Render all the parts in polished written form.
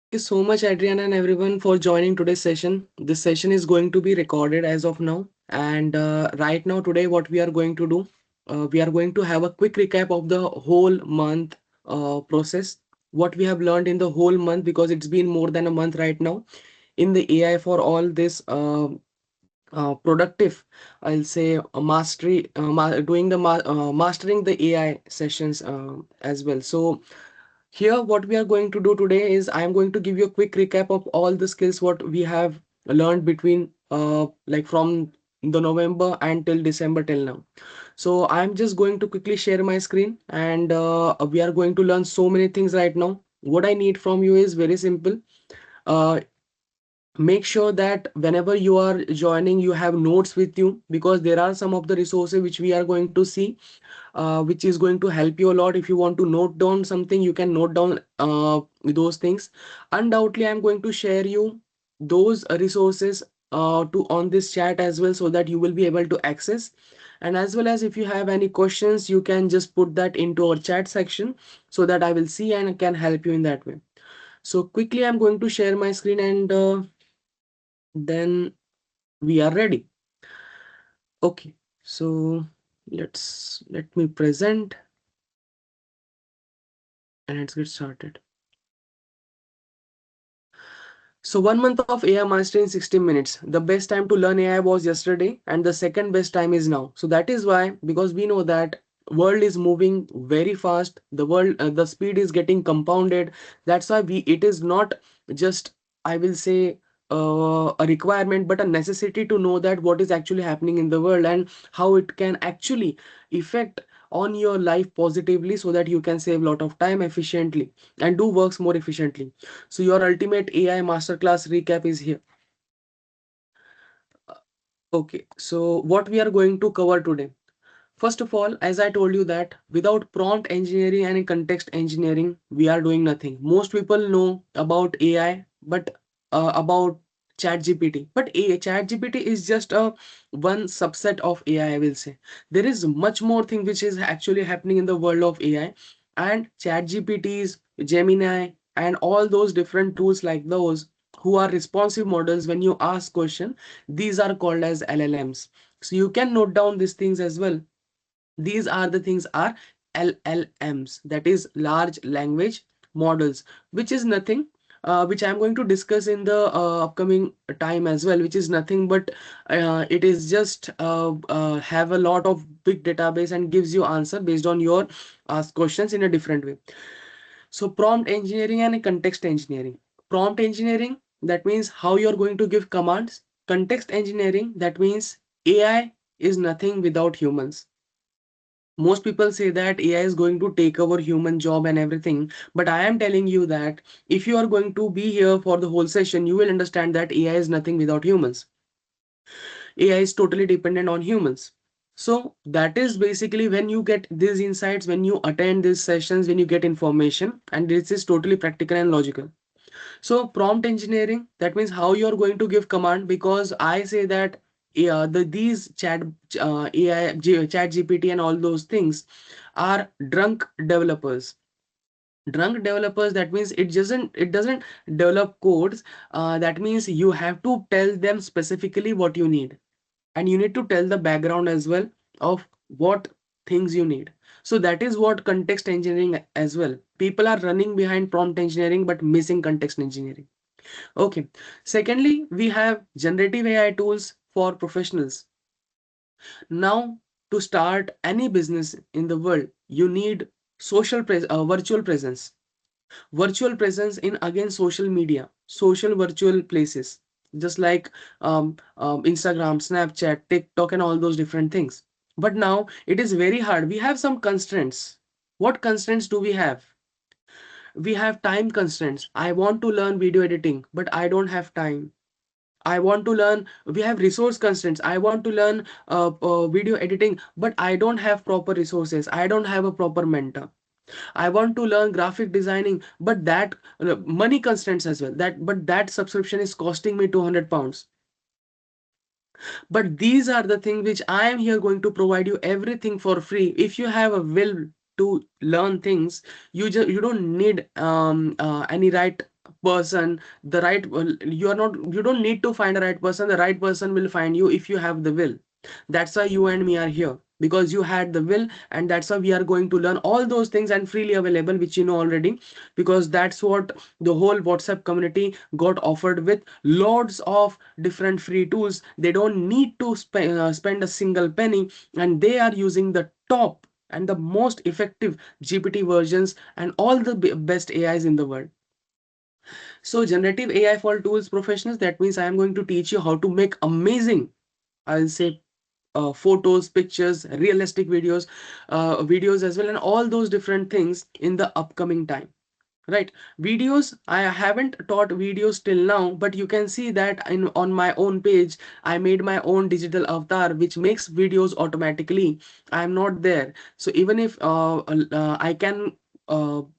Thank you so much, Adriana, and everyone for joining today's session. This session is going to be recorded as of now. And right now, today, what we are going to do, we are going to have a quick recap of the whole month process, what we have learned in the whole month, because it's been more than a month right now in the AI for all this productive, I'll say, mastery, doing the mastering the AI sessions as well. So, here, what we are going to do today is I am going to give you a quick recap of all the skills what we have learned between like from the November until December till now. So I'm just going to quickly share my screen and we are going to learn so many things right now. What I need from you is very simple. Uh, Make sure that whenever you are joining, you have notes with you because there are some of the resources which we are going to see which is going to help you a lot. If you want to note down something, you can note down those things. Undoubtedly, I'm going to share you those resources to on this chat as well, so that you will be able to access. And as well as if you have any questions, you can just put that into our chat section so that I will see and can help you in that way. So quickly, I'm going to share my screen and then we are ready. Okay, so let me present and let's get started. So 1 month of AI mastery in 60 minutes. The best time to learn AI was yesterday, and the second best time is now. So that is why, because we know that world is moving very fast. The speed is getting compounded. That's why it is not just, I will say, a requirement, but a necessity to know that what is actually happening in the world and how it can actually affect on your life positively, so that you can save a lot of time efficiently and do works more efficiently. So your ultimate AI masterclass recap is here. Okay, so what we are going to cover today. First of all, as I told you that without prompt engineering and context engineering, we are doing nothing. Most people know about AI, but about ChatGPT. But ChatGPT is just a one subset of AI, I will say. There is much more thing which is actually happening in the world of AI, and ChatGPTs, Gemini, and all those different tools like those who are responsive models when you ask question, these are called as LLMs. So you can note down these things as well. These are the things are LLMs, that is large language models, which is nothing, which I'm going to discuss in the upcoming time as well, which is nothing but it is just have a lot of big database and gives you answer based on your asked questions in a different way. So prompt engineering and context engineering. Prompt engineering, that means how you're going to give commands. Context engineering, that means AI is nothing without humans. Most people say that AI is going to take over human job and everything, but I am telling you that if you are going to be here for the whole session, you will understand that AI is nothing without humans. AI is totally dependent on humans. So that is basically when you get these insights, when you attend these sessions, when you get information, and this is totally practical and logical. So prompt engineering, that means how you're going to give command, because I say that yeah, these chat GPT and all those things are drunk developers. Drunk developers, that means it doesn't develop codes. That means you have to tell them specifically what you need, and you need to tell the background as well of what things you need. So that is what context engineering as well. People are running behind prompt engineering but missing context engineering. Okay. Secondly, we have generative AI tools for professionals. Now, to start any business in the world, you need virtual presence. Virtual presence in again social media, social virtual places, just like Instagram, Snapchat, TikTok, and all those different things. But now it is very hard. We have some constraints. What constraints do we have? We have time constraints. I want to learn video editing, but I don't have time. I want to learn, we have resource constraints. I want to learn video editing, but I don't have proper resources. I don't have a proper mentor. I want to learn graphic designing, but that money constraints as well. That subscription is costing me 200 pounds. But these are the things which I am here going to provide you everything for free. If you have a will to learn things, you don't need any right person, the right, well, you are not, you don't need to find the right person, the right person will find you if you have the will. That's why you and me are here, because you had the will, and that's why we are going to learn all those things and freely available, which you know already, because that's what the whole WhatsApp community got offered with loads of different free tools. They don't need to spend a single penny, and they are using the top and the most effective GPT versions and all the best AIs in the world. So generative AI for tools professionals, that means I am going to teach you how to make amazing, I'll say, photos, pictures, realistic videos, videos as well, and all those different things in the upcoming time. Right, videos, I haven't taught videos till now, but you can see that in on my own page I made my own digital avatar which makes videos automatically. I am not there, so even if I can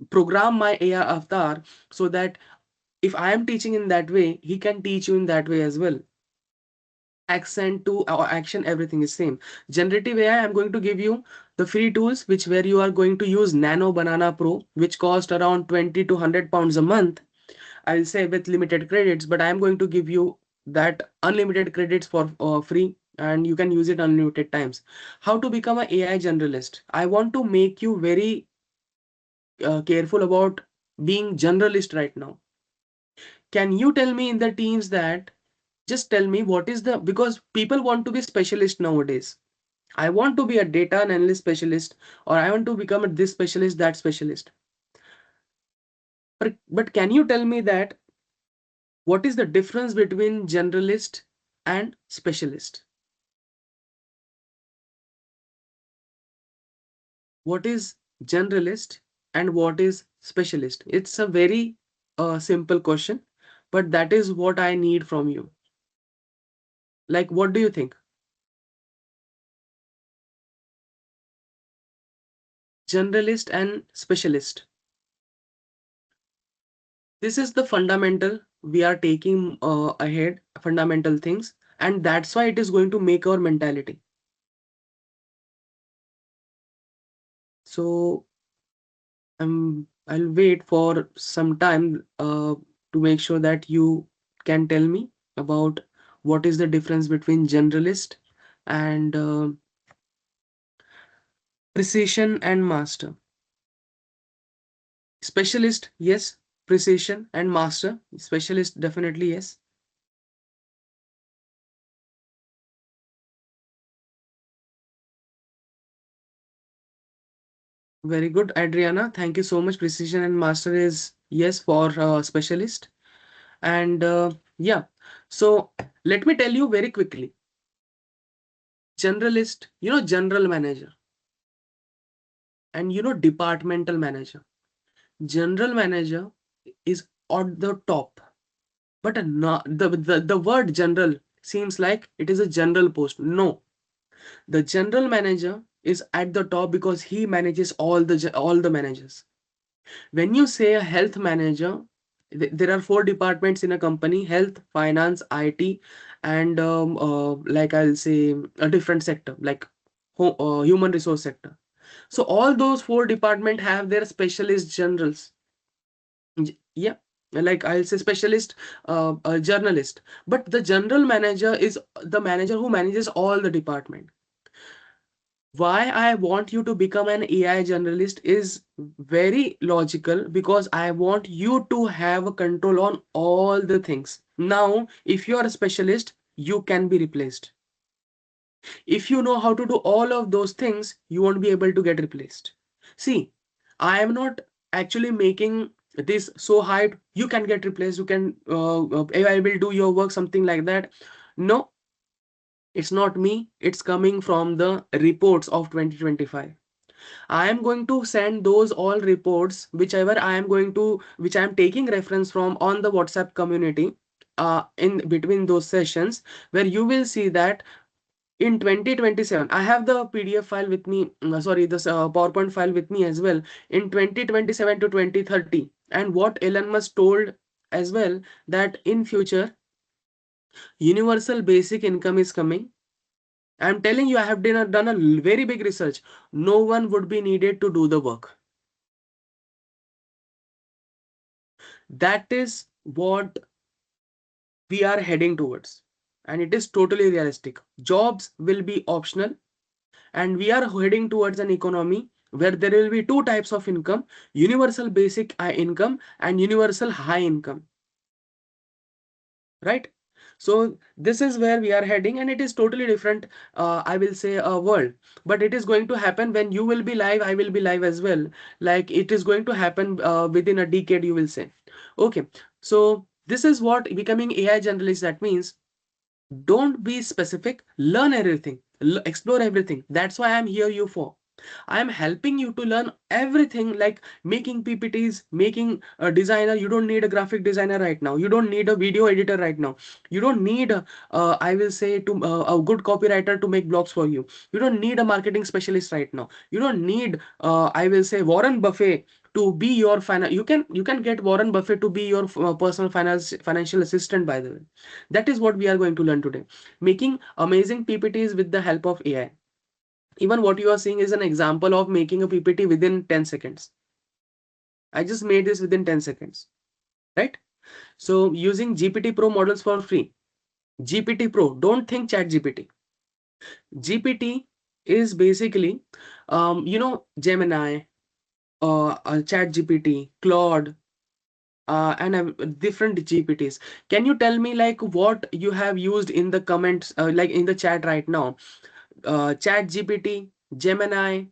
program my AI avatar so that if I am teaching in that way, he can teach you in that way as well. Accent to action, everything is same. Generative AI, I'm going to give you the free tools, which where you are going to use Nano Banana Pro, which cost around 20 to 100 pounds a month, I'll say, with limited credits, but I'm going to give you that unlimited credits for free, and you can use it unlimited times. How to become an AI generalist? I want to make you very careful about being generalist right now. Can you tell me in the teams that, just tell me what is the, because people want to be specialist nowadays. I want to be a data analyst specialist, or I want to become a this specialist, that specialist. But can you tell me that what is the difference between generalist and specialist? What is generalist and what is specialist? It's a very simple question, but that is what I need from you. Like, what do you think? Generalist and specialist. This is the fundamental we are taking ahead, fundamental things, and that's why it is going to make our mentality. So I'll wait for some time to make sure that you can tell me about what is the difference between generalist and precision and master. Specialist, yes. Precision and master. Specialist, definitely yes. Very good, Adriana. Thank you so much. Precision and master is yes for specialist. And yeah, so let me tell you very quickly. Generalist, you know, general manager, and you know, departmental manager. General manager is at the top, but not the word general seems like it is a general post. No, the general manager is at the top because he manages all the managers. When you say a health manager, there are four departments in a company: health, finance, IT, and like I'll say a different sector like human resource sector. So all those four departments have their specialist generals. Yeah, like I'll say specialist journalist, but the general manager is the manager who manages all the department. Why I want you to become an AI generalist is very logical, because I want you to have a control on all the things. Now, if you are a specialist, you can be replaced. If you know how to do all of those things, you won't be able to get replaced. See, I am not actually making this so hyped. You can get replaced. You can, AI will do your work, something like that. No, it's not me. It's coming from the reports of 2025. I am going to send those all reports, whichever I am going to, which I am taking reference from on the WhatsApp community, in between those sessions, where you will see that in 2027, I have the PDF file with me, sorry, this PowerPoint file with me as well, in 2027 to 2030. And what Elon Musk told as well, that in future, universal basic income is coming. I'm telling you, I have done a very big research. No one would be needed to do the work. That is what we are heading towards, and it is totally realistic. Jobs will be optional, and we are heading towards an economy where there will be two types of income: universal basic income and universal high income, right? So this is where we are heading, and it is totally different, I will say, a world. But it is going to happen when you will be live, I will be live as well. Like, it is going to happen within a decade, you will say. Okay, so this is what becoming AI generalist, that means. Don't be specific, learn everything, explore everything. That's why I'm here you for. I am helping you to learn everything, like making PPTs, making a designer. You don't need a graphic designer right now. You don't need a video editor right now. You don't need, I will say, to a good copywriter to make blogs for you. You don't need a marketing specialist right now. You don't need, I will say, Warren Buffett to be your you can get Warren Buffett to be your personal financial assistant, by the way. That is what we are going to learn today. Making amazing PPTs with the help of AI. Even what you are seeing is an example of making a PPT within 10 seconds. I just made this within 10 seconds, right? So using GPT Pro models for free. GPT Pro, don't think Chat GPT. GPT is basically, Gemini, Chat GPT, Claude, and different GPTs. Can you tell me like what you have used in the comments, like in the chat right now? Chat GPT, Gemini,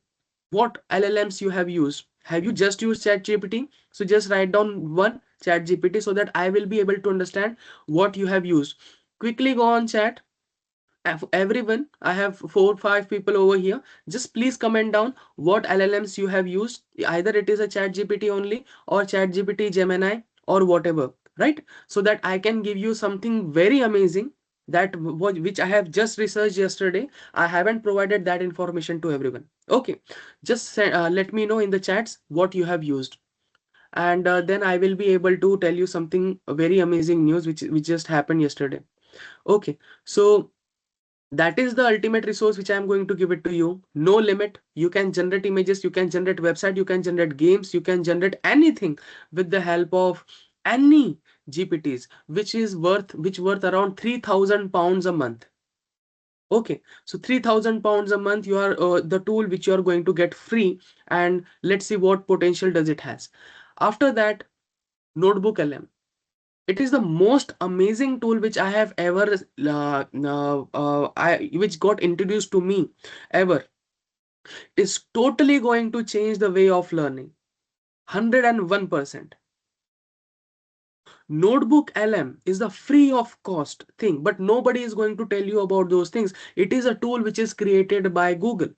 what LLMs you have used? Have you just used ChatGPT? So just write down one ChatGPT so that I will be able to understand what you have used. Quickly go on chat. Everyone, I have 4 5 people over here. Just please comment down what LLMs you have used. Either it is a ChatGPT only or ChatGPT, Gemini, or whatever, right? So that I can give you something very amazing that which I have just researched yesterday. I haven't provided that information to everyone. Okay, just let me know in the chats what you have used, and then I will be able to tell you something very amazing news which just happened yesterday. Okay, so that is the ultimate resource which I am going to give it to you. No limit. You can generate images, you can generate website, you can generate games, you can generate anything with the help of any GPTs, which worth around £3,000 a month. Okay, so £3,000 a month, you are the tool which you are going to get free, and let's see what potential does it has. After that, NotebookLM. It is the most amazing tool which I have ever which got introduced to me ever. Is totally going to change the way of learning. 101%. Notebook LM is the free of cost thing, but nobody is going to tell you about those things. It is a tool which is created by Google,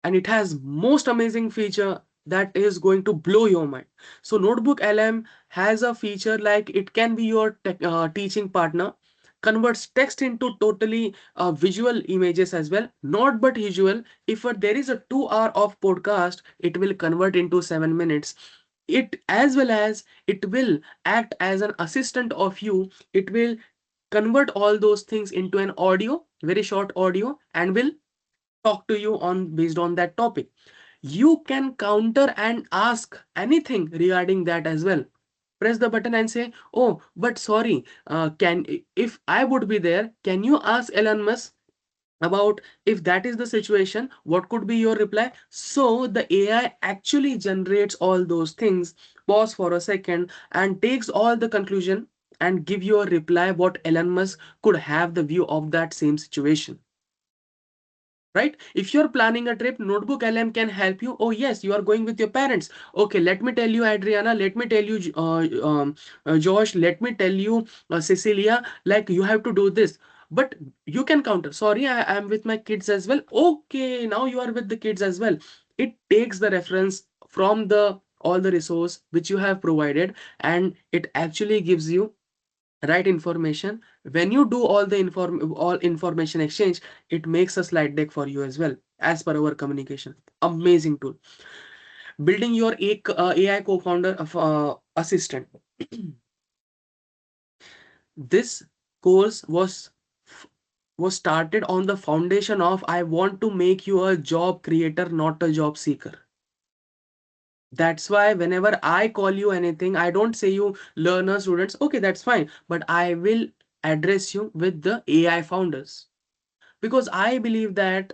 and it has most amazing feature that is going to blow your mind. So NotebookLM has a feature like it can be your teaching partner, converts text into totally visual images as well, not but visual. If there is a 2 hour of podcast, it will convert into 7 minutes. It, as well as it will act as an assistant of you. It will convert all those things into an audio, very short audio, and will talk to you on based on that topic. You can counter and ask anything regarding that as well. Press the button and say, oh, but sorry, can if I would be there, can you ask Elon Musk about if that is the situation, what could be your reply? So the AI actually generates all those things, pause for a second, and takes all the conclusion and give you a reply what Elon Musk could have the view of that same situation, right? If you're planning a trip, Notebook LM can help you. Oh yes, you are going with your parents. Okay, let me tell you, Adriana, let me tell you, Josh, let me tell you, Cecilia, like you have to do this. But you can counter, sorry, I am with my kids as well. Okay, now you are with the kids as well. It takes the reference from the all the resource which you have provided, and it actually gives you right information. When you do all information exchange, it makes a slide deck for you as well, as per our communication. Amazing tool. Building your AI co-founder of assistant. This course was started on the foundation of I want to make you a job creator, not a job seeker. That's why whenever I call you anything, I don't say you learners, students. Okay, that's fine. But I will address you with the AI founders. Because I believe that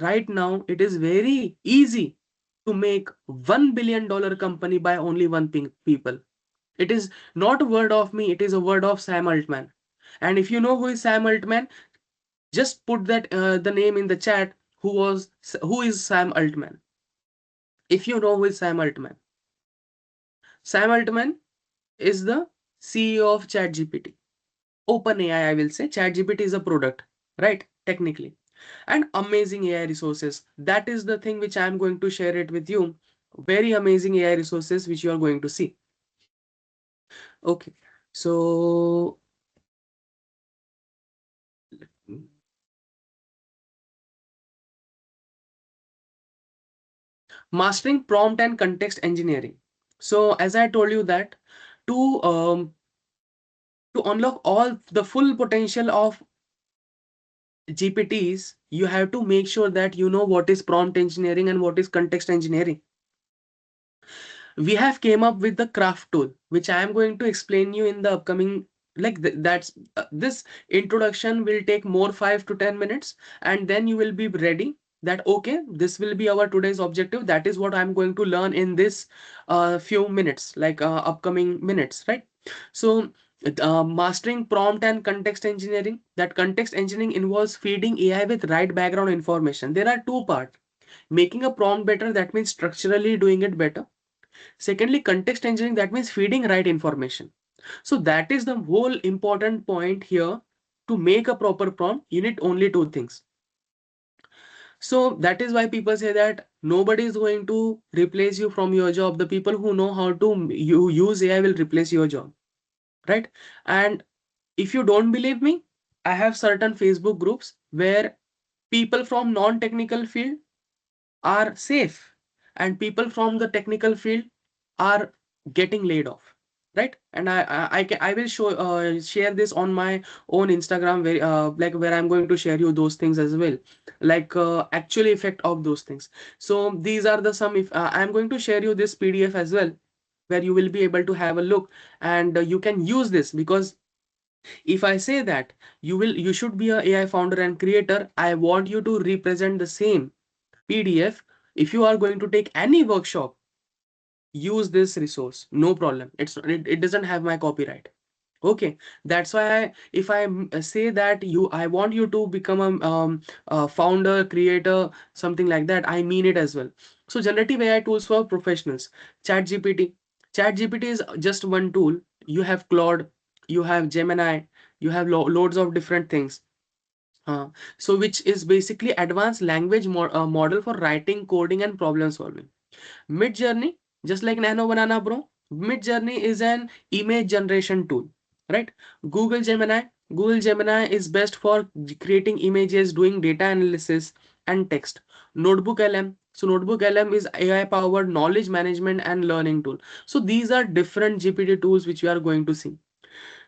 right now it is very easy to make $1 billion company by only one people. It is not a word of me, it is a word of Sam Altman. And if you know who is Sam Altman, just put that the name in the chat. Who is Sam Altman? If you know who is Sam Altman, Sam Altman is the CEO of ChatGPT. OpenAI, I will say. ChatGPT is a product, right? Technically. And amazing AI resources. That is the thing which I am going to share it with you. Very amazing AI resources which you are going to see. Okay. So mastering prompt and context engineering. So as I told you that to to unlock all the full potential of GPTs, you have to make sure that you know what is prompt engineering and what is context engineering. We have came up with the craft tool, which I am going to explain you in the upcoming, like that's this introduction will take more 5 to 10 minutes, and then you will be ready that okay, this will be our today's objective, that is what I'm going to learn in this few minutes, like upcoming minutes, right? So mastering prompt and context engineering, that context engineering involves feeding AI with right background information. There are two parts: making a prompt better, that means structurally doing it better. Secondly, context engineering, that means feeding right information. So that is the whole important point here. To make a proper prompt, you need only two things. So that is why people say that nobody is going to replace you from your job. The people who know how to use AI will replace your job, right? And if you don't believe me, I have certain Facebook groups where people from non-technical field are safe and people from the technical field are getting laid off, right? And I will show share this on my own Instagram, where like where I'm going to share you those things as well, like actual effect of those things. So these are the some, if I'm going to share you this PDF as well, where you will be able to have a look, and you can use this. Because if I say that you should be a AI founder and creator, I want you to represent the same PDF. If you are going to take any workshop, use this resource, no problem. It doesn't have my copyright. Okay, that's why if I say that I want you to become a founder, creator, something like that, I mean it as well. So generative AI tools for professionals. ChatGPT is just one tool. You have Claude, you have Gemini, you have loads of different things. uh, so which is basically advanced language model for writing, coding, and problem solving. Mid-Journey, just like Nano Banana Bro, Mid-Journey is an image generation tool, right? Google Gemini, Google Gemini is best for creating images, doing data analysis, and text. NotebookLM, so NotebookLM is AI-powered knowledge management and learning tool. So these are different GPT tools which we are going to see.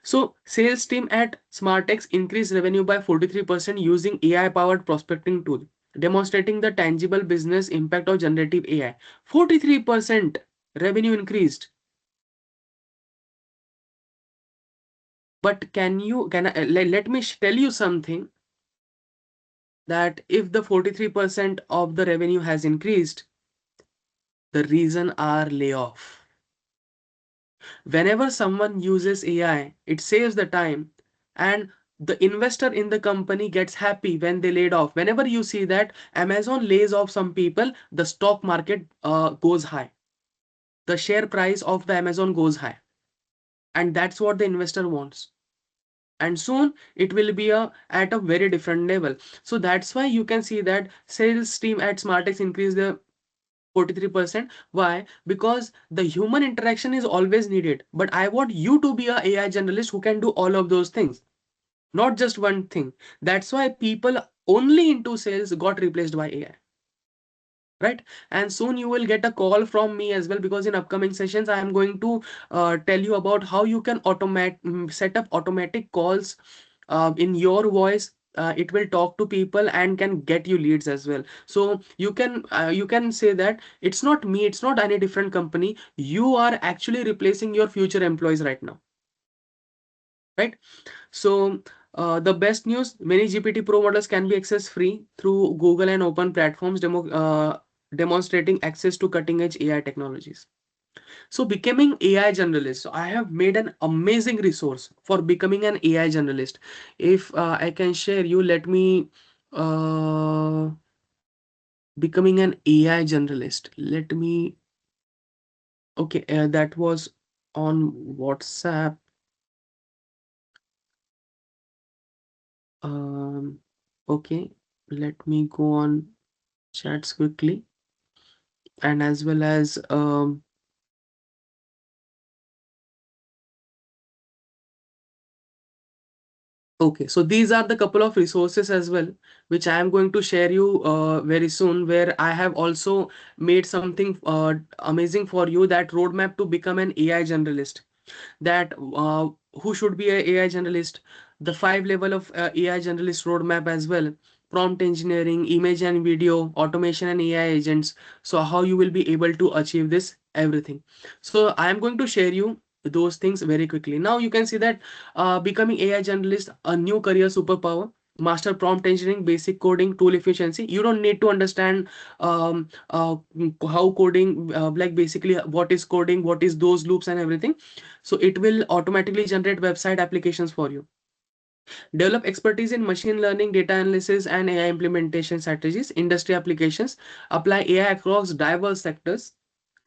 So sales team at SmartX increased revenue by 43% using AI-powered prospecting tool, demonstrating the tangible business impact of generative AI. 43% revenue increased. But let me tell you something, that if the 43% of the revenue has increased, the reason are layoff. Whenever someone uses AI, it saves the time, and the investor in the company gets happy when they laid off. Whenever you see that Amazon lays off some people, the stock market goes high. The share price of the Amazon goes high. And that's what the investor wants. And soon it will be at a very different level. So that's why you can see that sales team at SmartX increased the 43%. Why? Because the human interaction is always needed. But I want you to be a AI generalist who can do all of those things, not just one thing. That's why people only into sales got replaced by AI. Right? And soon you will get a call from me as well, because in upcoming sessions I am going to tell you about how you can set up automatic calls in your voice, it will talk to people and can get you leads as well. So you can say that it's not me, it's not any different company, you are actually replacing your future employees right now, right? So the best news, many GPT Pro models can be accessed free through Google and open platforms, demonstrating access to cutting edge AI technologies. So becoming AI generalist. So I have made an amazing resource for becoming an AI generalist. If I can share you, let me uh, becoming an AI generalist. Let me, okay, that was on WhatsApp. Um, okay, let me go on chats quickly, and as well as okay, so these are the couple of resources as well, which I am going to share you very soon, where I have also made something amazing for you, that roadmap to become an AI generalist. That who should be a AI generalist, the 5 level of AI generalist roadmap as well, prompt engineering, image and video, automation and AI agents. So how you will be able to achieve this everything. So I am going to share you those things very quickly. Now you can see that becoming AI generalist, a new career superpower. Master prompt engineering, basic coding, tool efficiency. You don't need to understand how coding, like basically what is coding, what is those loops and everything. So it will automatically generate website applications for you. Develop expertise in machine learning, data analysis, and AI implementation strategies, industry applications. Apply AI across diverse sectors,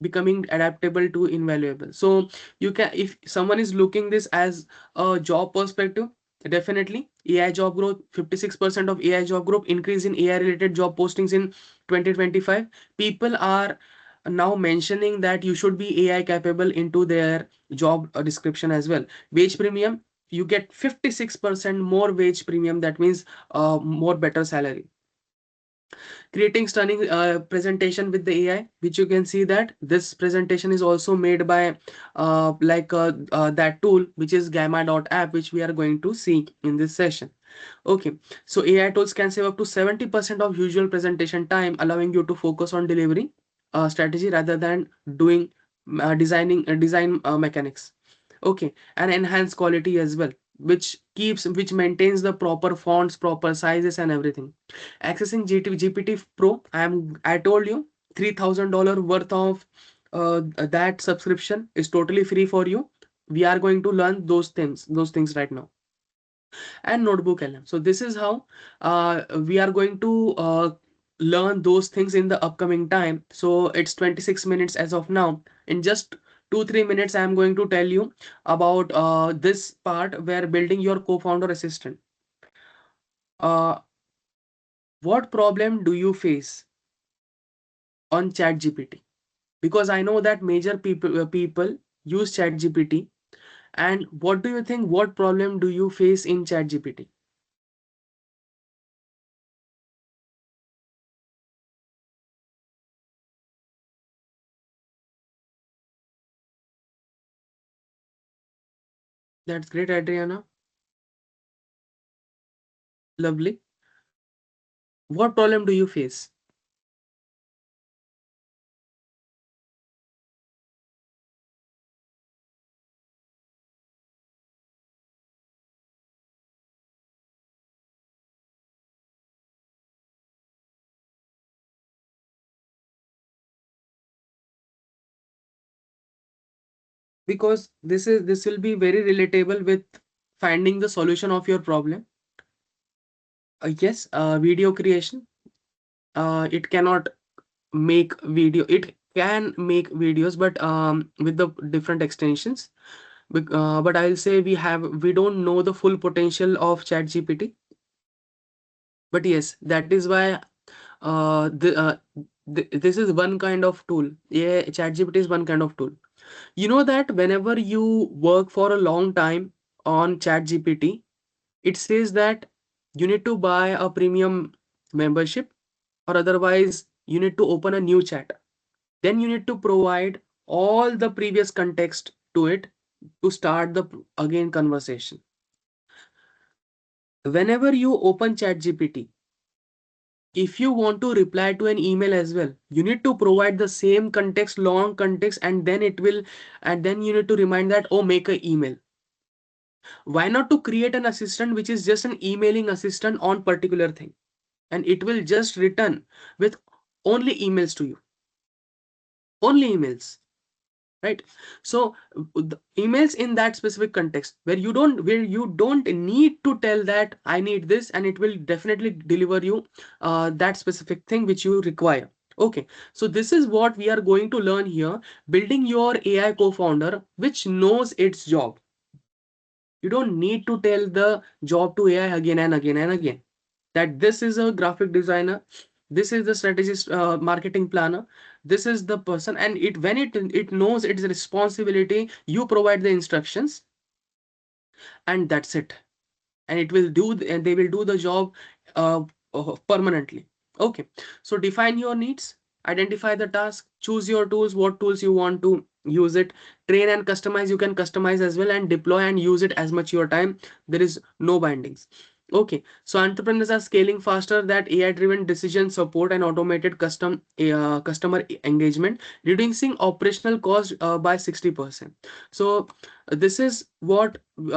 becoming adaptable to invaluable. So you can, if someone is looking this as a job perspective, definitely AI job growth, 56% of AI job growth, increase in AI related job postings in 2025. People are now mentioning that you should be AI capable into their job description as well. Wage premium, you get 56% more wage premium, that means more better salary. Creating stunning presentation with the AI, which you can see that this presentation is also made by that tool, which is gamma.app, which we are going to see in this session. Okay, so AI tools can save up to 70% of usual presentation time, allowing you to focus on delivering strategy rather than doing design mechanics. Okay, and enhance quality as well, which maintains the proper fonts, proper sizes and everything. Accessing GPT Pro, I told you $3,000 worth of that subscription is totally free for you. We are going to learn those things right now. And NotebookLM. So this is how we are going to learn those things in the upcoming time. So it's 26 minutes as of now. In just 2-3 minutes, I am going to tell you about this part where building your co-founder assistant. Uh, what problem do you face on ChatGPT? Because I know that major people use ChatGPT. And what do you think? What problem do you face in ChatGPT? That's great, Adriana. Lovely. What problem do you face? Because this will be very relatable with finding the solution of your problem. Yes, video creation. It cannot make video. It can make videos, but with the different extensions. But I'll say we don't know the full potential of ChatGPT. But yes, that is why this is one kind of tool. Yeah, ChatGPT is one kind of tool. You know that whenever you work for a long time on ChatGPT, it says that you need to buy a premium membership, or otherwise you need to open a new chat. Then you need to provide all the previous context to it to start the again conversation. Whenever you open ChatGPT, if you want to reply to an email as well, you need to provide the same context, long context, and then it will, and then you need to remind that, oh, make a email. Why not to create an assistant which is just an emailing assistant on particular thing, and it will just return with only emails to you, only emails, right? So the emails in that specific context where you don't need to tell that I need this, and it will definitely deliver you that specific thing which you require. Okay, so this is what we are going to learn here: building your AI co-founder which knows its job. You don't need to tell the job to AI again and again and again that this is a graphic designer, this is the strategist, marketing planner, this is the person, and it knows its responsibility. You provide the instructions, and that's it, and it will do and they will do the job uh, permanently. Okay, so define your needs, identify the task, choose your tools, what tools you want to use it, train and customize. You can customize as well and deploy and use it as much your time. There is no bindings. Okay, so entrepreneurs are scaling faster that AI driven decision support and automated customer engagement, reducing operational cost by 60%. So this is what we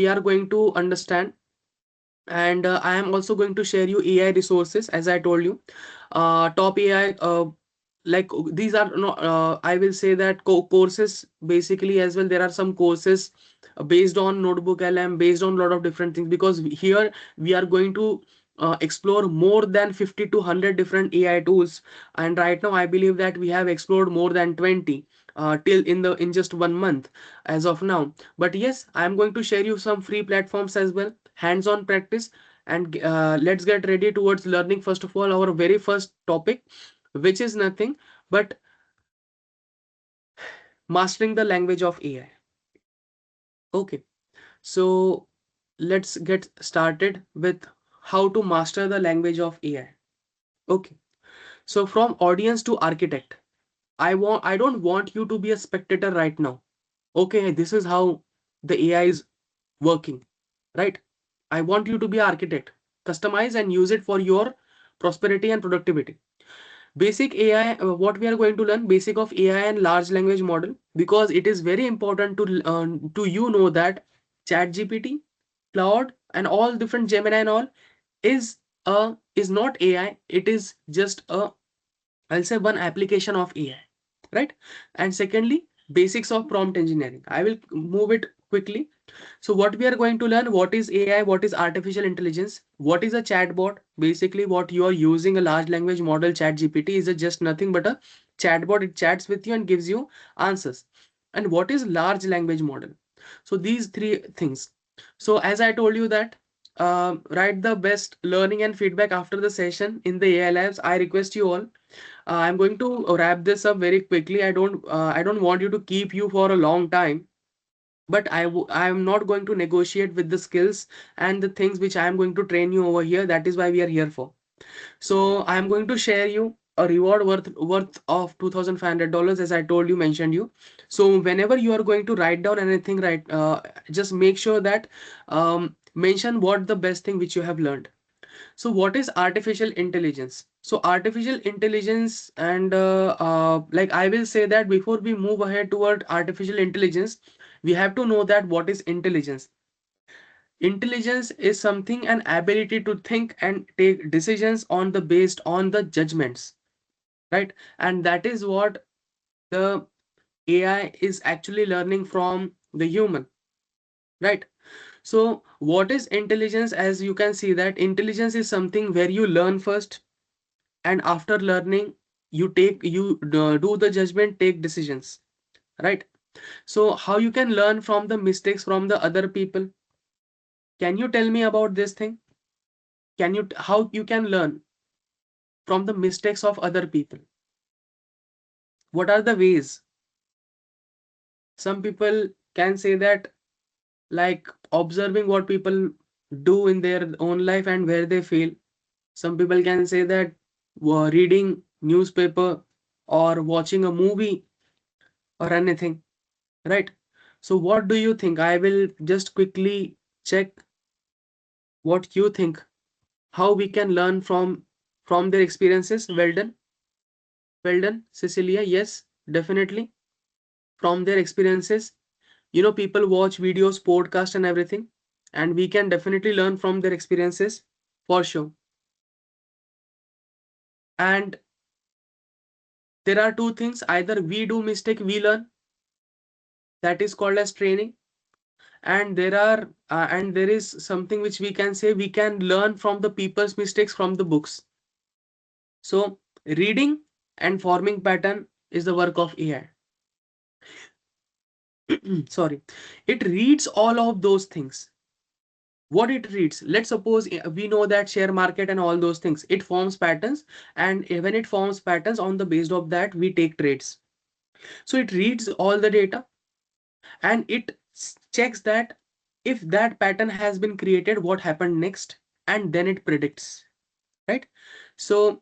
are going to understand, and I am also going to share you AI resources. As I told you, top AI, like these are not, I will say that courses basically as well. There are some courses based on NotebookLM, based on a lot of different things, because here we are going to explore more than 50 to 100 different AI tools, and right now I believe that we have explored more than 20 till in just 1 month as of now. But yes, I am going to share you some free platforms as well, hands-on practice, and let's get ready towards learning. First of all, our very first topic, which is nothing but mastering the language of AI. Okay, so let's get started with how to master the language of AI. Okay, so from audience to architect, I don't want you to be a spectator right now. Okay, this is how the AI is working, right? I want you to be an architect, customize and use it for your prosperity and productivity. Basic AI, what we are going to learn, basic of AI and large language model, because it is very important to you know that ChatGPT, Cloud, and all different Gemini and all is is not AI. It is just a, I'll say, one application of AI, right? And secondly, basics of prompt engineering. I will move it quickly. So what we are going to learn, what is AI, what is artificial intelligence, what is a chatbot? Basically, what you are using a large language model, ChatGPT, is a just nothing but a chatbot. It chats with you and gives you answers. And what is large language model? So these three things. So as I told you that, write the best learning and feedback after the session in the AI labs. I request you all. I'm going to wrap this up very quickly. I don't want you to keep you for a long time, but I am not going to negotiate with the skills and the things which I am going to train you over here. That is why we are here for. So I am going to share you a reward worth of $2,500, as I told you, mentioned you. So whenever you are going to write down anything, right, just make sure that mention what the best thing which you have learned. So what is artificial intelligence? So artificial intelligence, and like I will say that before we move ahead toward artificial intelligence, we have to know that what is intelligence. Intelligence is something, an ability to think and take decisions on the based on the judgments, right? And that is what the AI is actually learning from the human, right? So what is intelligence? As you can see that intelligence is something where you learn first, and after learning you do the judgment, take decisions, right? So how you can learn from the mistakes from the other people? Can you tell me about this thing? Can you how you can learn from the mistakes of other people? What are the ways? Some people can say that, like observing what people do in their own life and where they fail. Some people can say that reading newspaper or watching a movie or anything, right? So what do you think? I will just quickly check What you think? How we can learn from their experiences? Well done, Cecilia. Yes, definitely from their experiences. People watch videos, podcast, and everything, and we can definitely learn from their experiences for sure. And there are two things: either we do mistake, we learn. That is called as training. And there is something which we can say, we can learn from the people's mistakes from the books. So reading and forming pattern is the work of AI. Sorry, it reads all of those things. What it reads, let's suppose we know that share market and all those things, it forms patterns. And when it forms patterns, on the basis of that we take trades. So it reads all the data, and it checks that if that pattern has been created, what happened next, and then it predicts, right? So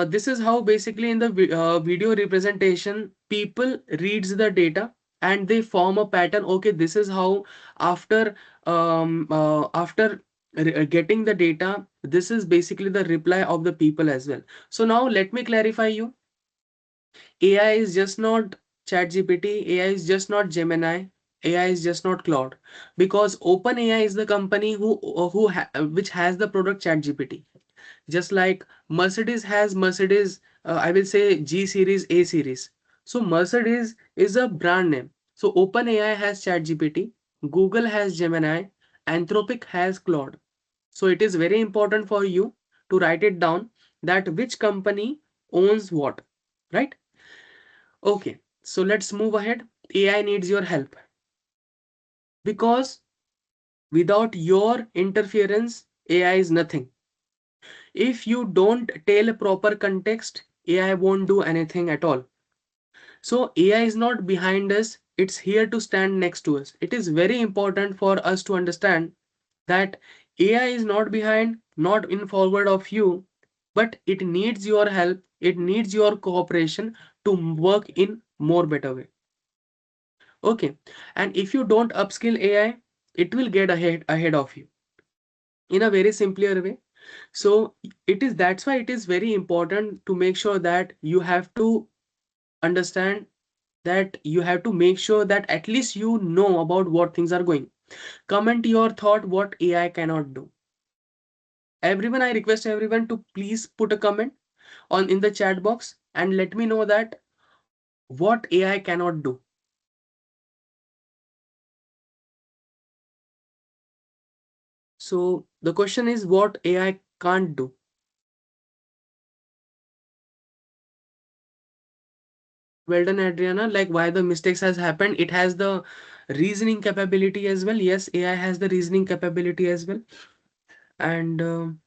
this is how basically in the video representation, people reads the data and they form a pattern. Okay, this is how, after getting the data, this is basically the reply of the people as well. So now let me clarify you. AI is just not ChatGPT, AI is just not Gemini, AI is just not Claude, because OpenAI is the company which has the product ChatGPT. Just like Mercedes has Mercedes, I will say G series, A series. So Mercedes is a brand name. So OpenAI has ChatGPT, Google has Gemini, Anthropic has Claude. So it is very important for you to write it down, that which company owns what, right? Okay, so let's move ahead. AI needs your help, because without your interference, AI is nothing. If you don't tell a proper context, AI won't do anything at all. So AI is not behind us, it's here to stand next to us. It is very important for us to understand that AI is not behind, not in forward of you, but it needs your help, it needs your cooperation to work in more better way. Okay. And if you don't upskill AI, it will get ahead of you in a very simpler way. So it is, that's why it is very important to make sure that you have to understand, that you have to make sure that at least you know about what things are going. Comment your thought what AI cannot do. Everyone, I request everyone to please put a comment on in the chat box and let me know that what AI cannot do. So the question is what AI can't do. Well done, Adriana. Like why the mistakes has happened. It has the reasoning capability as well. Yes, AI has the reasoning capability as well. And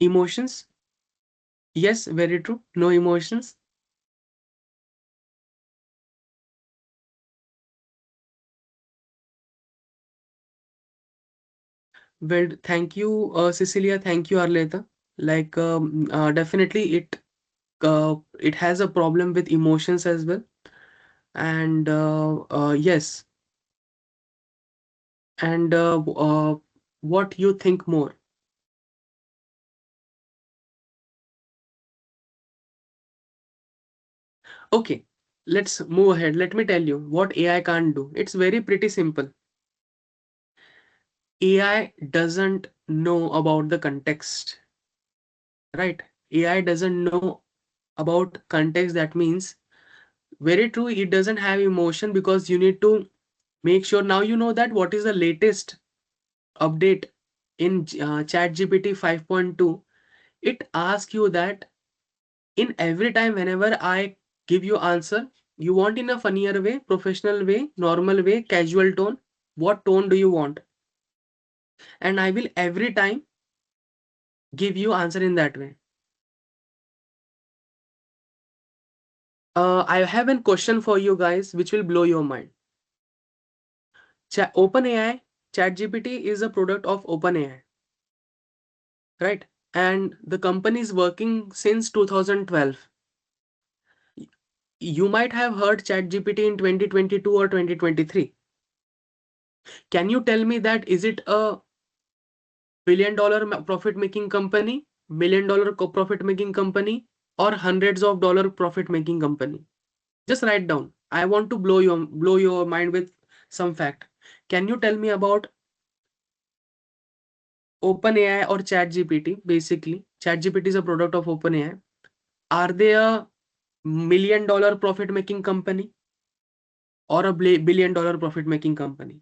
emotions. Yes, very true. No emotions. Well, thank you, Cecilia. Thank you, Arleta. Like definitely it has a problem with emotions as well. And yes. And what you think more? Okay, let's move ahead. Let me tell you what AI can't do. It's very pretty simple. AI doesn't know about the context, right? AI doesn't know about context. That means very true. It doesn't have emotion, because you need to make sure now you know that what is the latest update in ChatGPT 5.2. It asks you that in every time whenever I give you answer, you want in a funnier way, professional way, normal way, casual tone. What tone do you want? And I will every time give you answer in that way. I have a question for you guys which will blow your mind. OpenAI, ChatGPT is a product of OpenAI, right? And the company is working since 2012. You might have heard ChatGPT in 2022 or 2023. Can you tell me that is it a billion-dollar profit making company, $1 million profit making company, or hundreds of dollar profit making company? Just write down. I want to blow your mind with some fact. Can you tell me about OpenAI or ChatGPT? Basically, ChatGPT is a product of OpenAI. Are they a $1 million profit making company or a $1 billion profit making company?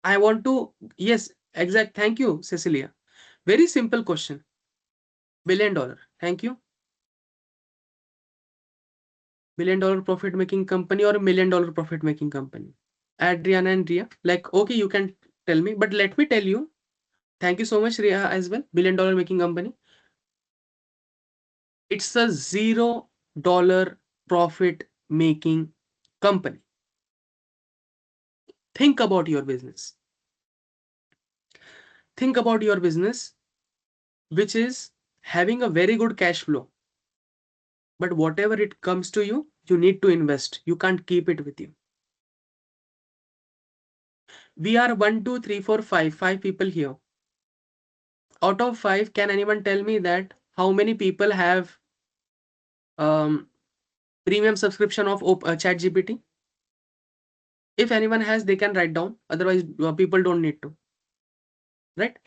I want to, yes, exact. Thank you, Cecilia. Very simple question. $1 billion. Thank you. $1 billion profit making company or $1 million profit making company? Adriana and Ria, like, okay, you can tell me, but let me tell you. Thank you so much, Ria, as well. $1 billion making company. It's a $0 profit making company. Think about your business. Think about your business, which is having a very good cash flow. But whatever it comes to you, you need to invest. You can't keep it with you. We are 1, 2, 3, 4, 5 people here. Out of 5, can anyone tell me that how many people have um, premium subscription of ChatGPT? If anyone has, they can write down. Otherwise, people don't need to. Right?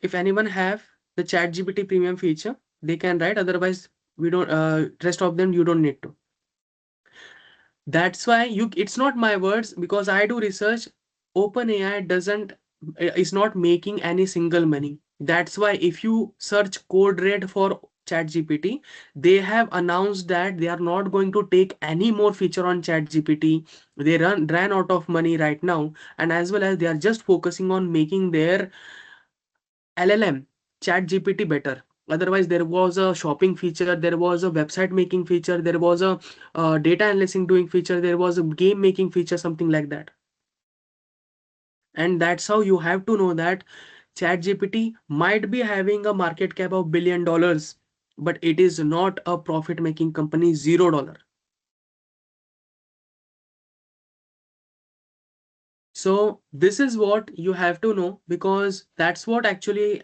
If anyone have the ChatGPT premium feature, they can write. Otherwise, we don't. Rest of them you don't need to. That's why it's not my words, because I do research. OpenAI doesn't is not making any single money. That's why if you search code red for ChatGPT, they have announced that they are not going to take any more feature on ChatGPT. They ran out of money right now, and as well as they are just focusing on making their LLM ChatGPT better. Otherwise, there was a shopping feature, there was a website making feature, there was a data analyzing doing feature, there was a game making feature, something like that. And that's how you have to know that ChatGPT might be having a market cap of $1 billion, but it is not a profit making company. $0. So this is what you have to know, because that's what actually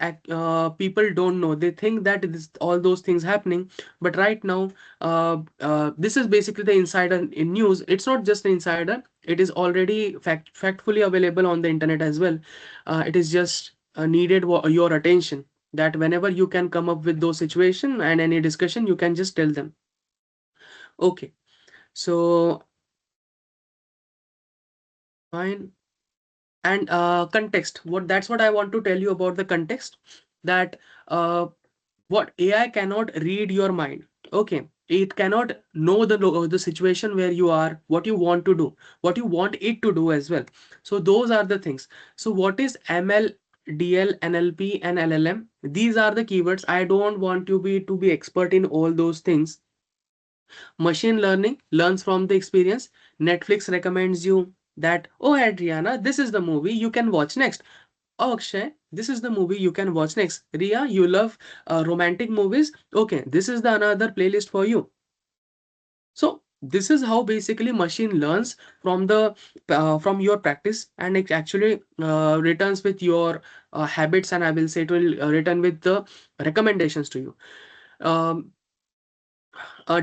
people don't know. They think that all those things happening, but right now, this is basically the insider in news. It's not just an insider. It is already factfully available on the internet as well. It is just needed your attention, that whenever you can come up with those situation and any discussion, you can just tell them. Okay, so fine. And context, that's what I want to tell you about the context, that uh, what AI cannot read your mind. Okay, it cannot know the situation where you are, what you want to do, what you want it to do as well. So those are the things. So what is ML, DL, NLP and LLM? These are the keywords. I don't want you to be expert in all those things. Machine learning learns from the experience. Netflix recommends you that, oh, Adriana, this is the movie you can watch next. Oh, Akshay, this is the movie you can watch next. Ria, you love romantic movies. Okay, this is the another playlist for you. So this is how basically machine learns from the from your practice, and it actually returns with your habits, and I will say it will return with the recommendations to you. Um,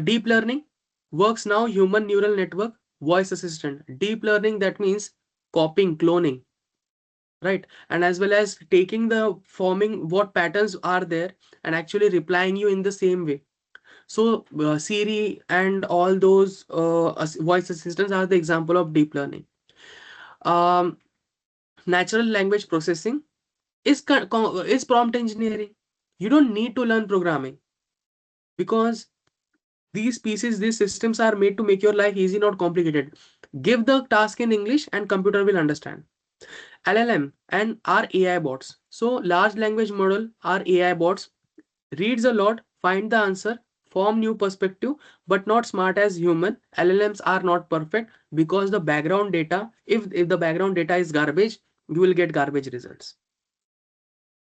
Deep learning works now, human neural network, voice assistant. Deep learning, that means copying, cloning, right? And as well as taking the forming what patterns are there and actually replying you in the same way. So Siri and all those voice assistants are the example of deep learning. Um, Natural language processing is prompt engineering. You don't need to learn programming, because these systems are made to make your life easy, not complicated. Give the task in English and computer will understand. LLM and are AI bots. So large language model are AI bots, reads a lot, find the answer, form new perspective, but not smart as human. LLMs are not perfect, because the background data, if the background data is garbage, you will get garbage results.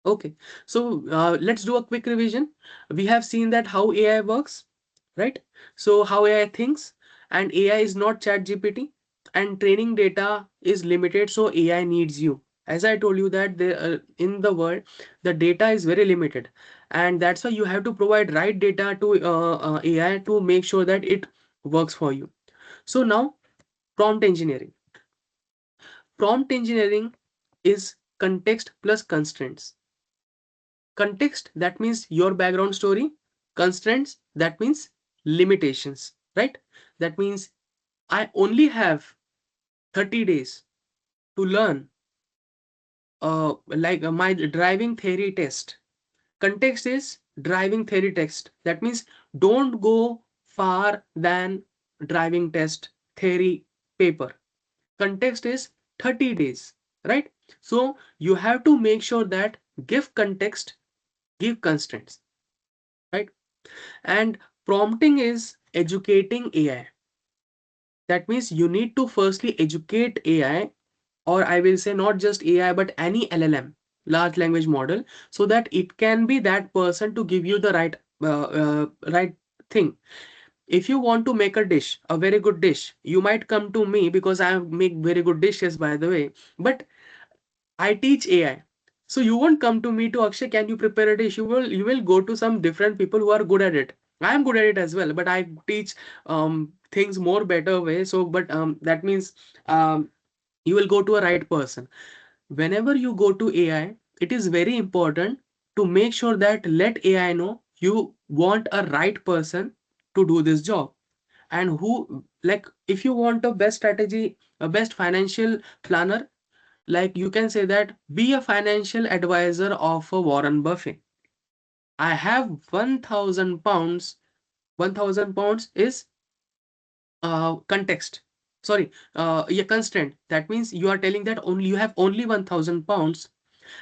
Okay, so let's do a quick revision. We have seen that how AI works, right? So how AI thinks, and AI is not chat GPT. and training data is limited, so AI needs you. As I told you that in the world the data is very limited, and that's why you have to provide right data to AI to make sure that it works for you. So now, prompt engineering. Prompt engineering is context plus constraints. Context, that means your background story. Constraints, that means limitations, right? That means I only have 30 days to learn my driving theory test. Context is driving theory test. That means don't go far than driving test theory paper. Context is 30 days, right? So you have to make sure that give context, give constraints, right? And prompting is educating AI. That means you need to firstly educate AI, or I will say not just AI but any LLM, large language model, so that it can be that person to give you the right thing. If you want to make a dish, a very good dish, you might come to me because I make very good dishes, by the way. But I teach AI. So you won't come to me to Akshay, can you prepare a dish? You will go to some different people who are good at it. I am good at it as well, but I teach things more better way. So but that means you will go to a right person. Whenever you go to AI, it is very important to make sure that let AI know you want a right person to do this job. And who, like, if you want a best strategy, a best financial planner, like you can say that be a financial advisor of a Warren Buffett. I have 1000 pounds. 1000 pounds is context. Sorry, yeah, constraint. That means you are telling that only you have only 1000 pounds,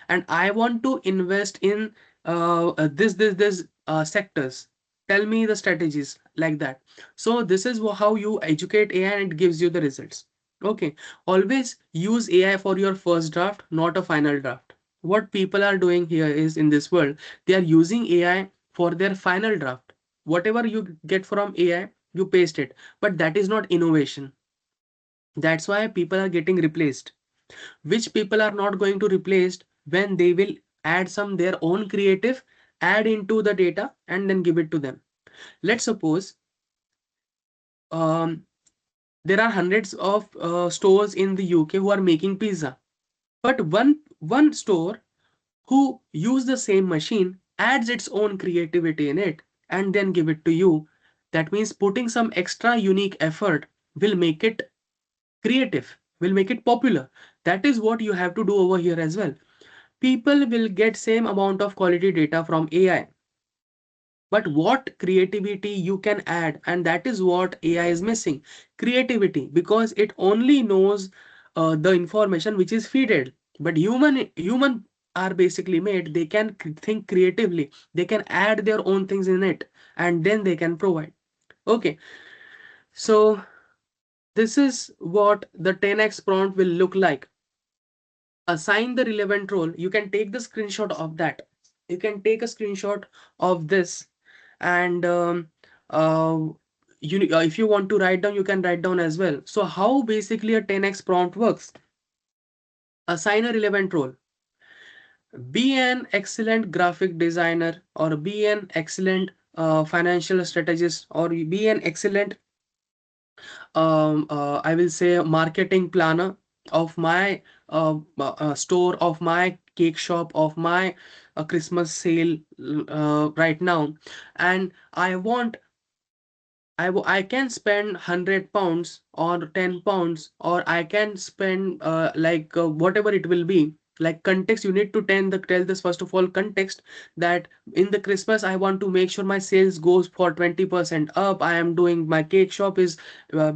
and I want to invest in this sectors. Tell me the strategies, like that. So this is how you educate AI and it gives you the results. Okay, always use AI for your first draft, not a final draft. What people are doing here is, in this world, they are using AI for their final draft. Whatever you get from AI, you paste it, but that is not innovation. That's why people are getting replaced. Which people are not going to replaced when they will add some their own creative, add into the data and then give it to them. Let's suppose um, there are hundreds of stores in the UK who are making pizza, but one store who use the same machine adds its own creativity in it and then give it to you. That means putting some extra unique effort will make it creative, will make it popular. That is what you have to do over here as well. People will get same amount of quality data from AI, but what creativity you can add, and that is what AI is missing. Creativity, because it only knows the information which is feeded. But human are basically made, they can think creatively, they can add their own things in it, and then they can provide. Okay, so this is what the 10x prompt will look like. Assign the relevant role. You can take the screenshot of that. You can take a screenshot of this, and uh, if you want to write down, you can write down as well. So how basically a 10x prompt works? Assign a relevant role. Be an excellent graphic designer, or be an excellent financial strategist, or be an excellent I will say marketing planner of my store, of my cake shop, of my Christmas sale right now. And I want, I can spend 100 pounds or 10 pounds, or I can spend whatever it will be. Like context, you need to tell this first of all context, that in the Christmas I want to make sure my sales goes for 20% up. I am doing, my cake shop is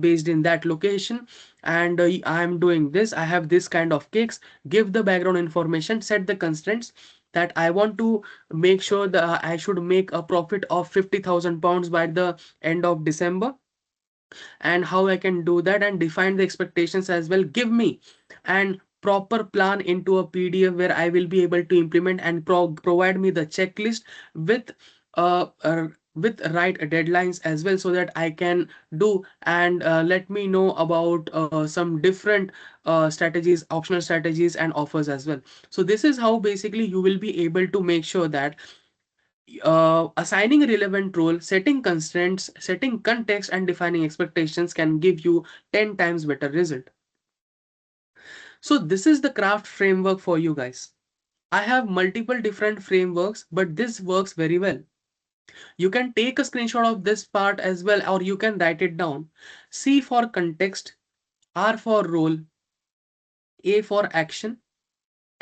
based in that location, and I am doing this. I have this kind of cakes. Give the background information, set the constraints, that I want to make sure that I should make a profit of 50,000 pounds by the end of December, and how I can do that, and define the expectations as well. Give me and proper plan into a PDF where I will be able to implement, and provide me the checklist with with right deadlines as well, so that I can do, and let me know about some different strategies, optional strategies and offers as well. So this is how basically you will be able to make sure that assigning a relevant role, setting constraints, setting context and defining expectations can give you 10 times better result. So this is the craft framework for you guys. I have multiple different frameworks, but this works very well. You can take a screenshot of this part as well, or you can write it down. C for context, R for role, A for action,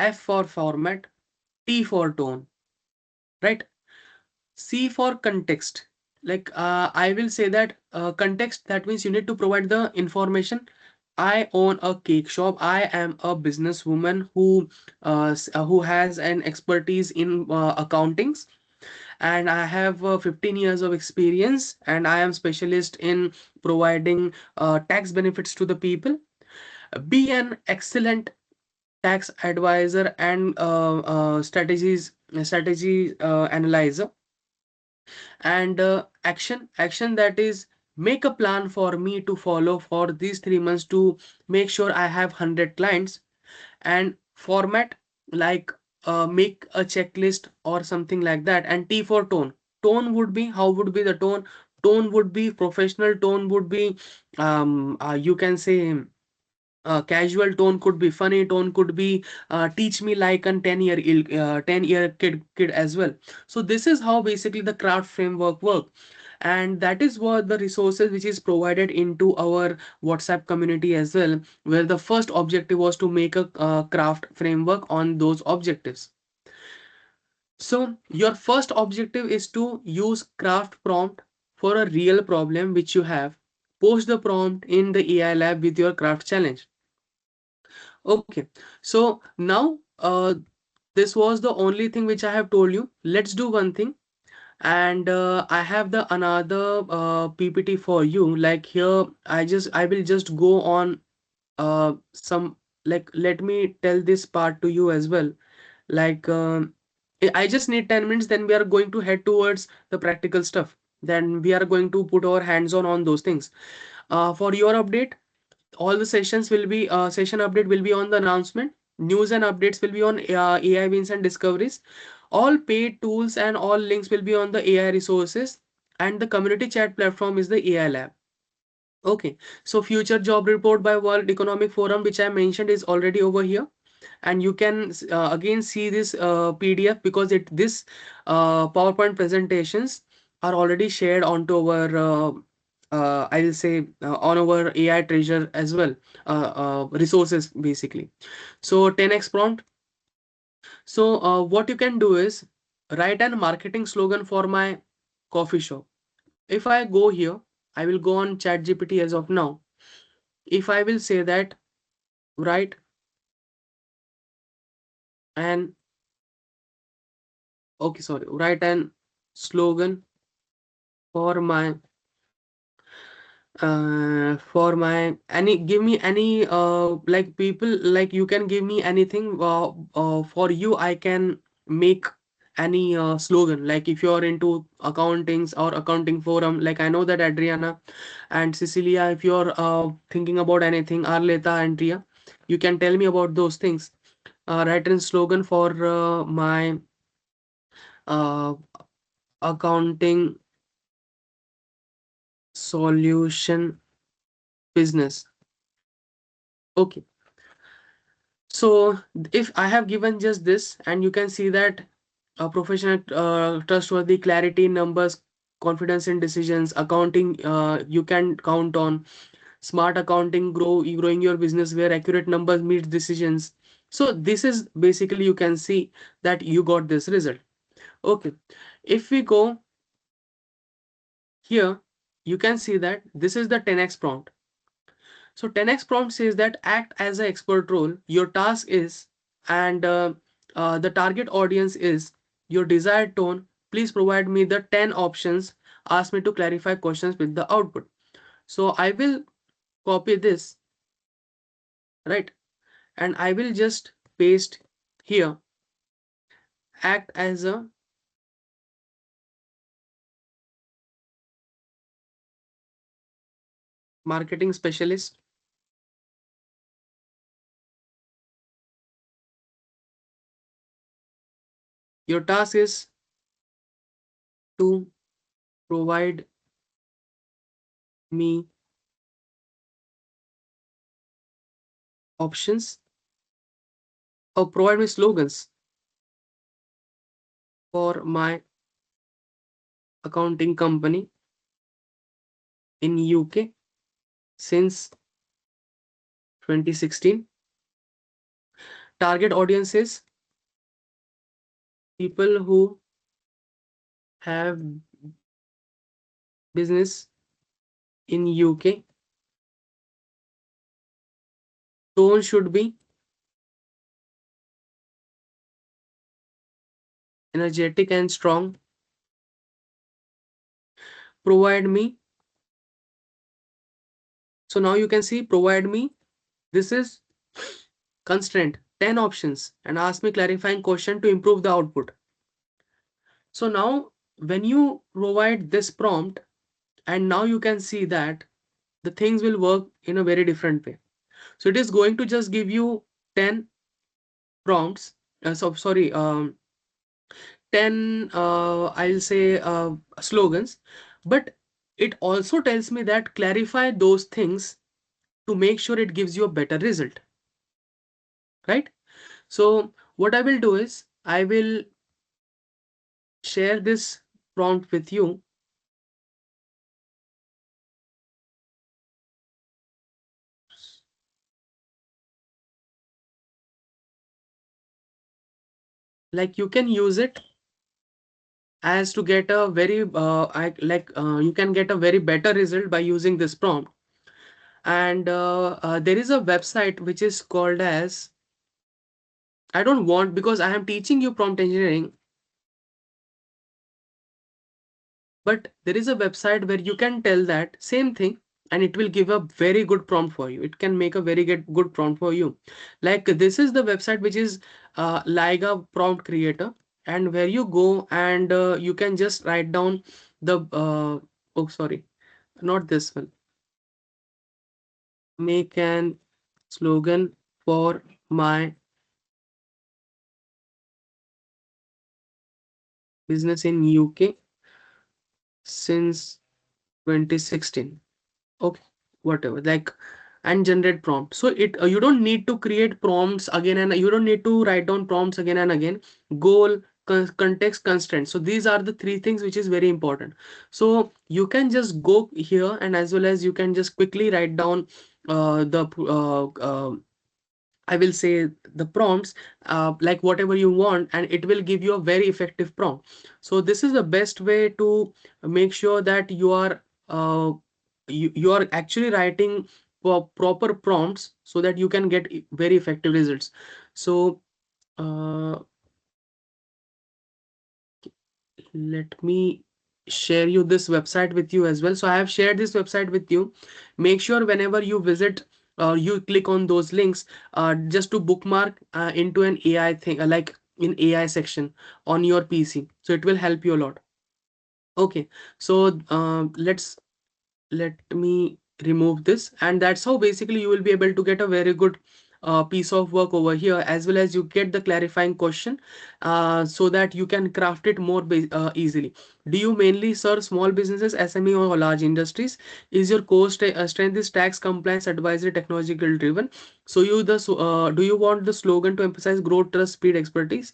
F for format, T for tone, right? C for context. Like I will say that context, that means you need to provide the information. I own a cake shop. I am a businesswoman who has an expertise in accountings, and I have 15 years of experience, and I am specialist in providing tax benefits to the people. Be an excellent tax advisor and strategy analyzer. And action, that is, make a plan for me to follow for these 3 months to make sure I have 100 clients. And format, like make a checklist or something like that. And T for tone. Tone would be, how would be the tone? Tone would be professional. Tone would be you can say casual. Tone could be funny. Tone could be teach me like a 10-year kid as well. So this is how basically the craft framework work, and that is what the resources which is provided into our WhatsApp community as well, where the first objective was to make a craft framework on those objectives. So your first objective is to use craft prompt for a real problem which you have. Post the prompt in the AI lab with your craft challenge. Okay, so now this was the only thing which I have told you. Let's do one thing, and I have the another PPT for you. Like here, I will just go on some, like, let me tell this part to you as well. Like I just need 10 minutes, then we are going to head towards the practical stuff. Then we are going to put our hands on those things. For your update, all the sessions will be session update will be on the announcement. News and updates will be on AI wins and discoveries. All paid tools and all links will be on the AI resources, and the community chat platform is the AI lab. Okay, so future job report by World Economic Forum, which I mentioned, is already over here, and you can again see this PDF, because this PowerPoint presentations are already shared onto our I'll say on our AI treasure as well, resources basically. So 10x prompt. So what you can do is write an marketing slogan for my coffee shop. If I go here, I will go on ChatGPT as of now. If I will say that, write an, okay, sorry, write an slogan for my any, give me any like people, like you can give me anything for you. I can make any slogan, like if you are into accountings or accounting forum, like I know that Adriana and Cecilia, if you're thinking about anything, Arleta and Ria, you can tell me about those things. Write in slogan for my uh, accounting solution business. Okay, so if I have given just this, and you can see that professional, trustworthy, clarity in numbers, confidence in decisions, accounting, you can count on smart accounting, growing your business where accurate numbers meet decisions. So this is basically, you can see that you got this result. Okay, if we go here, you can see that this is the 10x prompt. So 10x prompt says that act as an expert role. Your task is, and the target audience is your desired tone. Please provide me the 10 options. Ask me to clarify questions with the output. So I will copy this, right? And I will just paste here. Act as a marketing specialist. Your task is to provide me options or provide me slogans for my accounting company in UK since 2016. Target audiences people who have business in UK. Tone should be energetic and strong. Provide me. So now you can see provide me. This is constraint 10 options and ask me clarifying question to improve the output. So now when you provide this prompt, and now you can see that the things will work in a very different way. So it is going to just give you 10 prompts, so sorry, 10 I'll say slogans, but it also tells me that clarify those things to make sure it gives you a better result, right? So what I will do is I will share this prompt with you. Like you can use it as to get a very you can get a very better result by using this prompt. And there is a website which is called as, I don't want, because I am teaching you prompt engineering, but there is a website where you can tell that same thing and it will give a very good prompt for you. It can make a very good prompt for you. Like this is the website which is like a prompt creator, and where you go and you can just write down the oh sorry, not this one. Make an slogan for my business in UK since 2016. Okay, whatever, like, and generate prompt. So it you don't need to create prompts again, and you don't need to write down prompts again and again. Goal, context, constraint. So these are the three things which is very important. So you can just go here, and as well as you can just quickly write down the I will say the prompts, like whatever you want, and it will give you a very effective prompt. So this is the best way to make sure that you are actually writing proper prompts so that you can get very effective results. So uh, let me share you this website with you as well. So I have shared this website with you. Make sure whenever you visit, you click on those links just to bookmark into an AI thing, like in AI section on your PC. So it will help you a lot. Okay, so let me remove this, and that's how basically you will be able to get a very good piece of work over here, as well as you get the clarifying question so that you can craft it more easily. Do you mainly serve small businesses, SME, or large industries? Is your core strength is tax compliance, advisory, technological driven? So do you want the slogan to emphasize growth, trust, speed, expertise?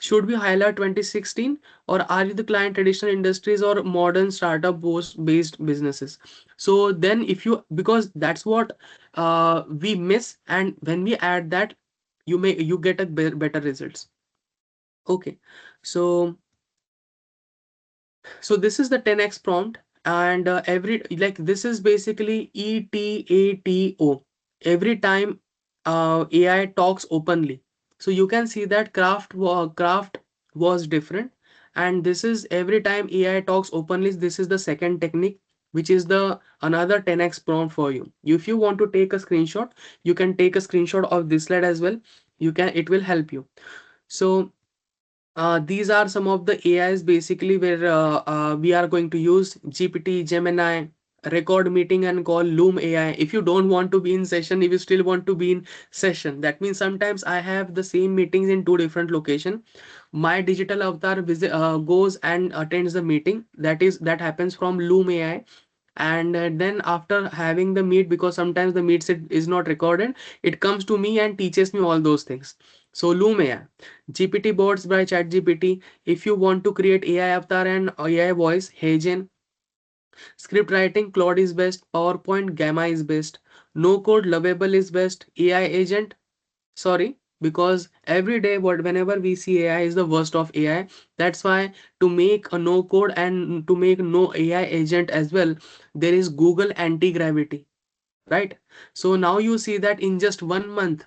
Should we highlight 2016, or are you the client traditional industries or modern startup based businesses? So then if you, because that's what we miss, and when we add that, you get a better results. Okay, so this is the 10x prompt, and every, like, this is basically ETATO. Every time AI talks openly. So you can see that craft was different, and this is every time AI talks openly. This is the second technique, which is the another 10x prompt for you. If you want to take a screenshot, you can take a screenshot of this slide as well. You can, it will help you. So these are some of the AIs basically where we are going to use GPT, Gemini. record meeting and call Loom AI. If you don't want to be in session, if you still want to be in session, that means sometimes I have the same meetings in two different location. My digital avatar goes and attends the meeting, that happens from Loom AI. And then after having the meet, because sometimes the meet is not recorded, it comes to me and teaches me all those things. So Loom AI, GPT bots by ChatGPT. If you want to create AI avatar and AI voice, Heijin. Script writing, Claude is best. PowerPoint, Gamma is best. No code, Lovable is best. AI agent, sorry, because every day whenever we see AI is the worst of AI. That's why to make a no code and to make no AI agent as well, there is Google anti-gravity, right? So now you see that in just 1 month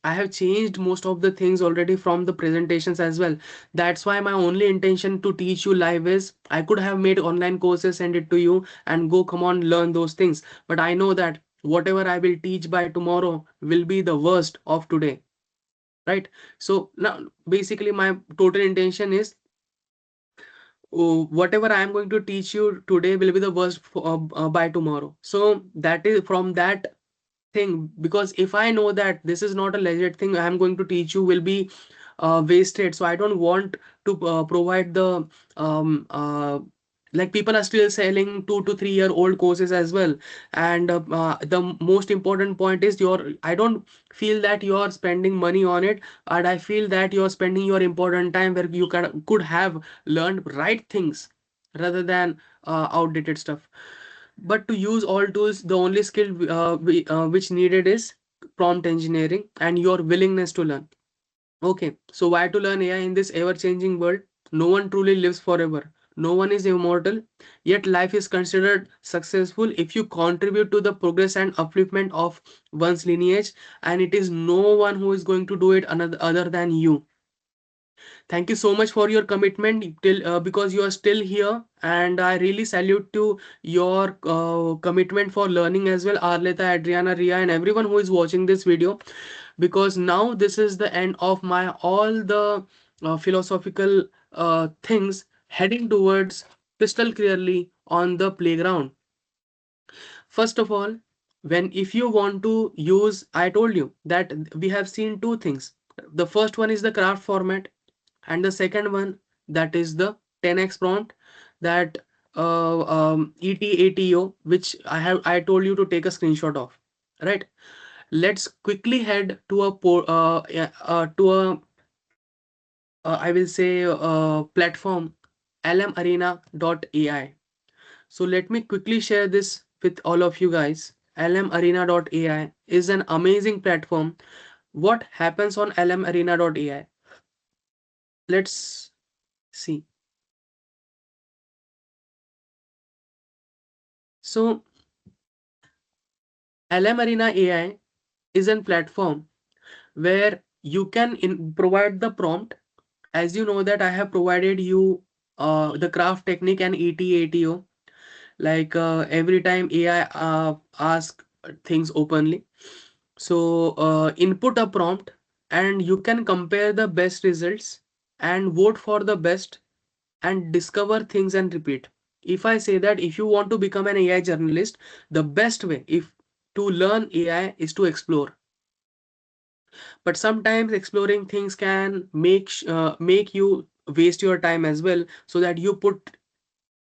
I have changed most of the things already from the presentations as well. That's why my only intention to teach you live is, I could have made online courses, send it to you and go, come on, learn those things. But I know that whatever I will teach by tomorrow will be the worst of today, right? So now basically my total intention is, whatever I am going to teach you today will be the worst by tomorrow. So that is from that thing, because if I know that this is not a legit thing I am going to teach you will be wasted. So I don't want to provide the like people are still selling 2 to 3 year old courses as well. And the most important point is, I don't feel that you're spending money on it, and I feel that you're spending your important time where you could have learned right things rather than outdated stuff. But to use all tools, the only skill which needed is prompt engineering and your willingness to learn. Okay, so why to learn AI in this ever-changing world? No one truly lives forever. No one is immortal. Yet life is considered successful if you contribute to the progress and upliftment of one's lineage, and it is no one who is going to do it another other than you. Thank you so much for your commitment till because you are still here, and I really salute to your commitment for learning as well, Arleta, Adriana, Ria, and everyone who is watching this video. Because now this is the end of my all the philosophical things, heading towards crystal clearly on the playground. First of all, when if you want to use, I told you that we have seen two things. The first one is the craft format, and the second one, that is the 10x prompt, that ETATO, which I told you to take a screenshot of, right? Let's quickly head to a yeah, to a I will say platform, lmarena.ai. So let me quickly share this with all of you guys. lmarena.ai is an amazing platform. What happens on lmarena.ai? Let's see. So lmarena AI is a platform where you can provide the prompt. As you know that I have provided you the craft technique and ETATO, like every time AI ask things openly. So input a prompt and you can compare the best results and vote for the best and discover things and repeat. If I say that if you want to become an AI journalist, the best way if to learn AI is to explore. But sometimes exploring things can make you waste your time as well, so that you put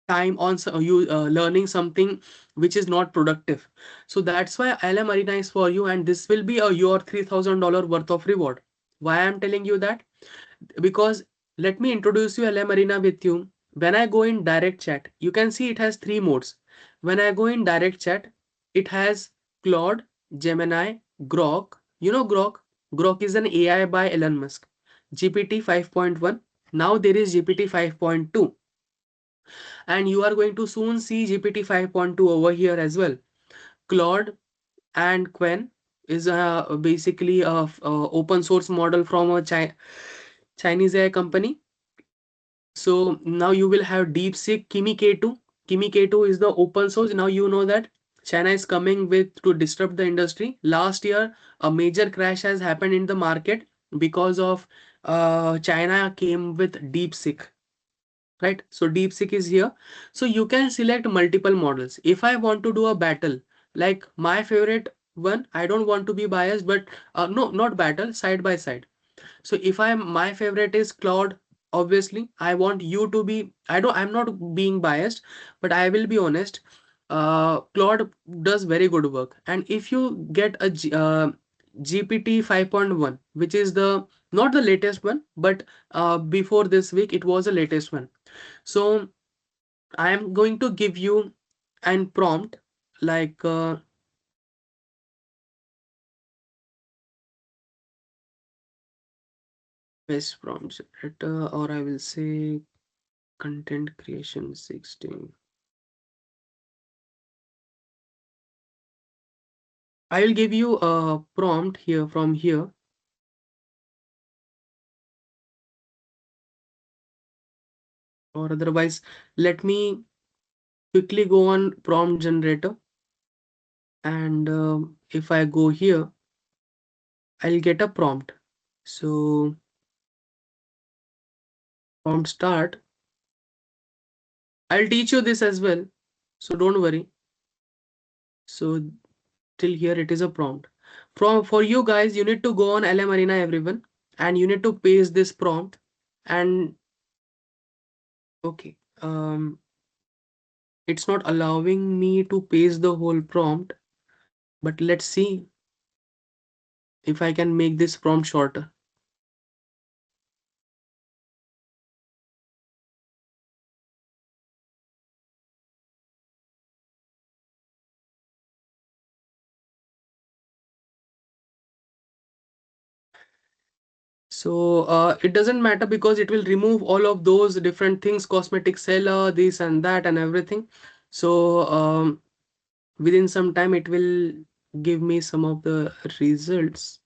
time on you learning something which is not productive. So that's why ILM Arena is for you, and this will be your $3,000 worth of reward. Why I'm telling you that? Because let me introduce you LM Arena with you. When I go in direct chat, you can see it has three modes. When I go in direct chat, it has Claude, Gemini, Grok. You know Grok? Grok is an AI by Elon Musk. GPT 5.1. Now there is GPT 5.2. And you are going to soon see GPT 5.2 over here as well. Claude and Quen is basically a open source model from a Chinese AI company. So now you will have DeepSeek Kimi K2. Kimi K2 is the open source. Now you know that China is coming with to disrupt the industry. Last year, a major crash has happened in the market because of China came with DeepSeek. right? So DeepSeek is here. So you can select multiple models. If I want to do a battle, like my favorite one, I don't want to be biased, but no, not battle, side by side. So if my favorite is Claude, obviously I want you to be, I'm not being biased, but I will be honest. Claude does very good work. And if you get a GPT 5.1, which is the not the latest one, but before this week it was the latest one. So I am going to give you an prompt like best prompt generator, or I will say content creation 16. I will give you a prompt here from here, or otherwise, let me quickly go on prompt generator. And if I go here, I'll get a prompt. So prompt start. I'll teach you this as well. So don't worry. So till here it is a prompt. For you guys, you need to go on LM Arena, everyone, and you need to paste this prompt. And okay, it's not allowing me to paste the whole prompt, but let's see if I can make this prompt shorter. So it doesn't matter because it will remove all of those different things, cosmetic seller, this and that and everything. So within some time it will give me some of the results.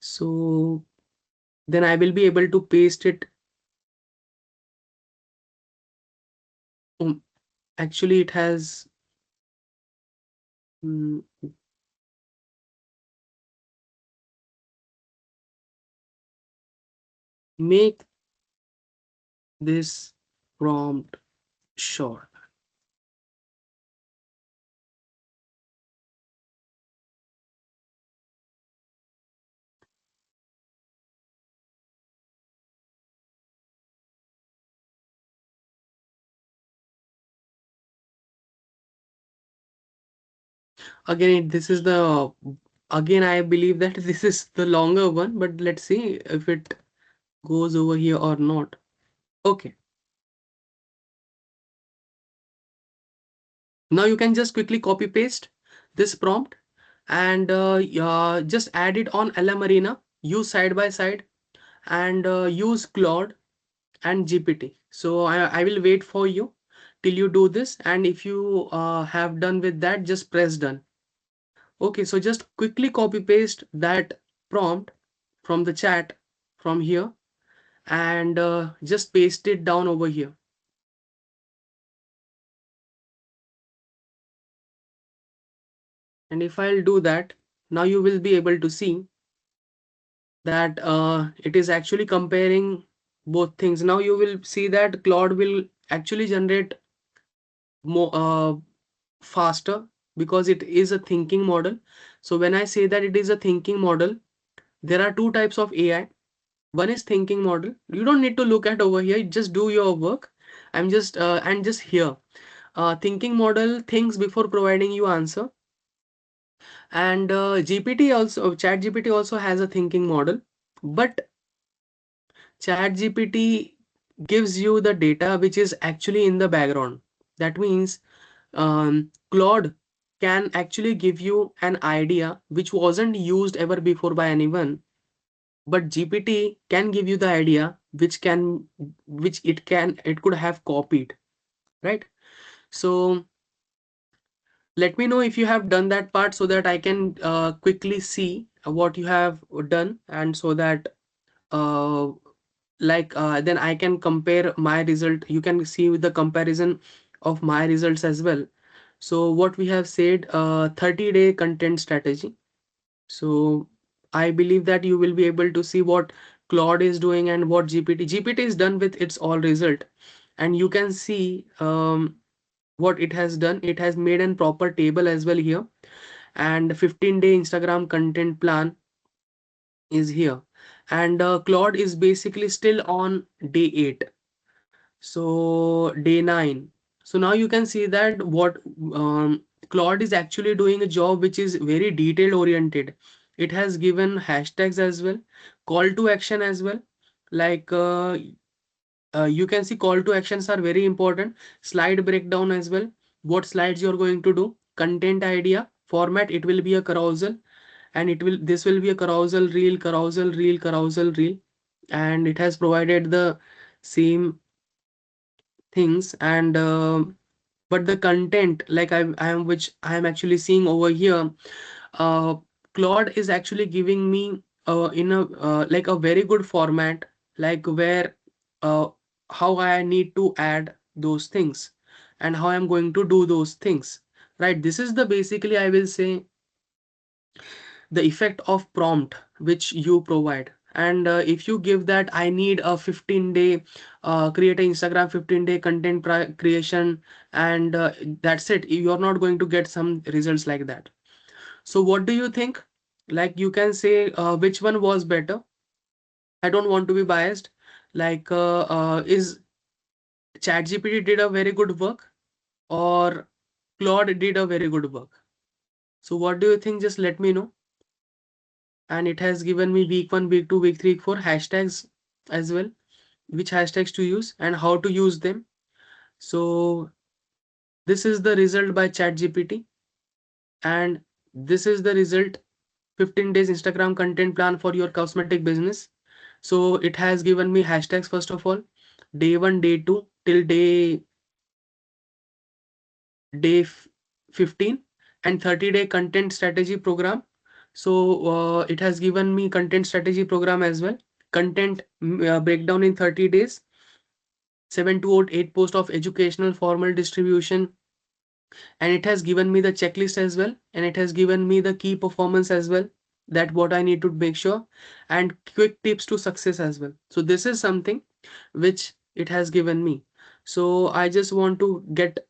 So then I will be able to paste it. Um, Actually, it has mm, make this prompt short. Again, this is the again I believe that this is the longer one, but let's see if it goes over here or not. Okay. Now you can just quickly copy paste this prompt and just add it on LM Arena, use side by side, and use Claude and GPT. So I will wait for you till you do this, and if you have done with that, just press done. Okay, so just quickly copy paste that prompt from the chat from here and just paste it down over here. And if I'll do that, now you will be able to see that it is actually comparing both things. Now you will see that Claude will actually generate more faster because it is a thinking model. So when I say that it is a thinking model, there are two types of AI. One is thinking model. You don't need to look at over here. Just do your work. I'm just and just here. Thinking model thinks before providing you answer. And GPT also, Chat GPT also has a thinking model, but ChatGPT gives you the data which is actually in the background. That means Claude can actually give you an idea which wasn't used ever before by anyone, but GPT can give you the idea which it could have copied, right? So let me know if you have done that part so that I can quickly see what you have done, and so that uh, then I can compare my result. You can see with the comparison of my results as well. So what we have said, 30-day content strategy. So I believe that you will be able to see what Claude is doing and what GPT is done with its all result. and you can see what it has done. It has made a proper table as well here, and 15-day Instagram content plan is here. And Claude is basically still on day 8, so day 9. So now you can see that what Claude is actually doing a job which is very detailed oriented. It has given hashtags as well, call to action as well. Like you can see call to actions are very important, slide breakdown as well, what slides you're going to do, content idea, format, it will be a carousel, and this will be a carousel reel, carousel reel, carousel reel. And it has provided the same things. And but the content, like I am actually seeing over here, uh Claude is actually giving me in a like a very good format, like where uh how I need to add those things and how I'm going to do those things, right? This is the basically, I will say, the effect of prompt which you provide. And if you give that, I need a 15-day create an Instagram 15-day content creation, and that's it, you're not going to get some results like that. So what do you think? Like you can say which one was better. I don't want to be biased. Like is ChatGPT did a very good work, or Claude did a very good work? So what do you think? Just let me know. And it has given me week 1, week 2, week 3, week 4 hashtags as well, which hashtags to use and how to use them. So this is the result by ChatGPT, and this is the result: 15 days Instagram content plan for your cosmetic business. So it has given me hashtags first of all, day 1, day 2 till day 15, and 30-day content strategy program. So it has given me content strategy program as well, content breakdown in 30 days, 7 to 8 post of educational formal distribution. And it has given me the checklist as well, and it has given me the key performance as well, that what I need to make sure, and quick tips to success as well. So this is something which it has given me. So I just want to get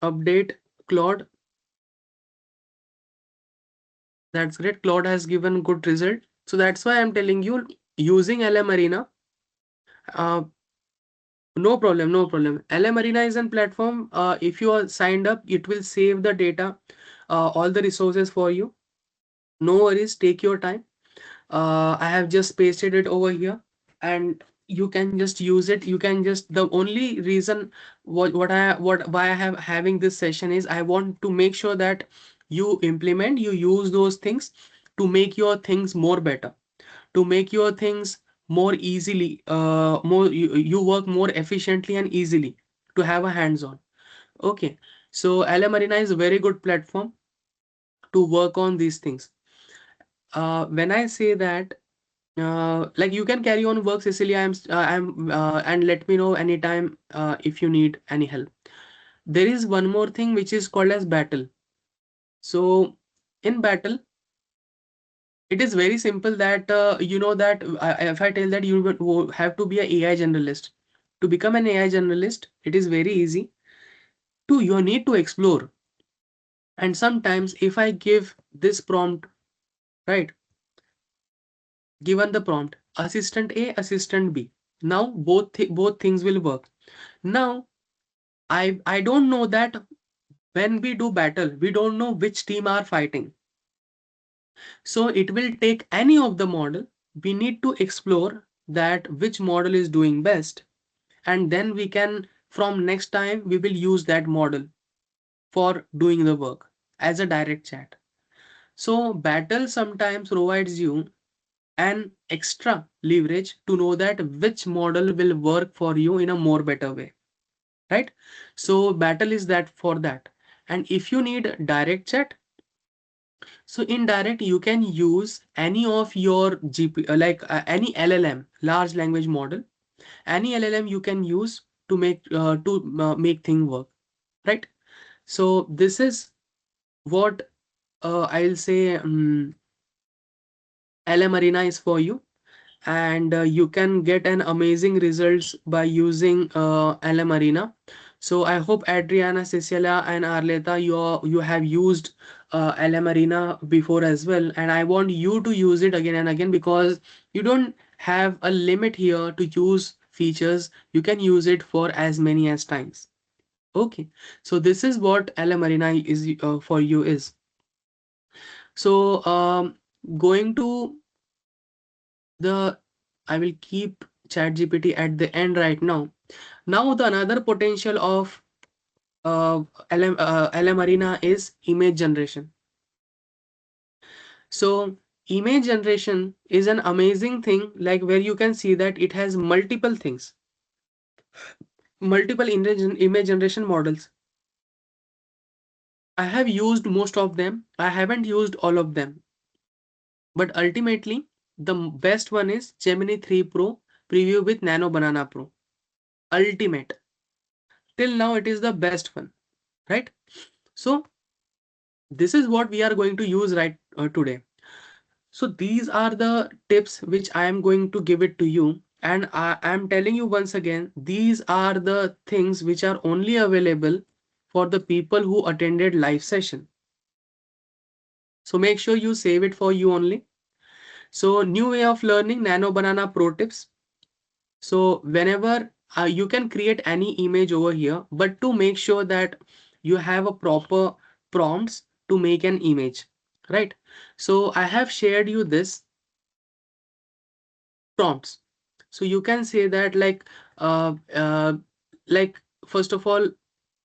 update Claude. That's great. Claude has given good result. So that's why I'm telling you, using LM Arena. Uh, no problem, no problem. LM Arena is a platform. If you are signed up, it will save the data, all the resources for you. No worries, take your time. I have just pasted it over here, and you can just use it. You can just, the only reason what why I have having this session is I want to make sure that you implement, you use those things to make your things more better, to make your things more easily, you work more efficiently and easily, to have a hands on. Okay, so LM Arena is a very good platform to work on these things. When I say that, like you can carry on work, Cecilia. And let me know anytime if you need any help. There is one more thing which is called as battle. So in battle, it is very simple that you know that if I tell that you have to be an AI generalist, to become an AI generalist, it is very easy. To you need to explore. And sometimes if I give this prompt, right, given the prompt assistant A, assistant B, now both things will work. Now I don't know that when we do battle, we don't know which team are fighting. So it will take any of the model. We need to explore that which model is doing best. And then we can, from next time, we will use that model for doing the work as a direct chat. So battle sometimes provides you an extra leverage to know that which model will work for you in a more better way, right? So battle is that for that. And if you need direct chat, so in direct, you can use any of your like any LLM, large language model, any LLM you can use to make thing work, right? So this is what I'll say LM Arena is for you. and you can get an amazing results by using LM Arena. So I hope Adriana, Cecilia, and Arleta, you have used LM Arena before as well, and I want you to use it again and again, because you don't have a limit here to use features. You can use it for as many as times. Okay, so this is what LM Arena is for you is. So going to the I will keep ChatGPT at the end right now. Now the another potential of LM Arena is image generation. So image generation is an amazing thing, like where you can see that it has multiple things, multiple image generation models. I have used most of them. I haven't used all of them, but ultimately the best one is Gemini 3 Pro preview with Nano Banana Pro. Ultimate. Till now it is the best one, right? So this is what we are going to use right today. So these are the tips which I am going to give it to you, and I am telling you once again, these are the things which are only available for the people who attended live session. So make sure you save it for you only. So new way of learning, Nano Banana Pro tips. So whenever you can create any image over here, but to make sure that you have a proper prompts to make an image, right? So I have shared you this prompts. So you can say that uh, uh, like first of all,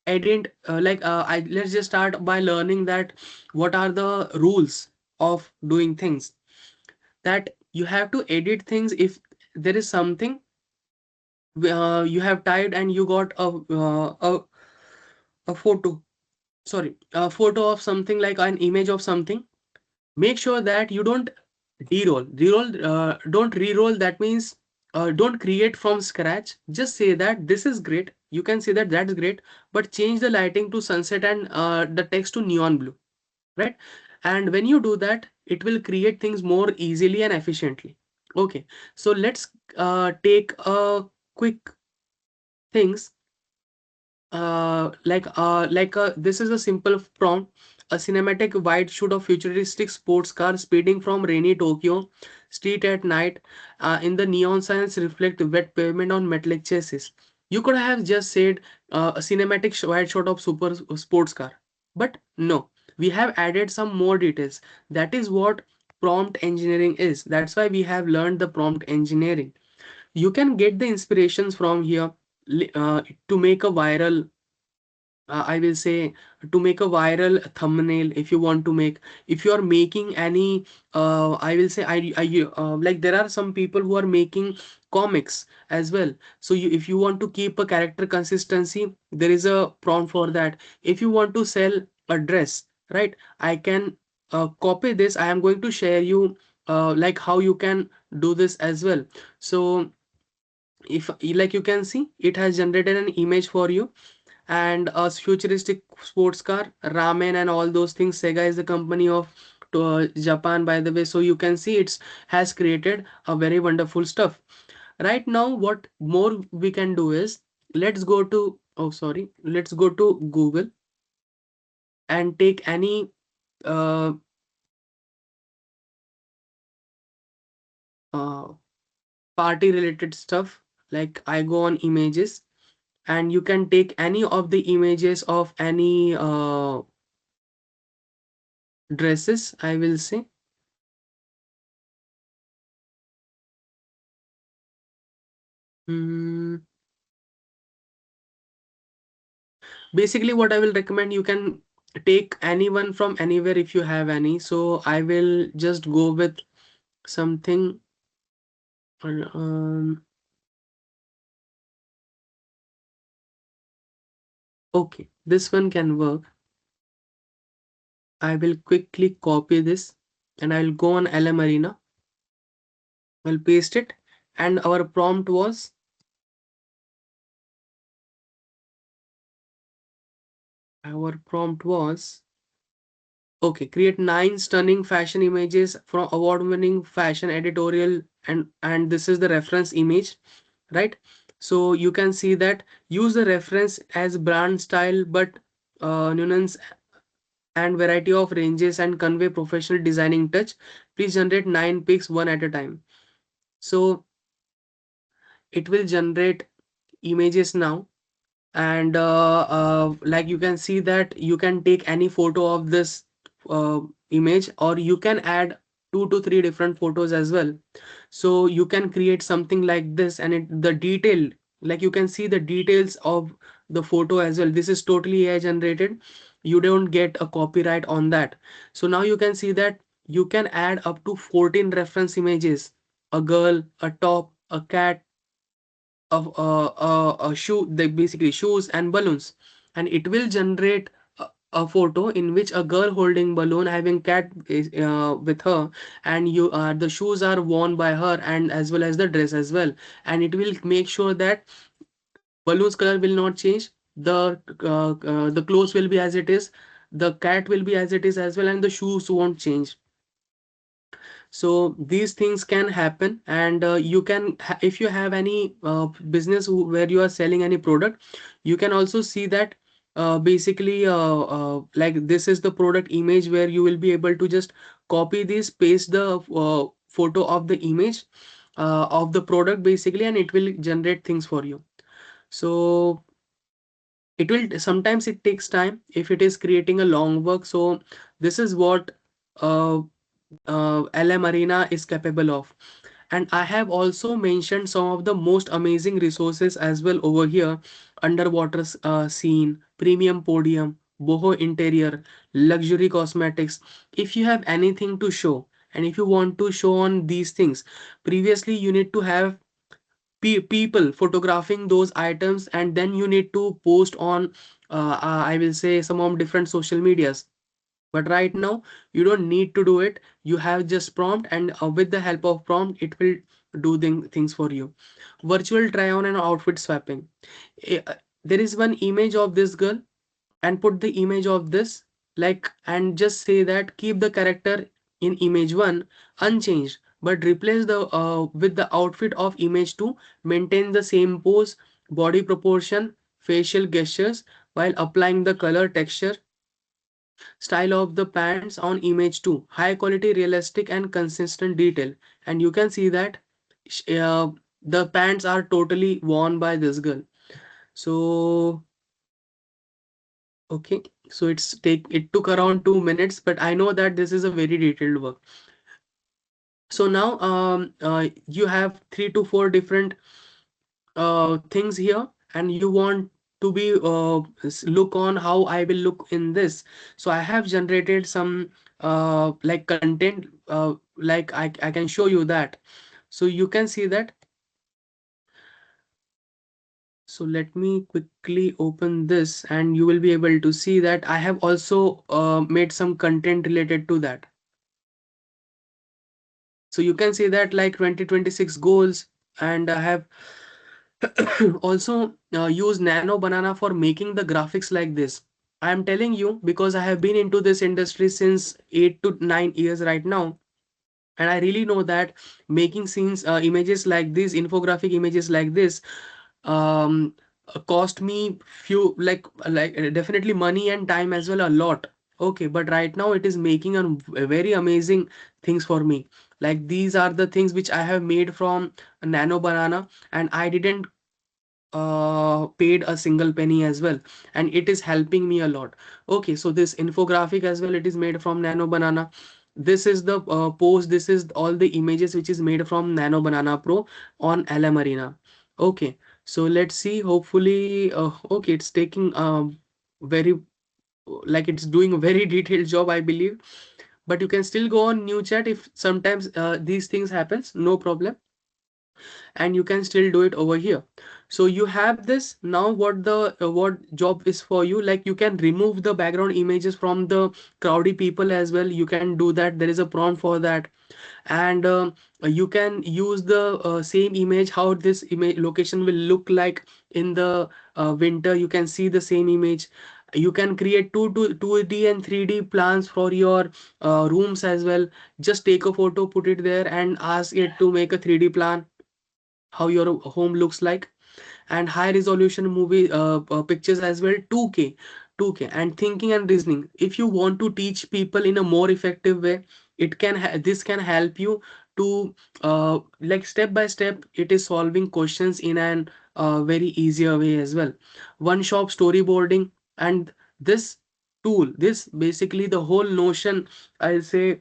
edit I let's just start by learning that what are the rules of doing things. That you have to edit things if there is something you have typed and you got a photo, sorry, a photo of something, like an image of something. Make sure that you don't don't re-roll. That means don't create from scratch. Just say that this is great, you can say that that's great, but change the lighting to sunset and the text to neon blue, right? And when you do that, it will create things more easily and efficiently. Okay, so let's take a quick things. This is a simple prompt. A cinematic wide shoot of futuristic sports car speeding from rainy Tokyo street at night. In the neon signs reflect wet pavement on metallic chassis. You could have just said a cinematic wide shot of super sports car, but no, we have added some more details. That is what prompt engineering is. That's why we have learned the prompt engineering. You can get the inspirations from here to make a viral, I will say, to make a viral thumbnail. If you want to make, if you are making any I will say like there are some people who are making comics as well. So if you want to keep a character consistency, there is a prompt for that. If you want to sell a dress, right, I can copy this. I am going to share you like how you can do this as well. So if like you can see, it has generated an image for you, and a futuristic sports car, ramen and all those things. Sega is the company of Japan, by the way. So you can see it's has created a very wonderful stuff. Right now, what more we can do is, let's go to, oh sorry, let's go to Google and take any uh, uh, party related stuff. Like I go on images, and you can take any of the images of any dresses, I will say. Hmm. Basically, what I will recommend, you can take anyone from anywhere if you have any. So I will just go with something. Um, okay, this one can work. I will quickly copy this, and I will go on LM Arena. I'll paste it, and our prompt was, our prompt was Okay, create 9 stunning fashion images from award-winning fashion editorial, and this is the reference image, right? So you can see that use the reference as brand style, but nuance and variety of ranges and convey professional designing touch. Please generate 9 pics one at a time. So it will generate images now, and like you can see that you can take any photo of this uh, image, or you can add 2 to 3 different photos as well. So you can create something like this, and the detail, like you can see the details of the photo as well. This is totally AI generated. You don't get a copyright on that. So now you can see that you can add up to 14 reference images: a girl, a top, a cat, a shoe, they basically shoes and balloons, and it will generate a photo in which a girl holding balloon having cat is, with her, and you the shoes are worn by her, and as well as the dress as well. And it will make sure that balloons color will not change, the clothes will be as it is, the cat will be as it is as well, and the shoes won't change. So these things can happen, and you can if you have any business where you are selling any product, you can also see that basically like this is the product image, where you will be able to just copy this, paste the photo of the image of the product basically, and it will generate things for you. So it will sometimes it takes time if it is creating a long work. So this is what uh, LM Arena is capable of. And I have also mentioned some of the most amazing resources as well over here: underwater scene, premium podium, boho interior, luxury cosmetics. If you have anything to show, and if you want to show on these things, previously you need to have people photographing those items, and then you need to post on I will say some of different social medias. But right now you don't need to do it. You have just prompt, and with the help of prompt it will do things for you. Virtual try on and outfit swapping. There is one image of this girl, and put the image of this, like, and just say that keep the character in image 1 unchanged, but replace the with the outfit of image 2. Maintain the same pose, body proportion, facial gestures, while applying the color, texture, style of the pants on image 2. High quality, realistic and consistent detail. And you can see that the pants are totally worn by this girl. So okay, so it took around 2 minutes, but I know that this is a very detailed work. So now you have 3 to 4 different things here, and you want to be look on how I will look in this. So I have generated some like content, like I can show you that. So you can see that. So let me quickly open this, and you will be able to see that I have also made some content related to that. So you can see that like 2026 goals, and I have also used Nano Banana for making the graphics like this. I am telling you because I have been into this industry since 8 to 9 years right now, and I really know that making scenes, images like this, infographic images like this, um cost me few, like definitely money and time as well, a lot. Okay, but right now it is making a very amazing things for me. Like these are the things which I have made from Nano Banana, and I didn't paid a single penny as well, and it is helping me a lot. Okay, so this infographic as well, it is made from Nano Banana. This is the post, this is all the images which is made from Nano Banana Pro on LM Arena. Okay, so let's see, hopefully okay, it's taking very, like it's doing a very detailed job, I believe. But you can still go on new chat if sometimes these things happens, no problem, and you can still do it over here. So you have this. Now what the what job is for you, like you can remove the background images from the crowdy people as well. You can do that, there is a prompt for that. And you can use the same image, how this image location will look like in the winter. You can see the same image, You can create 2D and 3D plans for your rooms as well. Just take a photo, put it there, and ask it to make a 3D plan how your home looks like. And high resolution movie pictures as well, 2K and thinking and reasoning. If you want to teach people in a more effective way, this can help you to like step by step it is solving questions in an very easier way as well. One shop storyboarding. And this tool, this basically the whole notion, I'll say,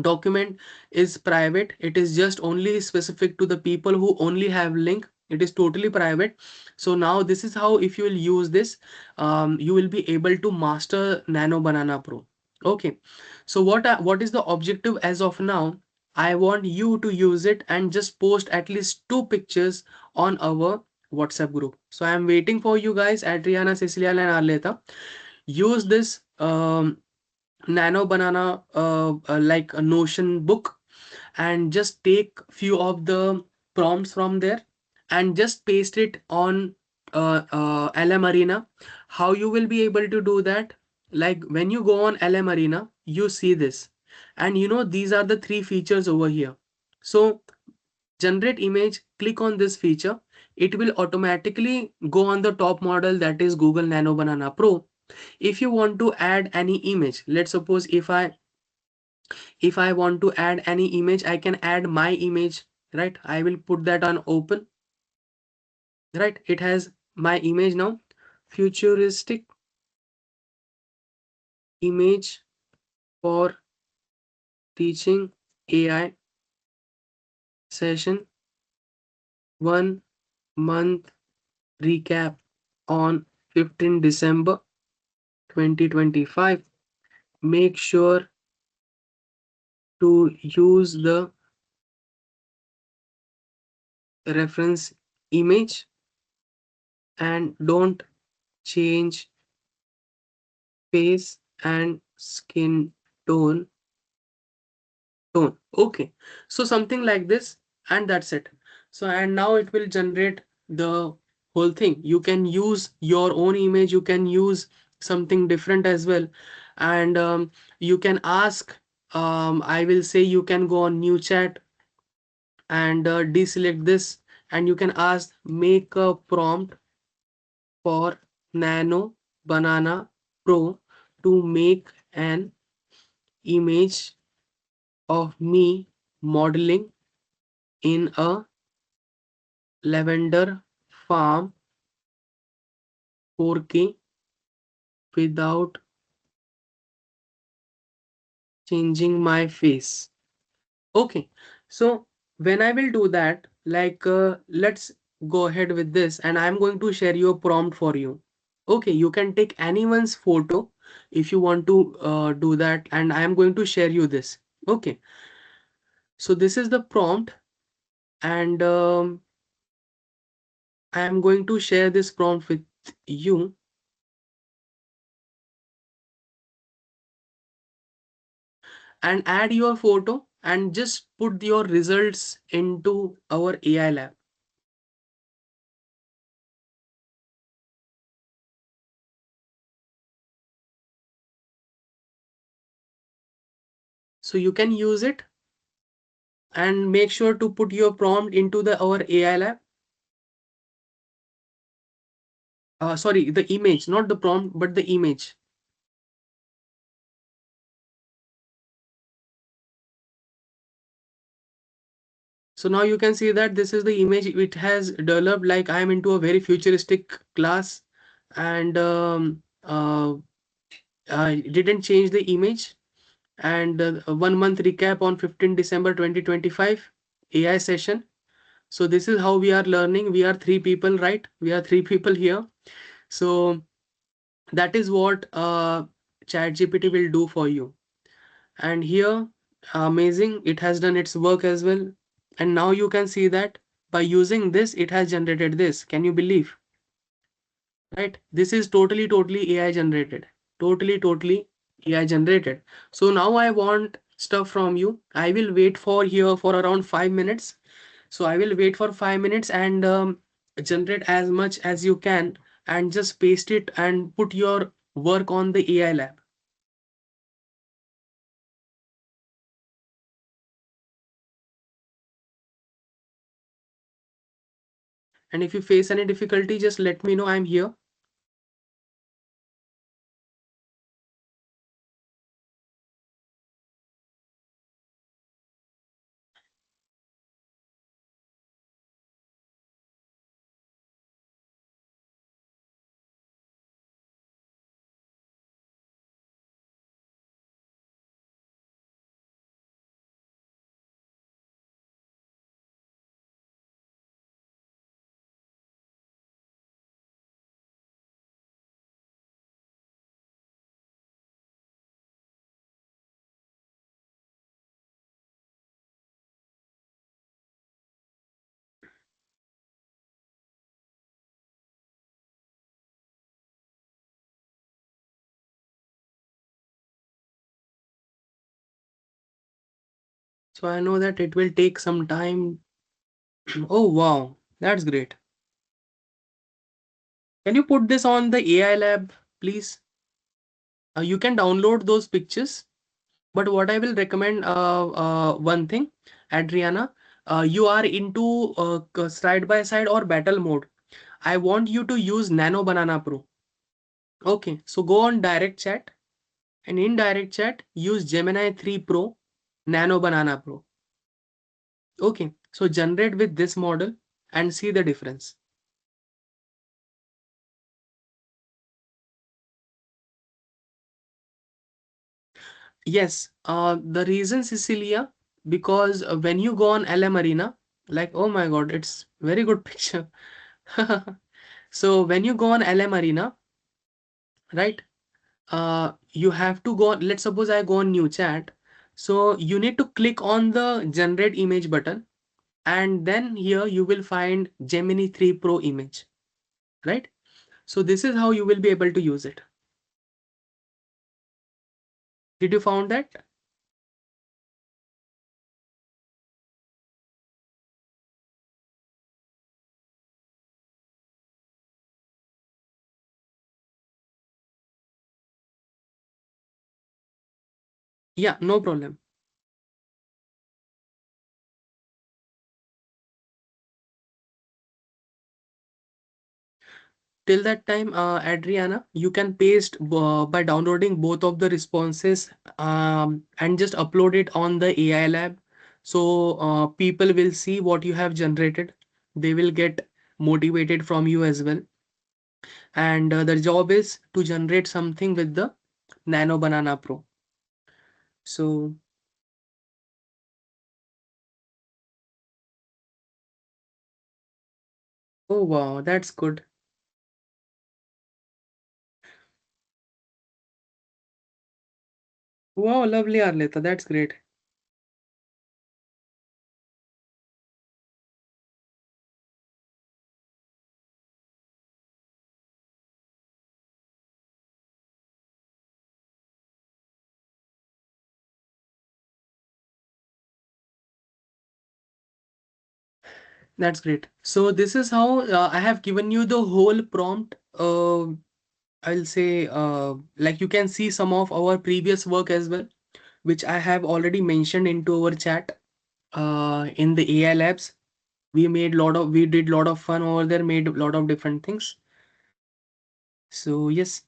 document is private. It is just only specific to the people who only have link. It is totally private. So now this is how, if you will use this, you will be able to master Nano Banana Pro. Okay, so what is the objective as of now? I want you to use it and just post at least 2 pictures on our WhatsApp group. So I am waiting for you guys, Adriana, Cecilia, and Arleta. Use this Nano Banana like a Notion book, and just take few of the prompts from there and just paste it on LM Arena. How you will be able to do that? Like when you go on LM Arena, you see this, and these are the 3 features over here. So generate image, click on this feature. It will automatically go on the top model, that is Google Nano Banana Pro. If you want to add any image, let's suppose if I want to add any image, I can add my image, right? I will put that on open, right? It has my image now. Futuristic image for teaching AI session, 1 month recap on 15 December 2025. Make sure to use the reference image and don't change face and skin tone. Okay, so something like this, and that's it. So and now it will generate the whole thing. You can use your own image, you can use something different as well. And you can ask, I will say, you can go on new chat and deselect this, and you can ask, make a prompt for Nano Banana Pro to make an image of me modeling in a lavender farm, 4K, without changing my face. Okay, so when I will do that, like let's go ahead with this, and I'm going to share your prompt for you. Okay, you can take anyone's photo if you want to do that, and I am going to share you this. Okay, so this is the prompt, and I am going to share this prompt with you. And add your photo and just put your results into our AI lab. So you can use it and make sure to put your prompt into the our AI lab. Sorry, the image, not the prompt, but the image. So now you can see that this is the image it has developed. Like I am into a very futuristic class, and I didn't change the image. And 1 month recap on 15 December 2025 AI session. So this is how we are learning. We are 3 people, right? We are 3 people here. So that is what ChatGPT will do for you. And here, amazing, it has done its work as well. And now you can see that by using this, it has generated this. Can you believe? Right? This is totally AI generated. Totally AI generated. So now I want stuff from you. I will wait for here for around 5 minutes. So I will wait for 5 minutes and generate as much as you can, and just paste it and put your work on the AI lab. And if you face any difficulty, just let me know. I'm here. So I know that it will take some time. Oh, wow. That's great. Can you put this on the AI lab, please? You can download those pictures, but what I will recommend, one thing, Adriana, you are into side by side or battle mode. I want you to use Nano Banana Pro. Okay, so go on direct chat, and in direct chat, use Gemini 3 Pro, Nano Banana Pro. Okay, so generate with this model and see the difference. Yes, the reason, Cecilia, because when you go on LM Arena, like, oh my God, it's very good picture. So when you go on LM Arena, right, you have to go, let's suppose I go on new chat. So you need to click on the generate image button, and then here you will find Gemini 3 Pro image, right? So this is how you will be able to use it. Did you found that? Yeah, no problem. Till that time, Adriana, you can paste by downloading both of the responses, and just upload it on the AI lab. So people will see what you have generated. They will get motivated from you as well. And the job is to generate something with the Nano Banana Pro. So, oh wow, that's good. Wow, lovely, Arleta. That's great. That's great. So this is how I have given you the whole prompt. I'll say, like you can see some of our previous work as well, which I have already mentioned into our chat. In the AI labs, we did lot of fun over there, made a lot of different things. So yes,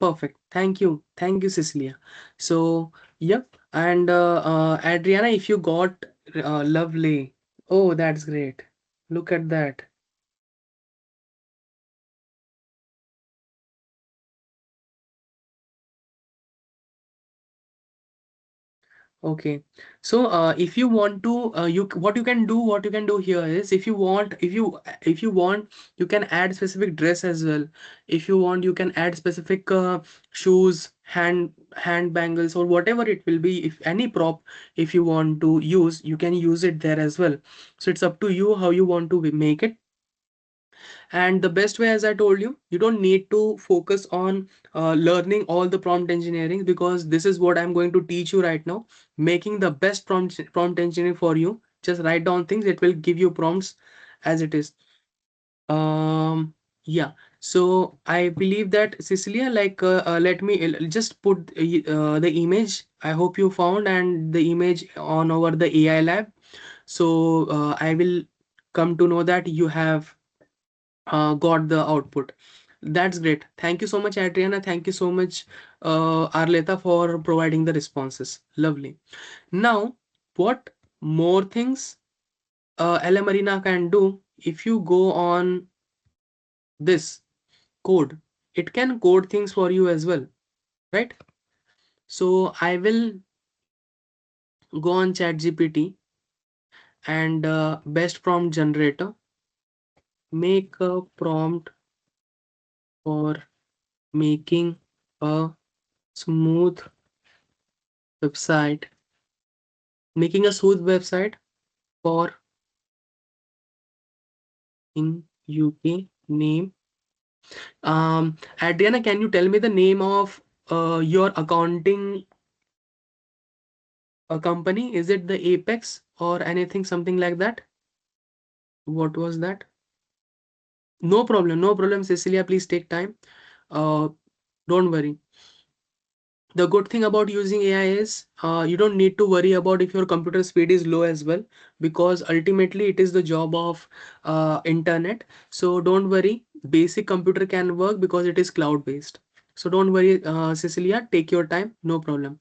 perfect. Thank you, Cecilia. So yep, and Adriana, if you got lovely. Oh, that's great. Look at that. Okay, so if you want to, what you can do here is, if you want, you can add specific dress as well. If you want, you can add specific shoes, hand bangles, or whatever it will be. If any prop, if you want to use, you can use it there as well. So it's up to you how you want to make it. And the best way, as I told you, you don't need to focus on learning all the prompt engineering, because this is what I'm going to teach you right now, making the best prompt engineering for you. Just write down things, it will give you prompts as it is. um yeah, so I believe that Cecilia, like let me just put the image I hope you found, and the image on over the AI lab. So I will come to know that you have got the output. That's great. Thank you so much, Adriana. Thank you so much, Arleta, for providing the responses. Lovely. Now, what more things LM Arena can do? If you go on this code, it can code things for you as well, right? So I will go on ChatGPT and best prompt generator, make a prompt for making a smooth website, making a smooth website for in UK name. Adriana, can you tell me the name of your accounting company? Is it the Apex or anything, something like that? What was that? No problem, no problem, Cecilia. Please take time. Uh, don't worry. The good thing about using AI is you don't need to worry about if your computer speed is low as well, because ultimately it is the job of internet. So don't worry, basic computer can work because it is cloud based. So don't worry, Cecilia, take your time, no problem.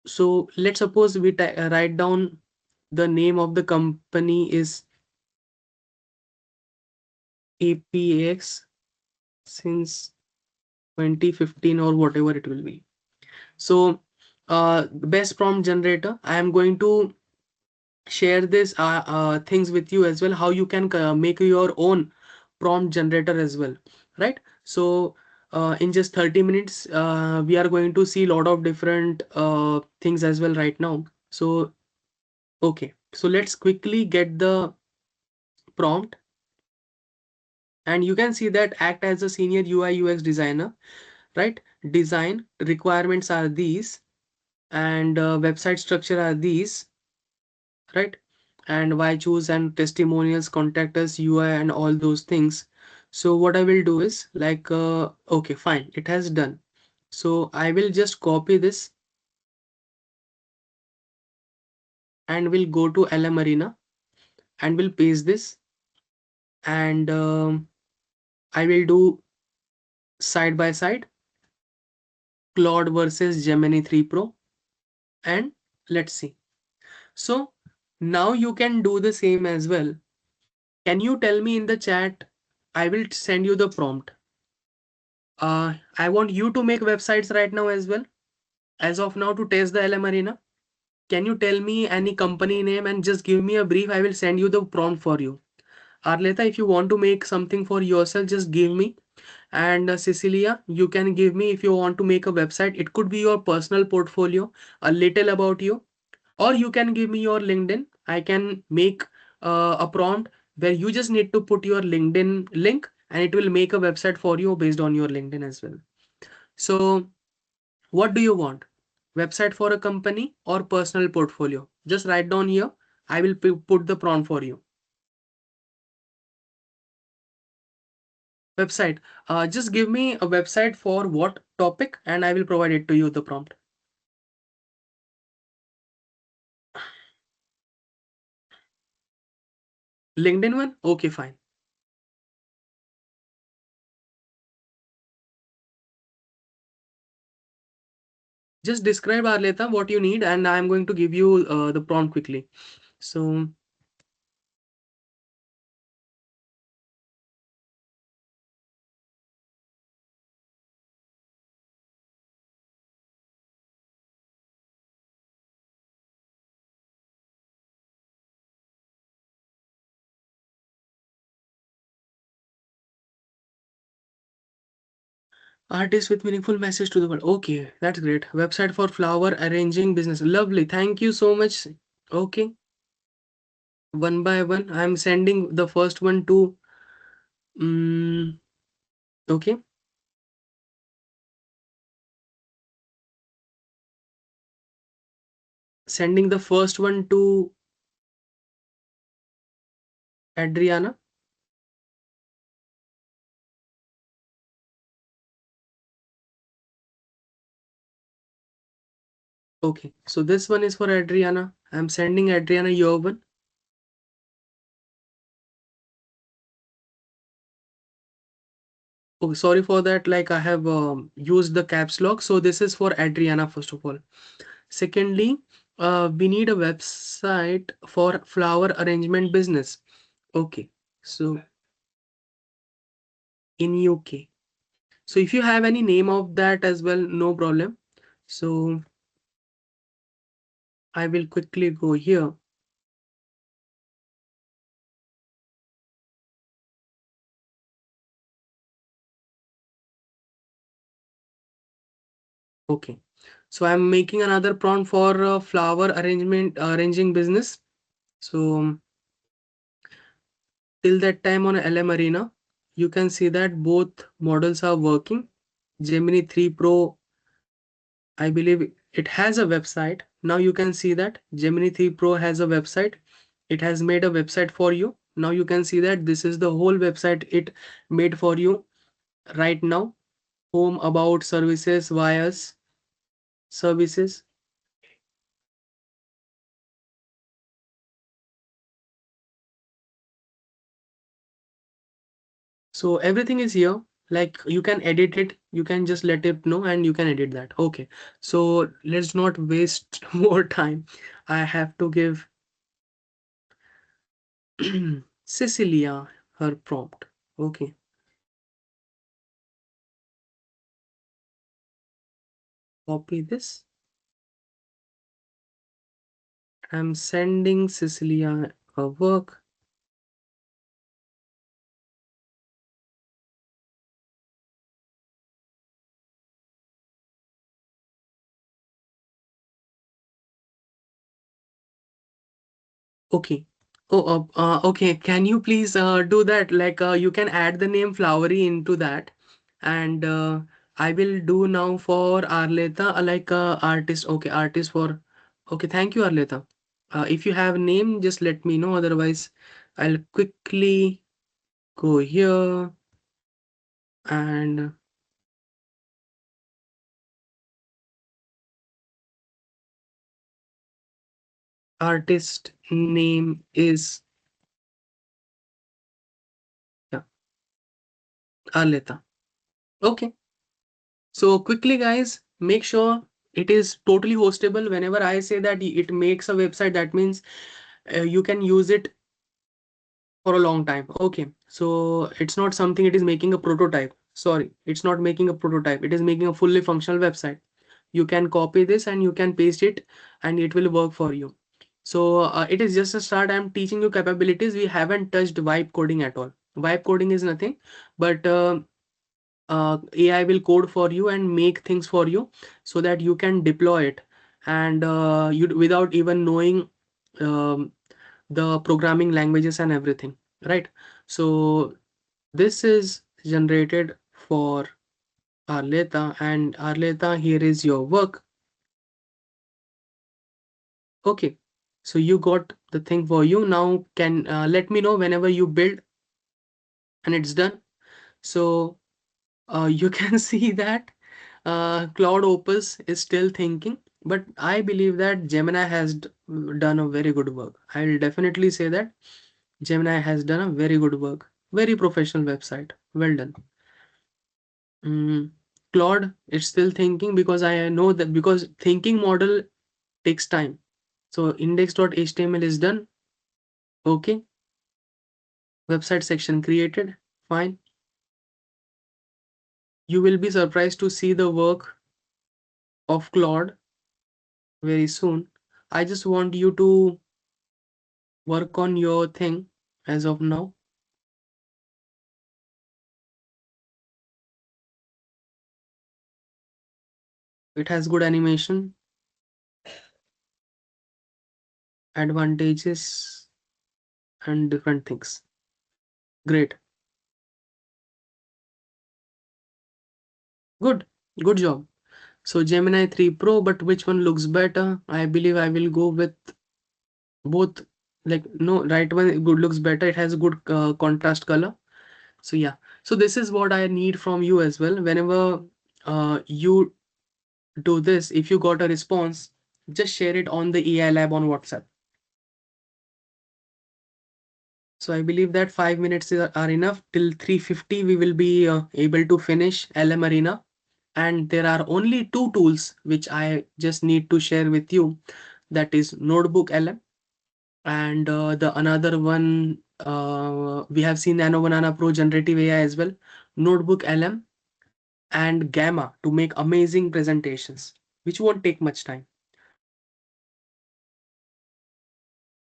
So let's suppose we write down the name of the company is APX since 2015 or whatever it will be. So best prompt generator, I am going to share this things with you as well, how you can make your own prompt generator as well, right? So in just 30 minutes we are going to see a lot of different things as well right now. So okay, so let's quickly get the prompt, and you can see that act as a senior UI UX designer, right? Design requirements are these, and website structure are these, right? And why choose and testimonials, contact us, UI, and all those things. So what I will do is like okay, fine, it has done. So I will just copy this and will go to LM Arena and will paste this, and I will do side by side Claude versus Gemini 3 Pro, and let's see. So now you can do the same as well. Can you tell me in the chat? I will send you the prompt. I want you to make websites right now as well, as of now, to test the LM Arena. Can you tell me any company name and just give me a brief? I will send you the prompt for you. Arleta, if you want to make something for yourself, just give me. And Cecilia, you can give me if you want to make a website. It could be your personal portfolio, a little about you, or you can give me your LinkedIn. I can make a prompt where you just need to put your LinkedIn link, and it will make a website for you based on your LinkedIn as well. So what do you want? Website for a company or personal portfolio? Just write down here. I will put the prompt for you. Website. Just give me a website for what topic and I will provide it to you, the prompt. LinkedIn one? Okay, fine. Just describe, Arleta, what you need, and I'm going to give you the prompt quickly. So artist with meaningful message to the world. Okay, that's great. Website for flower arranging business. Lovely. Thank you so much. Okay. One by one, I'm sending the first one to Mm, okay. Sending the first one to Adriana. Okay, so this one is for Adriana. I'm sending Adriana your one. Oh, sorry for that. Like I have used the caps lock. So this is for Adriana, first of all. Secondly, we need a website for flower arrangement business. Okay, so in UK. So if you have any name of that as well, no problem. So I will quickly go here. Okay. So I'm making another prompt for flower arranging business. So till that time on LM Arena, you can see that both models are working. Gemini 3 Pro, I believe it has a website. Now you can see that Gemini 3 Pro has a website. It has made a website for you. Now you can see that this is the whole website it made for you right now. Home, about, services, wires, services. So everything is here. Like you can edit it, you can just let it know and you can edit that. Okay. So let's not waste more time. I have to give Cecilia her prompt. Okay. Copy this. I'm sending Cecilia her work. Okay. Oh, okay. Can you please do that? Like you can add the name Flowery into that, and I will do now for Arleta like artist. Okay, artist for. Okay, thank you, Arleta. If you have name, just let me know. Otherwise, I'll quickly go here and artist name is, yeah, Arleta. Okay. So quickly, guys, make sure it is totally hostable. Whenever I say that it makes a website, that means you can use it for a long time. Okay. So it's not something it is making a prototype. Sorry, it's not making a prototype. It is making a fully functional website. You can copy this and you can paste it and it will work for you. So it is just a start. I'm teaching you capabilities. We haven't touched vibe coding at all. Vibe coding is nothing, but AI will code for you and make things for you so that you can deploy it and you without even knowing um, the programming languages and everything, right? So this is generated for Arleta, and Arleta, here is your work. Okay, so you got the thing for you. Now can let me know whenever you build and it's done. So you can see that Cloud Opus is still thinking, but I believe that Gemini has done a very good work. I'll definitely say that Gemini has done a very good work. Very professional website. Well done. Mm, Claude is still thinking because I know that because thinking model takes time. So index.html is done. Okay. Website section created. Fine. You will be surprised to see the work of Claude very soon. I just want you to work on your thing as of now. It has good animation, advantages, and different things. Great. Good, good job. So Gemini 3 Pro, but which one looks better? I believe I will go with both. Like, no, right one good looks better. It has good contrast color. So yeah. So this is what I need from you as well. Whenever you do this, if you got a response, just share it on the AI lab on WhatsApp. So I believe that 5 minutes are enough. Till 3:50 we will be able to finish LM Arena. And there are only two tools which I just need to share with you. That is NotebookLM, and the another one, we have seen Nano Banana Pro Generative AI as well. NotebookLM and Gamma to make amazing presentations, which won't take much time.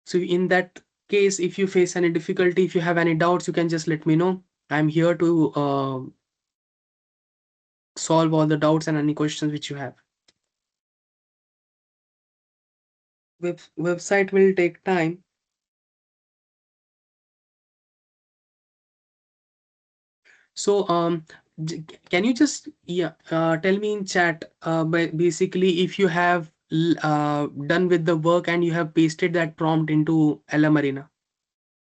So in that case, if you face any difficulty, if you have any doubts, you can just let me know. I'm here to solve all the doubts and any questions which you have. Website will take time. So can you just, yeah, tell me in chat, basically, if you have done with the work and you have pasted that prompt into LM Arena.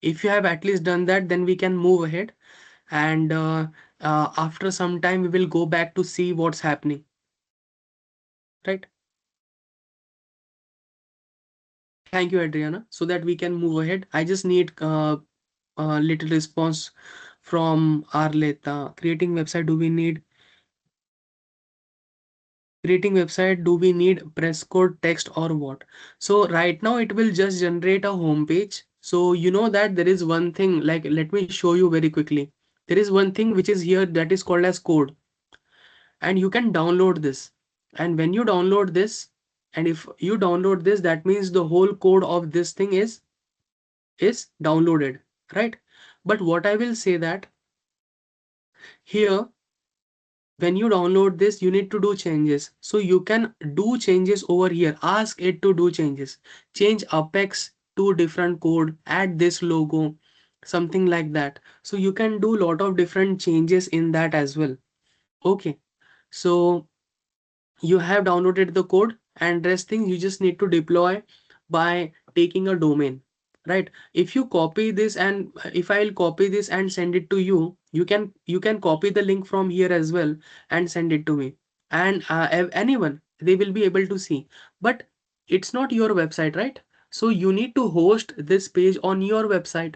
If you have at least done that, then we can move ahead, and after some time we will go back to see what's happening, right? Thank you, Adriana. So that we can move ahead, I just need a little response from Arleta. Creating website, do we need press code text or what? So right now it will just generate a home page. So you know that there is one thing, like, let me show you very quickly. There is one thing which is here that is called as code, and you can download this. And when you download this, and if you download this, that means the whole code of this thing is downloaded, right? But what I will say that here, when you download this, you need to do changes. So you can do changes over here. Ask it to do changes. Change apex to different code, add this logo, something like that. So you can do a lot of different changes in that as well. Okay. So you have downloaded the code, and rest thing you just need to deploy by taking a domain, right? If you copy this, and if I'll copy this and send it to you, you can copy the link from here as well and send it to me, and anyone, they will be able to see. But it's not your website, right? So you need to host this page on your website.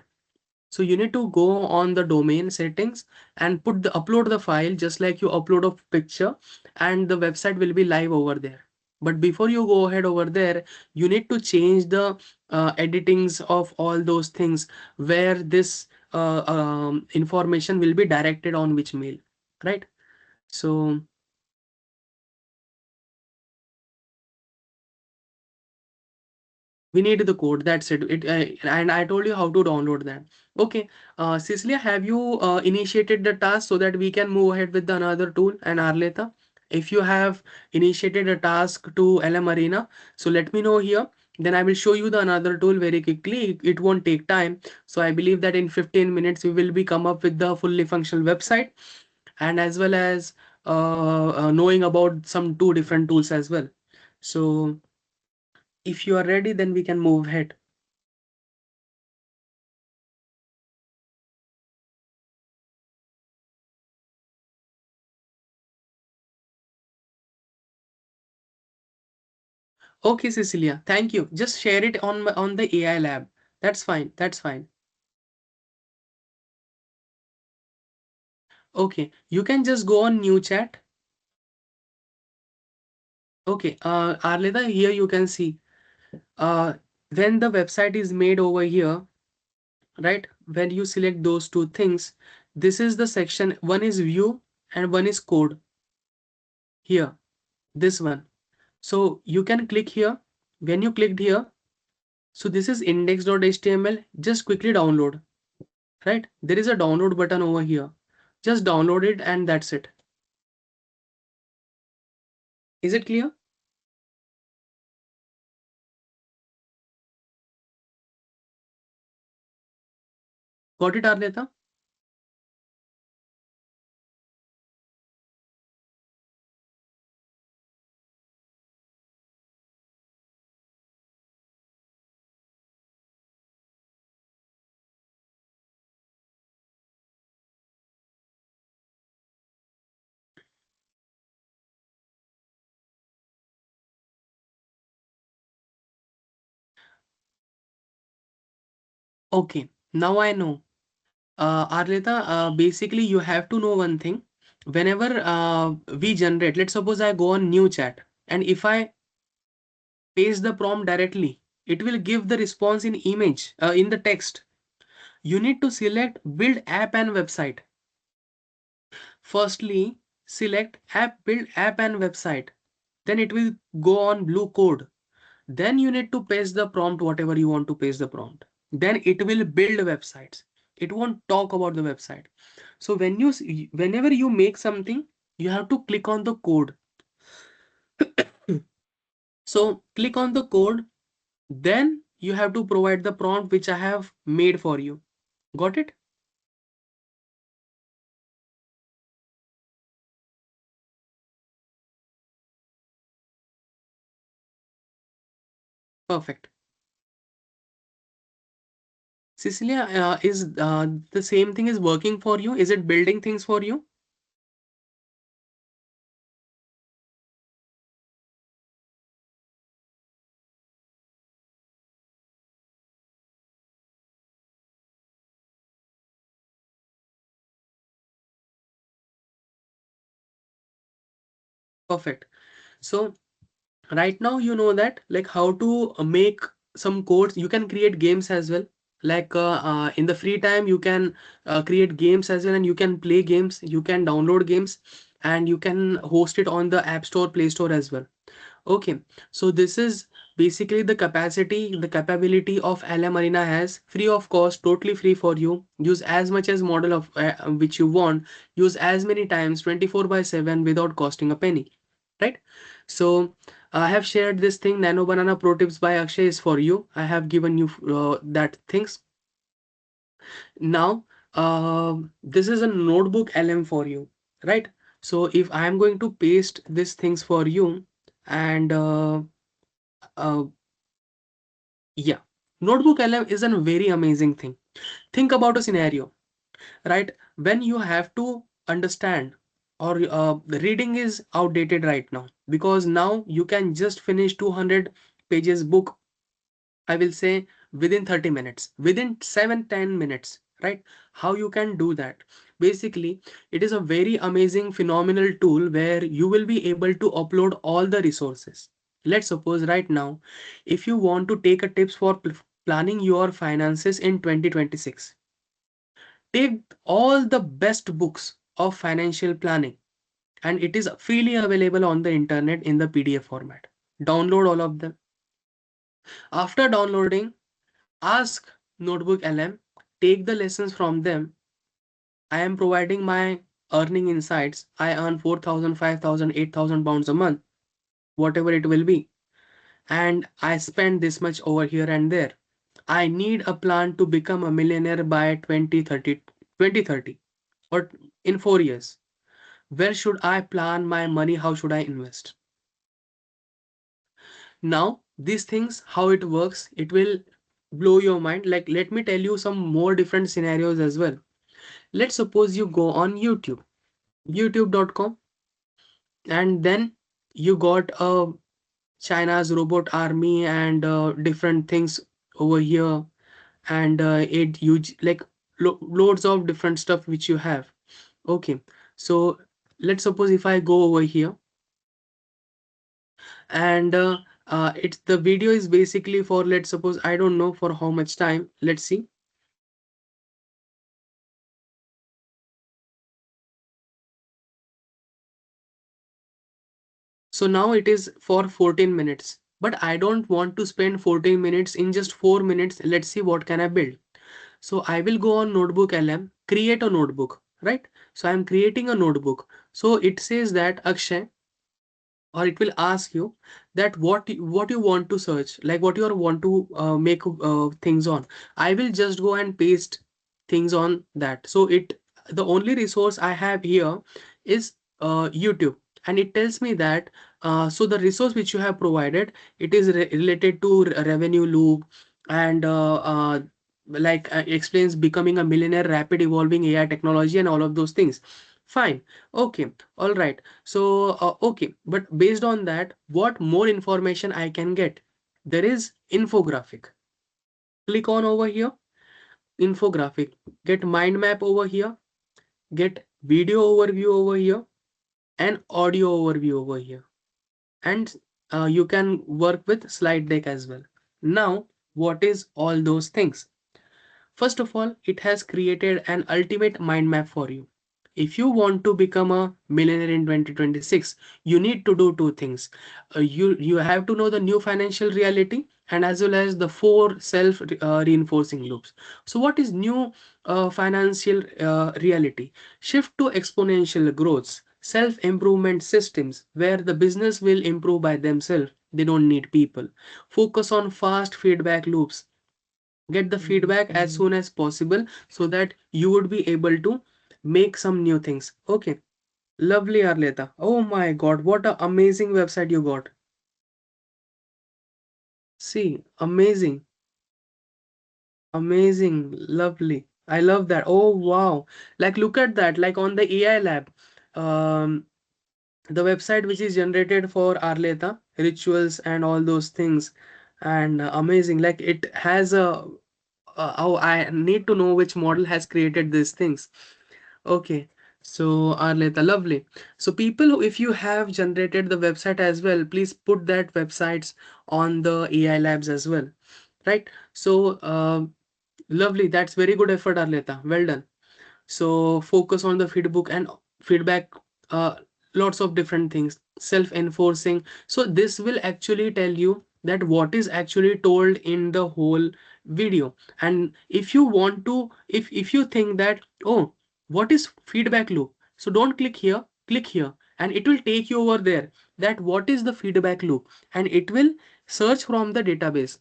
So you need to go on the domain settings and upload the file just like you upload a picture, and the website will be live over there. But before you go ahead over there, you need to change the editings of all those things, where this information will be directed on which mail, right? So we need the code. That's it. And I told you how to download that. Okay. Cecilia, have you initiated the task so that we can move ahead with the another tool? And Arleta, if you have initiated a task to LM Arena, so let me know here. Then I will show you the another tool very quickly. It won't take time. So I believe that in 15 minutes we will be come up with the fully functional website, and as well as knowing about some two different tools as well. So if you are ready, then we can move ahead. Okay, Cecilia, thank you. Just share it on the AI lab. That's fine. That's fine. Okay, you can just go on new chat. Okay, Arleda, here you can see uh when the website is made over here, right? When you select those two things, this is the section. One is view and one is code. Here, this one. So you can click here. When you clicked here, so this is index.html. Just quickly download. Right, there is a download button over here. Just download it, and that's it. Is it clear? Got it, Arleta? Okay, now I know. Arleta, basically you have to know one thing. Whenever we generate, let's suppose I go on new chat, and if I paste the prompt directly, it will give the response in image, in the text. You need to select build app and website. Firstly, select app, build app and website. Then it will go on blue code. Then you need to paste the prompt, whatever you want to paste the prompt. Then it will build websites. It won't talk about the website. So whenever you make something, you have to click on the code. So click on the code, then you have to provide the prompt which I have made for you. Got it? Perfect. Cecilia, is the same thing is working for you? Is it building things for you? Perfect. So right now you know that like how to make some codes. You can create games as well. Like in the free time you can create games as well, and you can play games, you can download games, and you can host it on the App Store, Play Store as well. Okay, so this is basically the capacity, the capability of LM Arena has, free of cost, totally free for you. Use as much as model of which you want. Use as many times, 24 by 7, without costing a penny, right? So I have shared this thing. Nano Banana Pro Tips by Akshay is for you. I have given you that things. Now, this is a notebook LM for you, right? So if I am going to paste these things for you, and uh, yeah, notebook LM is a very amazing thing. Think about a scenario, right? When you have to understand, or the reading is outdated right now, because now you can just finish 200 pages book, I will say, within 30 minutes, within 7-10 minutes, right? How you can do that? Basically, it is a very amazing, phenomenal tool where you will be able to upload all the resources. Let's suppose right now, if you want to take a tips for planning your finances in 2026, take all the best books of financial planning, and it is freely available on the internet in the PDF format. Download all of them. After downloading, ask Notebook LM, take the lessons from them. I am providing my earning insights. I earn 4,000, 5,000, 8,000 pounds a month, whatever it will be. And I spend this much over here and there. I need a plan to become a millionaire by 2030, or in 4 years. Where should I plan my money? How should I invest? Now, these things, how it works, it will blow your mind. Like, let me tell you some more different scenarios as well. Let's suppose you go on YouTube, youtube.com, and then you got a China's robot army and different things over here, and it huge like loads of different stuff which you have. Okay, so let's suppose if I go over here, and it's the video is basically for, let's suppose, I don't know for how much time. Let's see. So now it is for 14 minutes, but I don't want to spend 14 minutes. In just 4 minutes, let's see what can I build. So I will go on Notebook LM, create a notebook, right? So I'm creating a notebook. So it says that Akshay, or it will ask you that what you want to search, like what you want to make things on. I will just go and paste things on that. So it, the only resource I have here is YouTube, and it tells me that so the resource which you have provided, it is related to revenue loop, and explains becoming a millionaire, rapid evolving AI technology, and all of those things. Fine. Okay. All right. So, okay, but based on that, what more information I can get? There is infographic. Click on over here. infographic, get mind map over here, get video overview over here, and audio overview over here. And you can work with slide deck as well. Now, what is all those things? First of all, it has created an ultimate mind map for you. If you want to become a millionaire in 2026, you need to do two things. You have to know the new financial reality, and as well as the four self reinforcing loops. So what is new financial reality? Shift to exponential growth, self improvement systems where the business will improve by themselves. They don't need people. Focus on fast feedback loops, get the feedback as soon as possible so that you would be able to make some new things. Okay, lovely, Arleta. Oh my god, what a amazing website you got. See, amazing, amazing, lovely. I love that. Oh wow, like look at that, like on the AI lab, um the website which is generated for Arleta rituals and all those things. And amazing, like it has a oh, I need to know which model has created these things. Okay, so Arleta, lovely. So people, if you have generated the website as well, please put that websites on the AI labs as well, right? So lovely. That's very good effort, Arleta. Well done. So focus on the feedback, uh, lots of different things, self-enforcing. So this will actually tell you that what is actually told in the whole video. And if you want to, if you think that, oh, what is feedback loop? So don't click here, click here, and it will take you over there, that what is the feedback loop, and it will search from the database.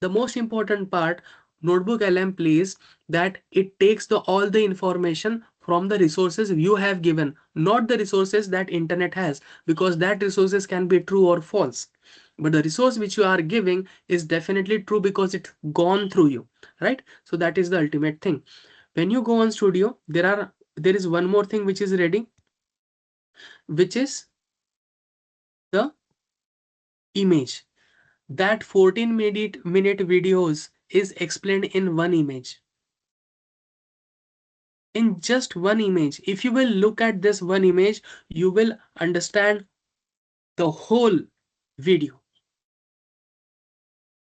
The most important part NotebookLM plays, that it takes all the information from the resources you have given, not the resources that internet has, because that resources can be true or false. But the resource which you are giving is definitely true because it's gone through you, right? So that is the ultimate thing. When you go on studio, there is one more thing which is ready, which is the image. That 14-minute videos is explained in one image, in just one image. If you will look at this one image, you will understand the whole video,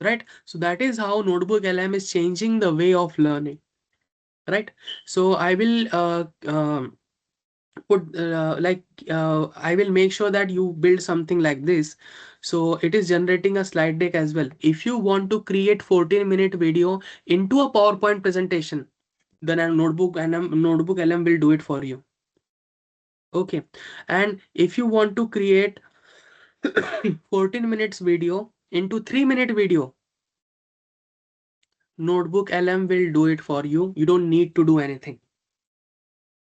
right? So that is how Notebook LM is changing the way of learning, right? So I will put I will make sure that you build something like this. So it is generating a slide deck as well. If you want to create 14-minute video into a PowerPoint presentation, then a Notebook LM will do it for you. Okay, and if you want to create 14 minutes video into 3-minute video, Notebook LM will do it for you. You don't need to do anything,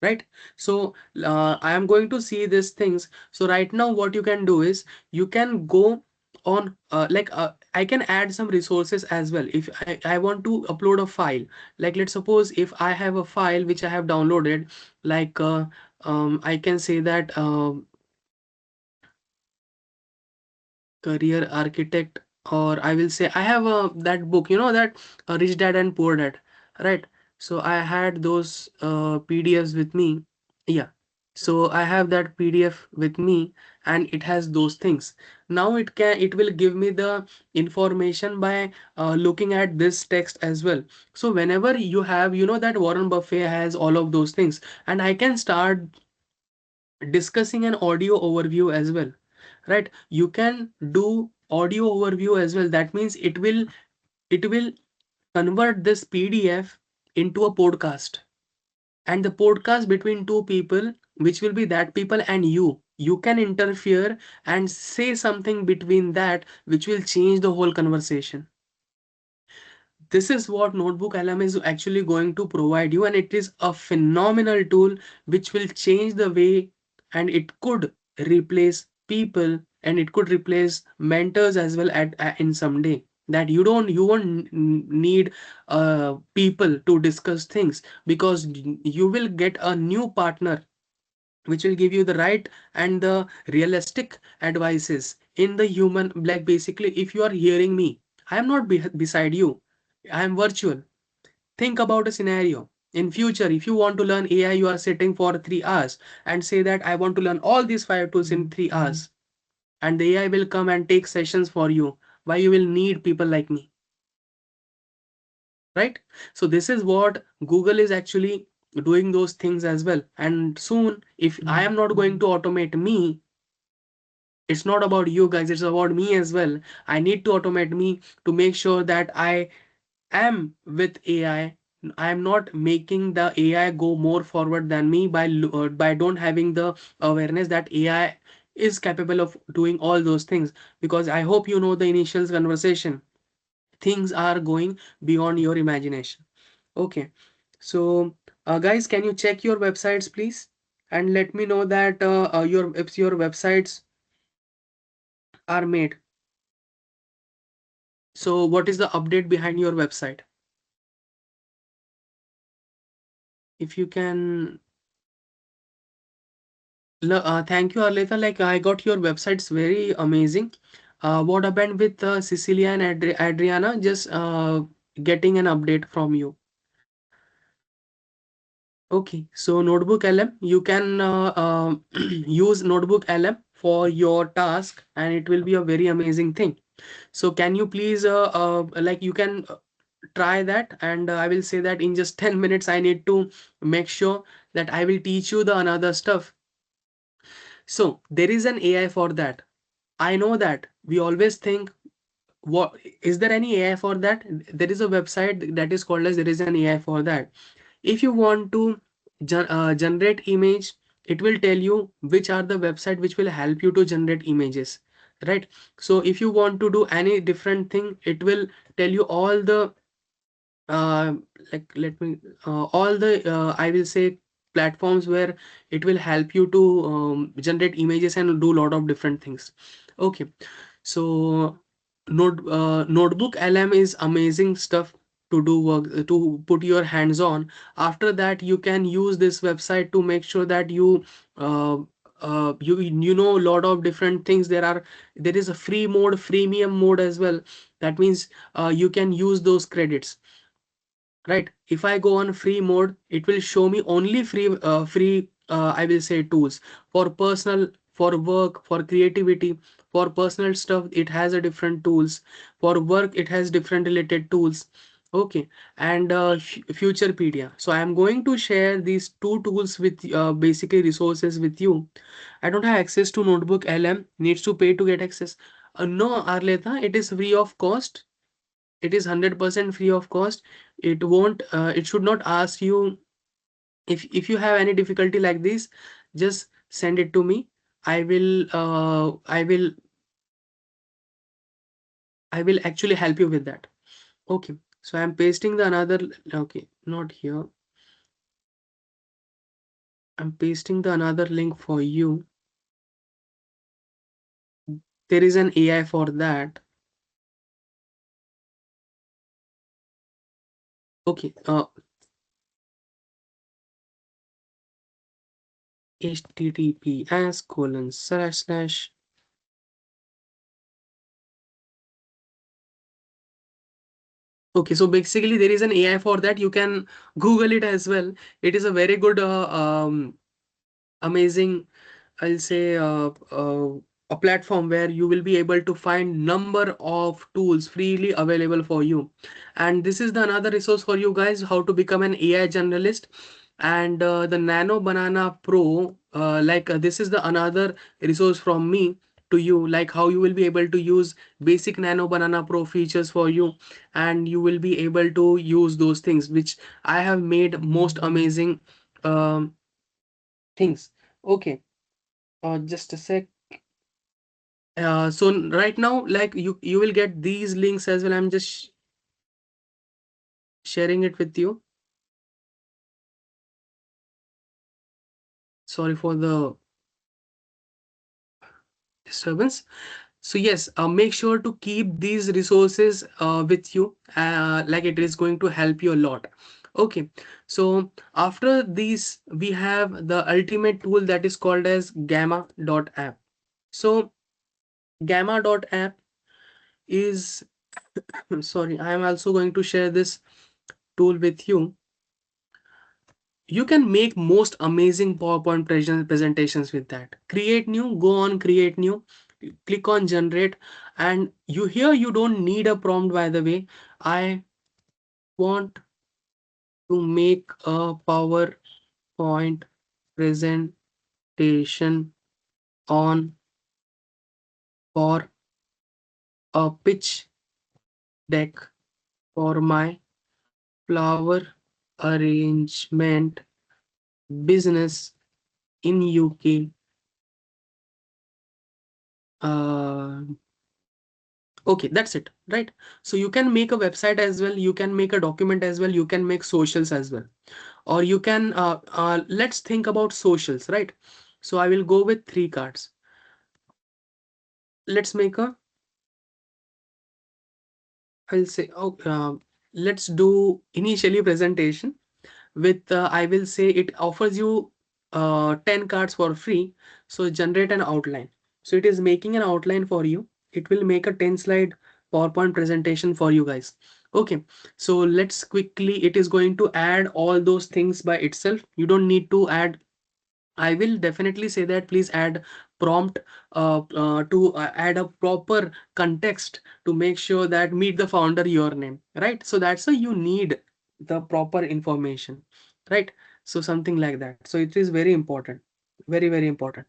right? So I am going to see these things. So right now what you can do is you can go on I can add some resources as well. If I want to upload a file, like let's suppose if I have a file which I have downloaded, like I can say that career architect, or I will say I have a that book, you know, that Rich Dad and Poor Dad, right? So I had those PDFs with me. Yeah, so I have that PDF with me, and it has those things. Now it will give me the information by looking at this text as well. So whenever you have, you know, that Warren Buffett has all of those things, and I can start discussing an audio overview as well, right? You can do audio overview as well. That means it will convert this PDF into a podcast, and the podcast between two people, which will be that people and you can interfere and say something between that, which will change the whole conversation. This is what Notebook LM is actually going to provide you, and it is a phenomenal tool which will change the way, and it could replace people, and it could replace mentors as well in some day. That you won't need people to discuss things, because you will get a new partner which will give you the right and the realistic advices in the human, like basically if you are hearing me, I am not beside you, I am virtual. think about a scenario. In future, if you want to learn AI, you are sitting for 3 hours and say that I want to learn all these 5 tools in 3 hours, and the AI will come and take sessions for you. Why you will need people like me, right? So this is what Google is actually doing those things as well. And soon, if I am not going to automate me, it's not about you guys, it's about me as well. I need to automate me to make sure that I am with AI. I am not making the AI go more forward than me by don't having the awareness that AI is capable of doing all those things. Because I hope you know the initial conversation, things are going beyond your imagination. Okay, so guys, can you check your websites, please, and let me know that your if your websites are made. So what is the update behind your website? If you can, thank you, Arleta. Like I got your websites very amazing. What happened with Cecilia and Adriana? Just getting an update from you. Okay, so Notebook LM, you can use Notebook LM for your task, and it will be a very amazing thing. So can you please like you can try that, and I will say that in just 10 minutes I need to make sure that I will teach you the another stuff. So there is an AI for that. I know that we always think, what is there any AI for that? There is a website that is called as there is an AI for that. If you want to generate image, it will tell you which are the website which will help you to generate images, right? So if you want to do any different thing, it will tell you all the uh, like let me all the I will say platforms where it will help you to generate images and do a lot of different things. Okay, so Notebook LM is amazing stuff to do work, to put your hands on. After that, you can use this website to make sure that uh, you know a lot of different things. There is a free mode, freemium mode as well. That means you can use those credits, right? If I go on free mode, it will show me only free I will say tools for personal, for work, for creativity, for personal stuff. It has a different tools. For work, it has different related tools. Okay, and Futurepedia. So I am going to share these two tools with basically resources with you. I don't have access to Notebook LM, needs to pay to get access. No, Arleta, it is free of cost. It is 100% free of cost. It won't it should not ask you. If you have any difficulty like this, just send it to me. I will actually help you with that. Okay, so I'm pasting the another. Okay, not here. I'm pasting the another link for you. There is an AI for that. Okay, https:// Okay, so basically there is an AI for that. You can Google it as well. It is a very good, amazing, I'll say, a platform where you will be able to find number of tools freely available for you. And this is the another resource for you guys, how to become an AI generalist. And the Nano Banana Pro, this is the another resource from me to you, like how you will be able to use basic Nano Banana Pro features for you, and you will be able to use those things which I have made most amazing um, things. Okay, just a sec. So right now, like you will get these links as well. I'm just sharing it with you. Sorry for the disturbance. So yes, make sure to keep these resources with you. Like it is going to help you a lot. Okay, so after these, we have the ultimate tool that is called as Gamma.app. So Gamma.app is sorry, I am also going to share this tool with you, you can make most amazing PowerPoint presentations with that. Create new, go on create new, click on generate, and you here you don't need a prompt, by the way. I want to make a PowerPoint presentation on for a pitch deck for my flower arrangement business in UK. Uh, okay, that's it, right? So you can make a website as well, you can make a document as well, you can make socials as well, or you can let's think about socials, right? So I will go with three cards. Let's make a, I'll say, oh, let's do initially presentation with I will say it offers you 10 cards for free. So generate an outline. So it is making an outline for you. It will make a 10 slide PowerPoint presentation for you guys. Okay, so let's quickly, it is going to add all those things by itself. You don't need to add. I will definitely say that please add prompt to add a proper context to make sure that meet the founder your name, right? So that's why you need the proper information, right? So something like that. So it is very important, very, very important.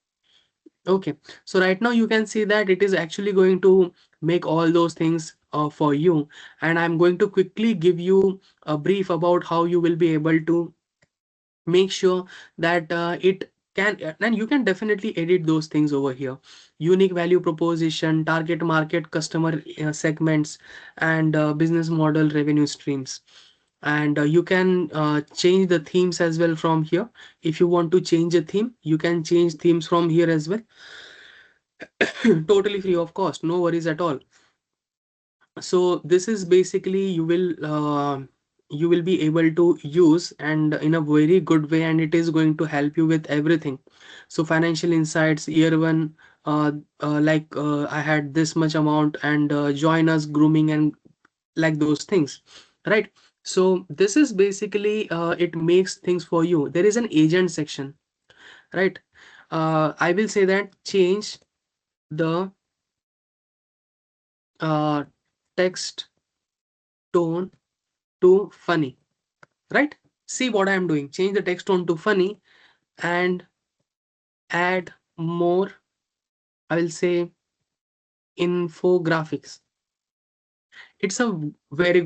Okay, so right now you can see that it is actually going to make all those things for you. And I'm going to quickly give you a brief about how you will be able to make sure that it can, and you can definitely edit those things over here. Unique value proposition, target market, customer segments, and business model, revenue streams. And you can change the themes as well from here. If you want to change a theme, you can change themes from here as well. Totally free of cost, no worries at all. So this is basically you will be able to use and in a very good way, and it is going to help you with everything. So financial insights year one, I had this much amount, and join us grooming and like those things, right? So this is basically it makes things for you. There is an agent section, right? I will say that change the uh, text tone to funny, right? See what I'm doing. Change the text tone to funny and add more, I will say, infographics. It's a very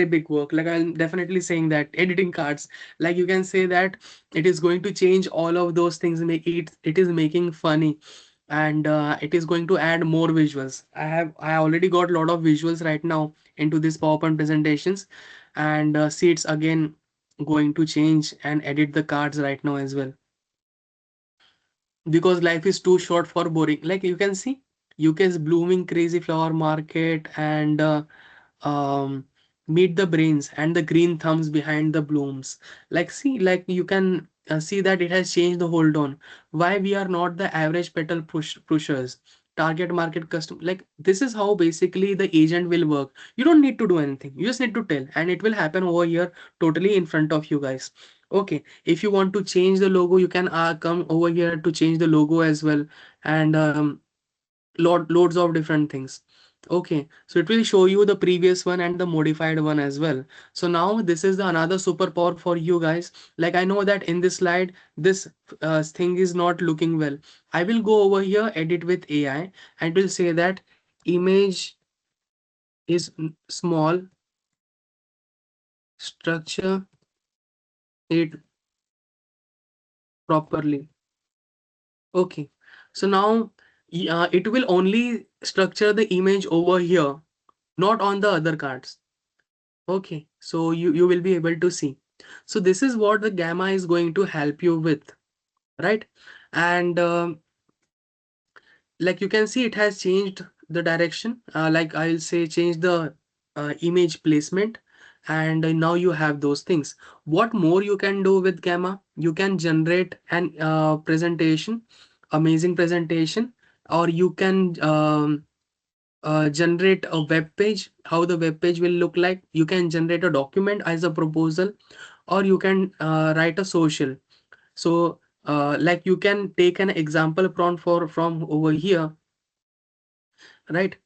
big work. Like I'm definitely saying that editing cards, like you can say that it is going to change all of those things, make it is making funny, and it is going to add more visuals. I already got a lot of visuals right now into this PowerPoint presentations, and see it's again going to change and edit the cards right now as well, because life is too short for boring. Like you can see UK's blooming crazy flower market, and um meet the brains and the green thumbs behind the blooms. Like see, like you can see that it has changed the hold on. Why we are not the average petal pushers, target market custom. Like this is how basically the agent will work. You don't need to do anything, you just need to tell, and it will happen over here totally in front of you guys. Okay, if you want to change the logo, you can come over here to change the logo as well, and loads of different things. Okay, so it will show you the previous one and the modified one as well. So now this is the another superpower for you guys. Like I know that in this slide this thing is not looking well. I will go over here, edit with AI, and will say that image is small, structure it properly. Okay, so now it will only structure the image over here, not on the other cards. Okay, so you will be able to see. So this is what the gamma is going to help you with, right? And like you can see, it has changed the direction. Like I'll say, change the image placement, and now you have those things. What more you can do with gamma? You can generate an presentation, amazing presentation, or you can generate a web page, how the web page will look like. You can generate a document as a proposal, or you can write a social. So like you can take an example prompt for from over here, right,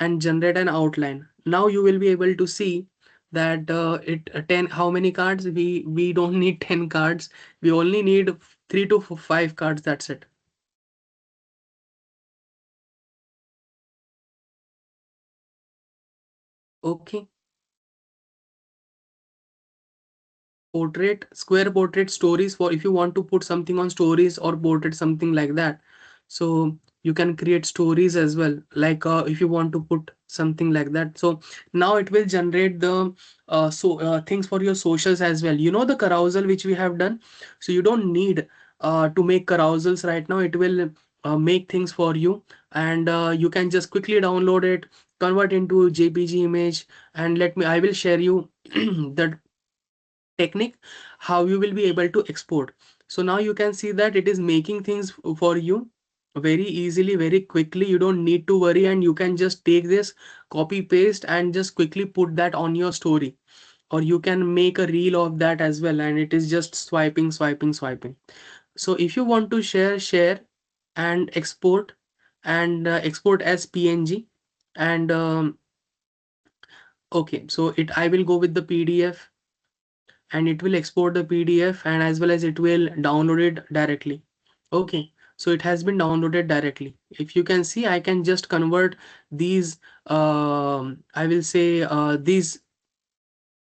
and generate an outline. Now you will be able to see that it 10, how many cards, we don't need 10 cards, we only need 3 to 5 cards, that's it. Okay. Portrait, square portrait stories, for if you want to put something on stories or portrait, something like that. So you can create stories as well, like if you want to put something like that. So now it will generate the things for your socials as well. You know the carousel which we have done, so you don't need to make carousels right now. It will make things for you, and you can just quickly download it, convert into jpg image, and let me, I will share you the technique how you will be able to export. So now you can see that it is making things for you very easily, very quickly. You don't need to worry, and you can just take this, copy paste, and just quickly put that on your story, or you can make a reel of that as well, and it is just swiping, swiping, swiping. So if you want to share, share, and export, and export as png, and okay, so it, I will go with the pdf, and it will export the PDF, and as well as it will download it directly. Okay, so it has been downloaded directly. If you can see, I can just convert these, I will say these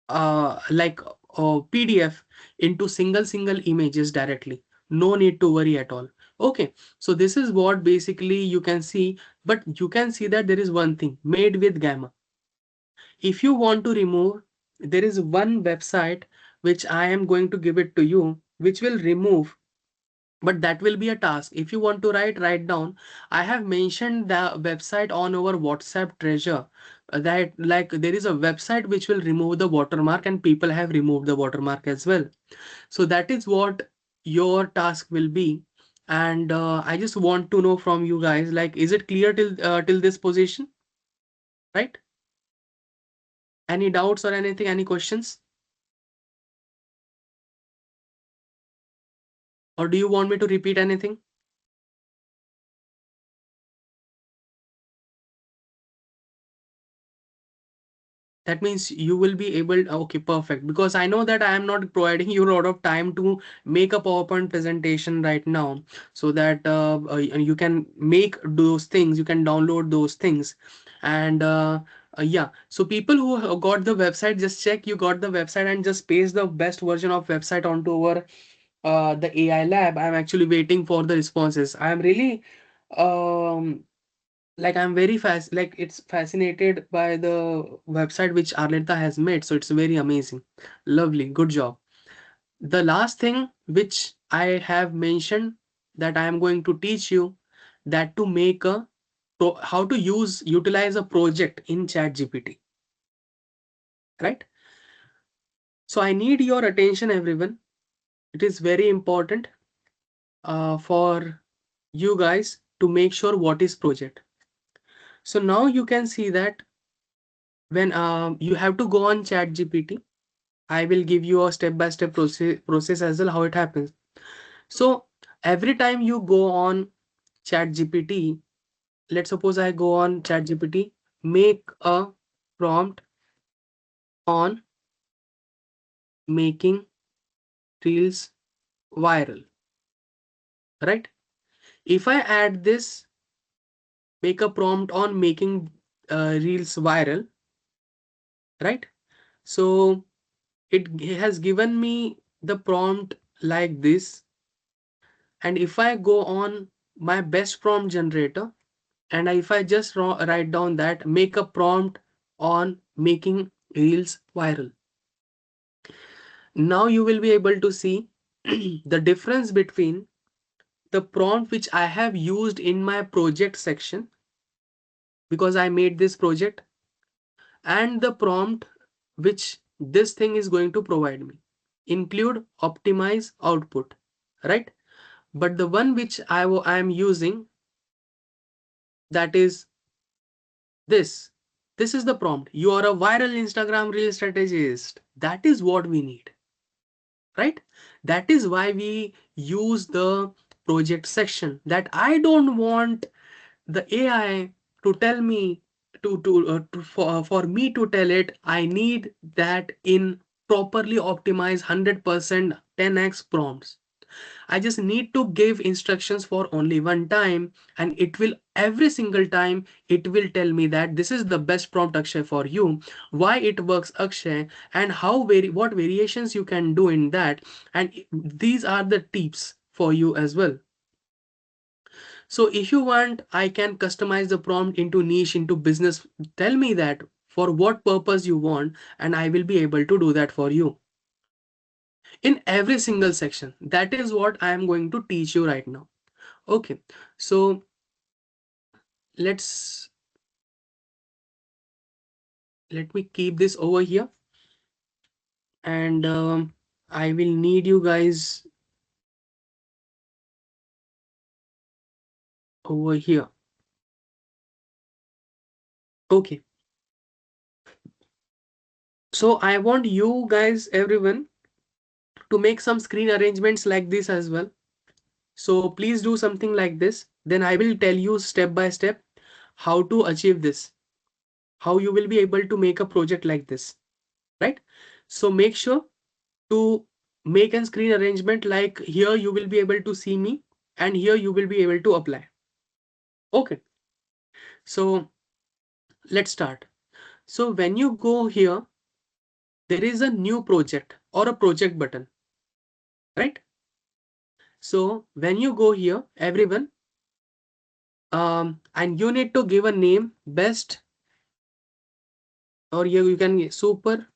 like PDF into single images directly. No need to worry at all. Okay, so this is what basically you can see, but you can see that there is one thing made with Gamma. If you want to remove, there is one website which I am going to give it to you, which will remove, but that will be a task. If you want to write down. I have mentioned the website on our WhatsApp treasure, that like there is a website which will remove the watermark, and people have removed the watermark as well. So that is what your task will be. And I just want to know from you guys, like, is it clear till this position, right? Any doubts or anything, any questions? Or do you want me to repeat anything? That means you will be able, okay, perfect. Because I know that I am not providing you a lot of time to make a PowerPoint presentation right now, so that you can make those things, you can download those things. And yeah, so people who got the website, just check you got the website, and just paste the best version of website onto our the AI lab. I'm actually waiting for the responses. I'm really um like I'm very fast, like it's fascinated by the website which Arleta has made, so it's very amazing. Lovely, good job. The last thing which I have mentioned, that I am going to teach you, that to make a how to utilize a project in ChatGPT, right? So I need your attention, everyone. It is very important for you guys to make sure what is project. So now you can see that when you have to go on ChatGPT, I will give you a step-by-step process as well how it happens. So every time you go on ChatGPT, let's suppose I go on ChatGPT, make a prompt on making reels viral, right? If I add this, make a prompt on making reels viral, right? So it has given me the prompt like this. And if I go on my best prompt generator, and if I just write down that make a prompt on making reels viral, now you will be able to see the difference between the prompt which I have used in my project section, because I made this project, and the prompt which this thing is going to provide me. Include, optimize, output, right? But the one which I am using, that is This. This is the prompt. You are a viral Instagram reel strategist. That is what we need, right? That is why we use the project section. That I don't want the AI to tell me for me to tell it. I need that in properly optimized 100% 10x prompts. I just need to give instructions for only one time, and it will every single time it will tell me that this is the best prompt, Akshay, for you, why it works, Akshay, and what variations you can do in that, and these are the tips for you as well. So if you want, I can customize the prompt into niche, into business. Tell me that for what purpose you want, and I will be able to do that for you in every single section. That is what I am going to teach you right now. Okay, so let's let me keep this over here, and I will need you guys over here. Okay, so I want you guys, everyone, to make some screen arrangements like this as well. So please do something like this. Then I will tell you step by step how to achieve this, how you will be able to make a project like this, right? So make sure to make a screen arrangement like here you will be able to see me, and here you will be able to apply. Okay, so let's start. So when you go here, there is a new project or a project button, right? So when you go here, everyone, and you need to give a name, best, or you can super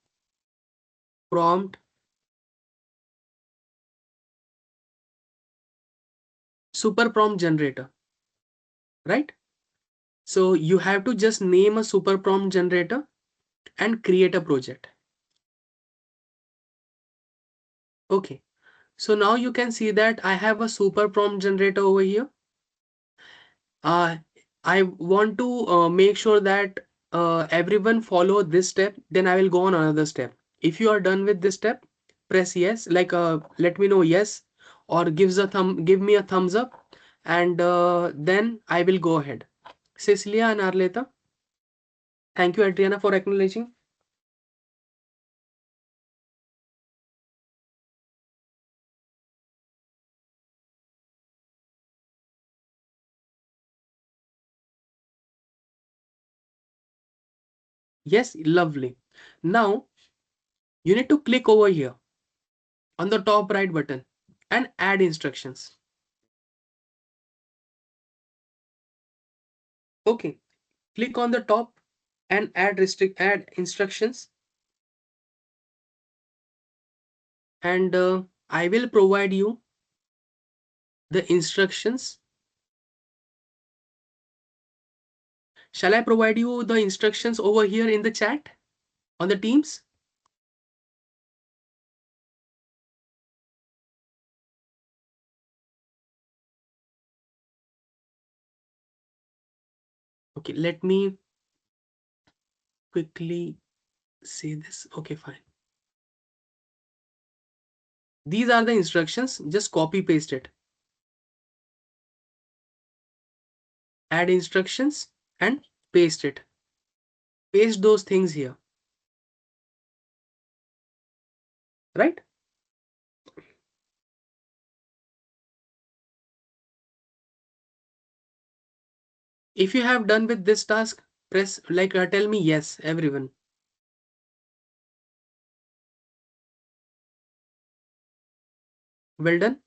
prompt, super prompt generator, right? So you have to just name a super prompt generator and create a project. Okay. So now you can see that I have a super prompt generator over here. Uh, I want to make sure that everyone follow this step. Then I will go on another step. If you are done with this step, press yes. Like let me know yes, or give me a thumbs up, and then I will go ahead. Cecilia and Arleta, thank you, Adriana, for acknowledging. Yes, lovely. Now you need to click over here on the top right button and add instructions. Okay, click on the top and add instructions, and I will provide you the instructions. Shall I provide you the instructions over here in the chat on the Teams? Okay, let me quickly say this. Okay, fine. These are the instructions. Just copy paste it. Add instructions and paste it. Paste those things here, right? If you have done with this task, press like tell me yes, everyone. Well done.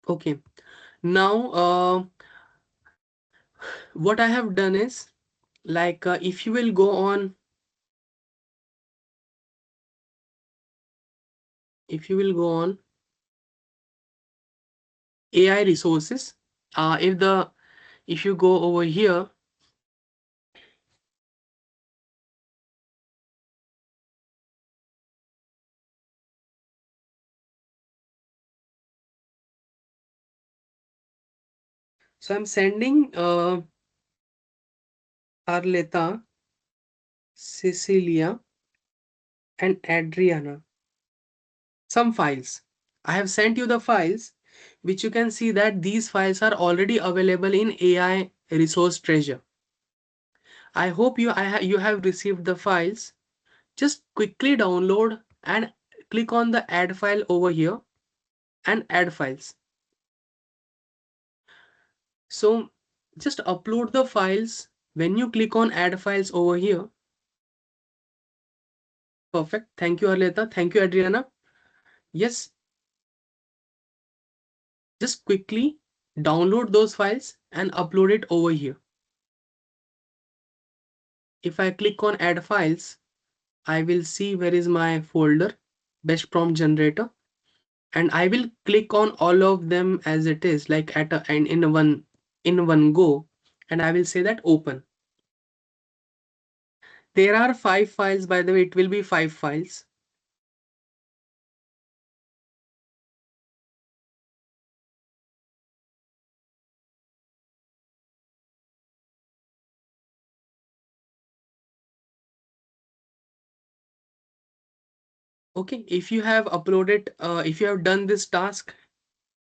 Okay. Now, what I have done is like if you will go on, if you will go on AI resources, if the If you go over here, so I'm sending Arleta, Cecilia, and Adriana some files. I have sent you the files, which you can see that these files are already available in AI resource treasure. I hope you have received the files. Just quickly download and click on the add file over here and add files. So just upload the files. When you click on add files over here, perfect. Thank you, Arleta. Thank you, Adriana. Yes, just quickly download those files and upload it over here. If I click on add files, I will see where is my folder, best prompt generator, and I will click on all of them as it is, like at a, and in one go, and I will say that open. There are 5 files, by the way, it will be 5 files. Okay, if you have uploaded, if you have done this task,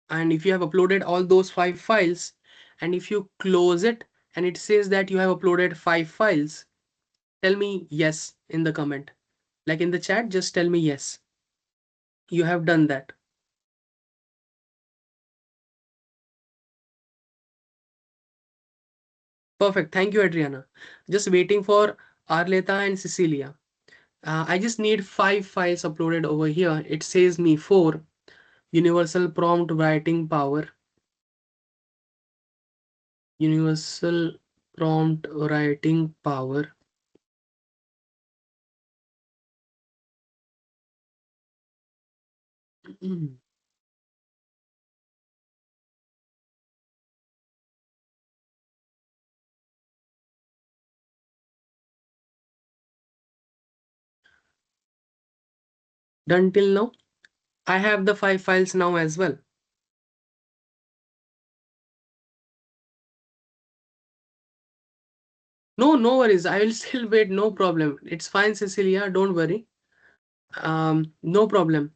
and if you have uploaded all those 5 files, and if you close it and it says that you have uploaded 5 files, tell me yes in the comment. Like in the chat, just tell me yes, you have done that. Perfect. Thank you, Adriana. Just waiting for Arleta and Cecilia. I just need 5 files uploaded over here. It says me 4. Universal prompt writing power. Universal prompt writing power. Done till now. I have the 5 files now as well. No, no worries. I will still wait. No problem. It's fine, Cecilia. Don't worry. No problem.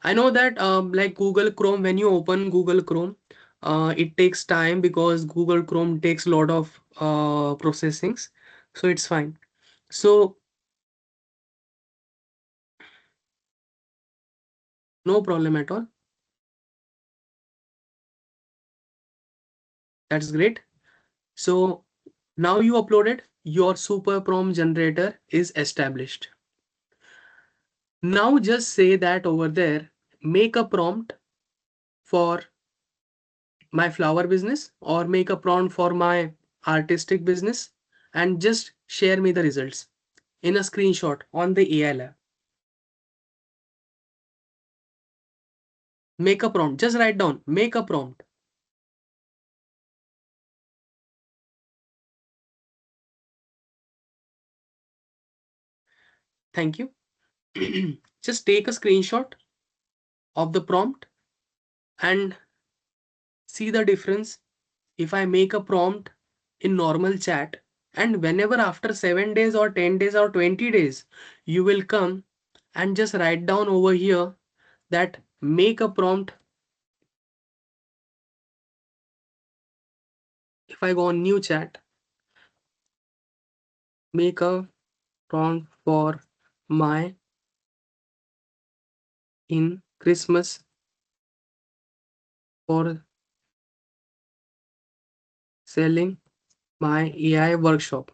I know that like Google Chrome, when you open Google Chrome, it takes time because Google Chrome takes a lot of processings. So it's fine. So no problem at all. That's great. So now you uploaded, your super prompt generator is established. Now just say that over there, make a prompt for my flower business or make a prompt for my artistic business and just share me the results in a screenshot on the AI lab. Make a prompt, just write down, make a prompt. Thank you. Just take a screenshot of the prompt and see the difference if I make a prompt in normal chat, and whenever after 7 days or 10 days or 20 days, you will come and just write down over here that make a prompt. If I go on new chat, make a prompt for my in Christmas for selling my AI workshop,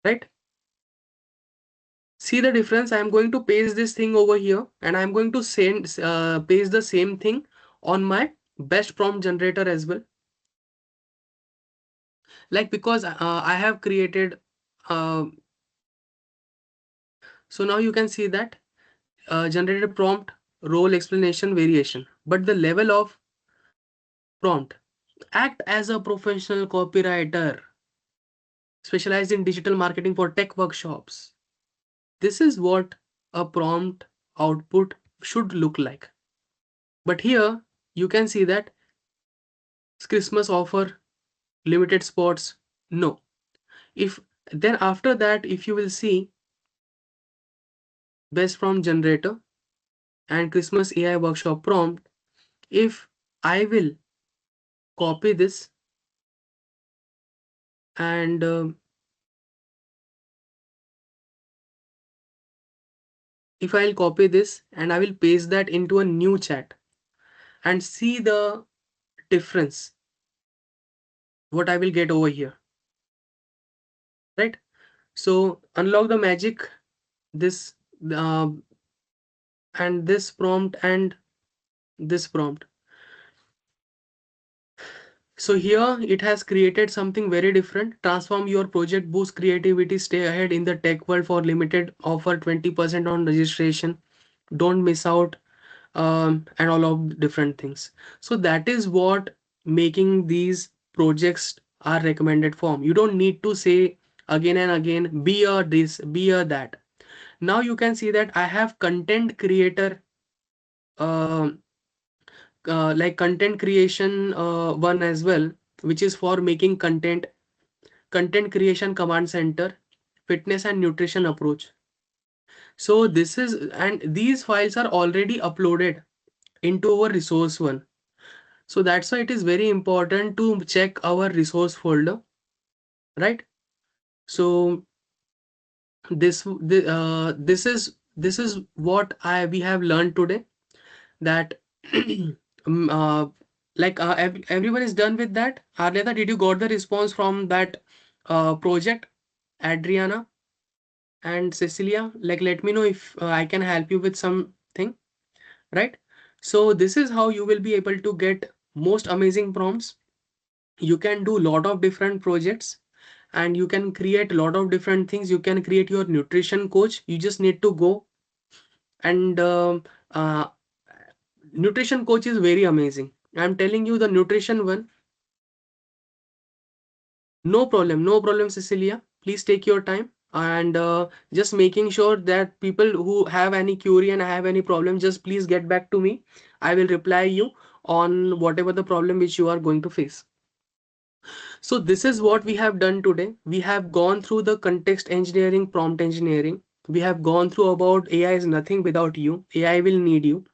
right? See the difference. I'm going to paste this thing over here and I'm going to send paste the same thing on my best prompt generator as well. Like because I have created uh, so now you can see that generated prompt role explanation variation, but the level of prompt Act as a professional copywriter specialized in digital marketing for tech workshops. This is what a prompt output should look like. But here you can see that Christmas offer, limited spots. No. If then after that, if you will see best prompt generator and Christmas AI workshop prompt, if I will copy this and if I'll copy this and I will paste that into a new chat and see the difference, what I will get over here, right? So unlock the magic, this uh, and this prompt and this prompt. So here it has created something very different. Transform your project, boost creativity, stay ahead in the tech world for limited offer 20% on registration. Don't miss out, and all of different things. So that is what making these projects are recommended form. You don't need to say again and again, be a this, be a that. Now you can see that I have content creator, uh, like content creation one as well, which is for making content, content creation command center, fitness and nutrition approach. So this is, and these files are already uploaded into our resource one. So that's why it is very important to check our resource folder, right? So this is what I we have learned today, that everyone is done with that. Arleta, did you got the response from that project? Adriana and Cecilia, like let me know if I can help you with something, right? So this is how you will be able to get most amazing prompts. You can do lot of different projects and you can create a lot of different things. You can create your nutrition coach. You just need to go and uh, nutrition coach is very amazing. I'm telling you the nutrition one. No problem, no problem, Cecilia. Please take your time and just making sure that people who have any query and have any problem, just please get back to me. I will reply you on whatever the problem which you are going to face. So this is what we have done today. We have gone through the context engineering, prompt engineering. We have gone through about AI is nothing without you. AI will need you.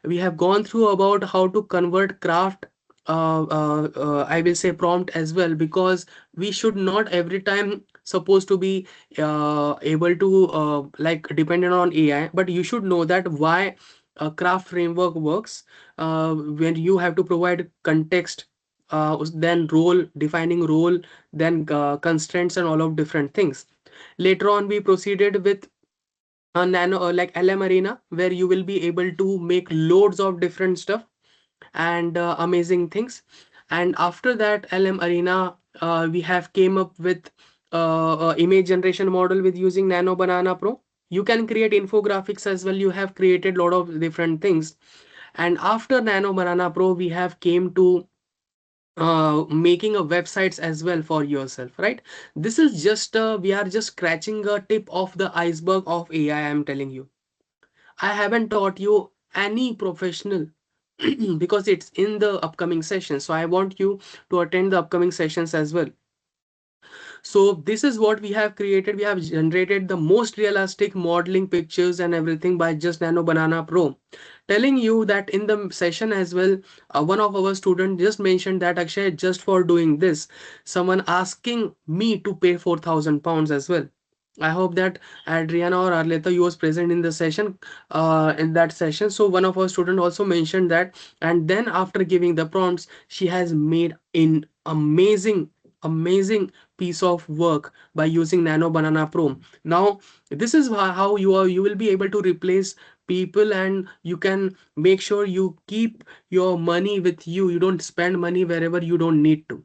We have gone through about how to convert craft, I will say prompt as well, because we should not every time supposed to be able to like dependent on AI, but you should know that why a craft framework works, when you have to provide context, then role, defining role, then constraints and all of different things. Later on we proceeded with a nano, like LM Arena, where you will be able to make loads of different stuff and amazing things. And after that LM Arena, we have came up with image generation model with using Nano Banana Pro. You can create infographics as well. You have created lot of different things. And after Nano Banana Pro, we have came to making a websites as well for yourself, right? This is just we are just scratching a tip of the iceberg of AI. I'm telling you, I haven't taught you any professional because it's in the upcoming session. So I want you to attend the upcoming sessions as well. So this is what we have created. We have generated the most realistic modeling pictures and everything by just Nano Banana Pro. Telling you that in the session as well, one of our students just mentioned that Akshay, just for doing this, someone asking me to pay 4,000 pounds as well. I hope that Adriana or Arleta, you was present in the session, in that session. So one of our student also mentioned that, and then after giving the prompts, she has made an amazing piece of work by using Nano Banana Pro. Now, this is how you will be able to replace people, and you can make sure you keep your money with you. You don't spend money wherever you don't need to.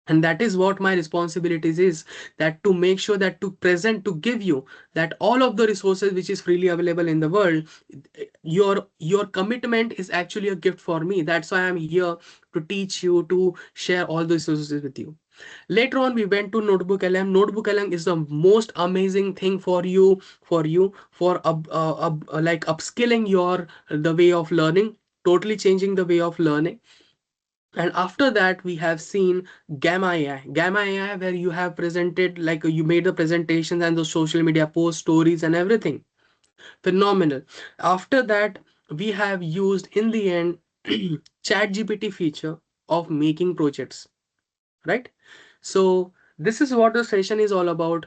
And that is what my responsibilities is, that to make sure that to present, to give you that all of the resources which is freely available in the world. Your commitment is actually a gift for me. That's why I'm here, to teach you, to share all the resources with you. Later on we went to NotebookLM. NotebookLM is the most amazing thing for you, for like upskilling your the way of learning, totally changing the way of learning. And after that we have seen Gamma AI. Gamma AI, where you have presented, like you made the presentations and the social media post stories and everything. Phenomenal. After that we have used in the end ChatGPT feature of making projects, right? So this is what the session is all about.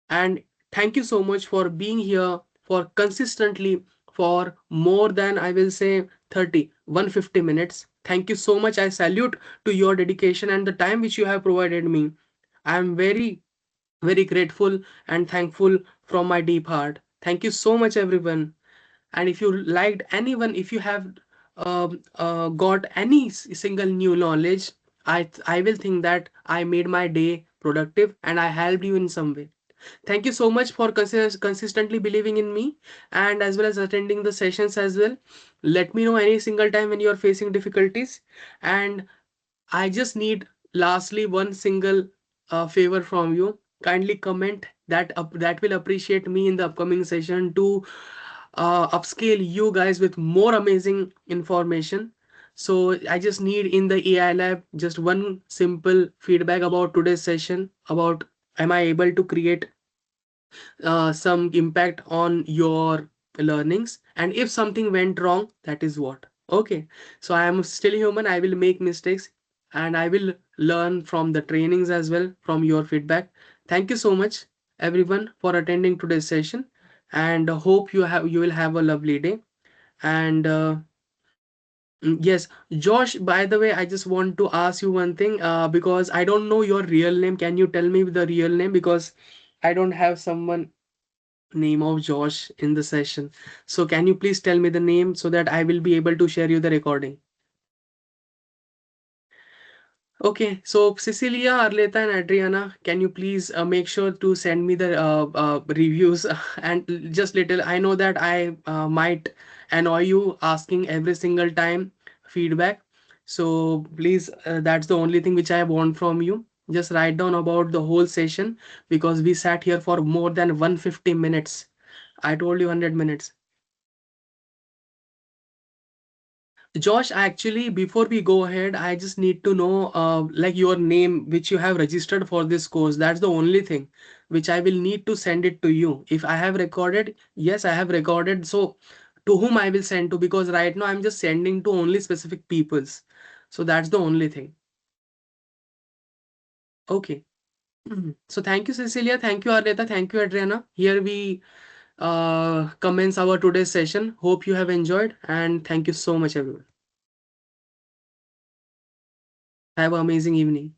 And thank you so much for being here for consistently for more than, I will say, 150 minutes. Thank you so much. I salute to your dedication and the time which you have provided me. I am very, very grateful and thankful from my deep heart. Thank you so much, everyone. And if you liked anyone, if you have got any single new knowledge, I will think that I made my day productive and I helped you in some way. Thank you so much for consistently believing in me, and as well as attending the sessions as well. Let me know any single time when you are facing difficulties. And I just need lastly one single favor from you. Kindly comment that that will appreciate me in the upcoming session to upscale you guys with more amazing information. So I just need in the AI lab just one simple feedback about today's session, about am I able to create some impact on your learnings, and if something went wrong, that is what. Okay, so I am still human, I will make mistakes, and I will learn from the trainings as well, from your feedback. Thank you so much, everyone, for attending today's session, and hope you will have a lovely day. And yes, Josh, by the way, I just want to ask you one thing, because I don't know your real name. Can you tell me the real name, because I don't have someone name of Josh in the session. So can you please tell me the name so that I will be able to share you the recording? Okay, so Cecilia, Arleta, and Adriana, can you please make sure to send me the reviews and just little. I know that I might annoy you asking every single time feedback. So please, that's the only thing which I want from you. Just write down about the whole session, because we sat here for more than 150 minutes. I told you 100 minutes. Josh, actually, before we go ahead, I just need to know, like your name, which you have registered for this course. That's the only thing which I will need to send it to you. If I have recorded, yes, I have recorded. So, to whom I will send to? Because right now I'm just sending to only specific peoples. So that's the only thing. Okay. So thank you, Cecilia. Thank you, Arleta. Thank you, Adriana. Here we commence our today's session. Hope you have enjoyed, and thank you so much, everyone. Have an amazing evening.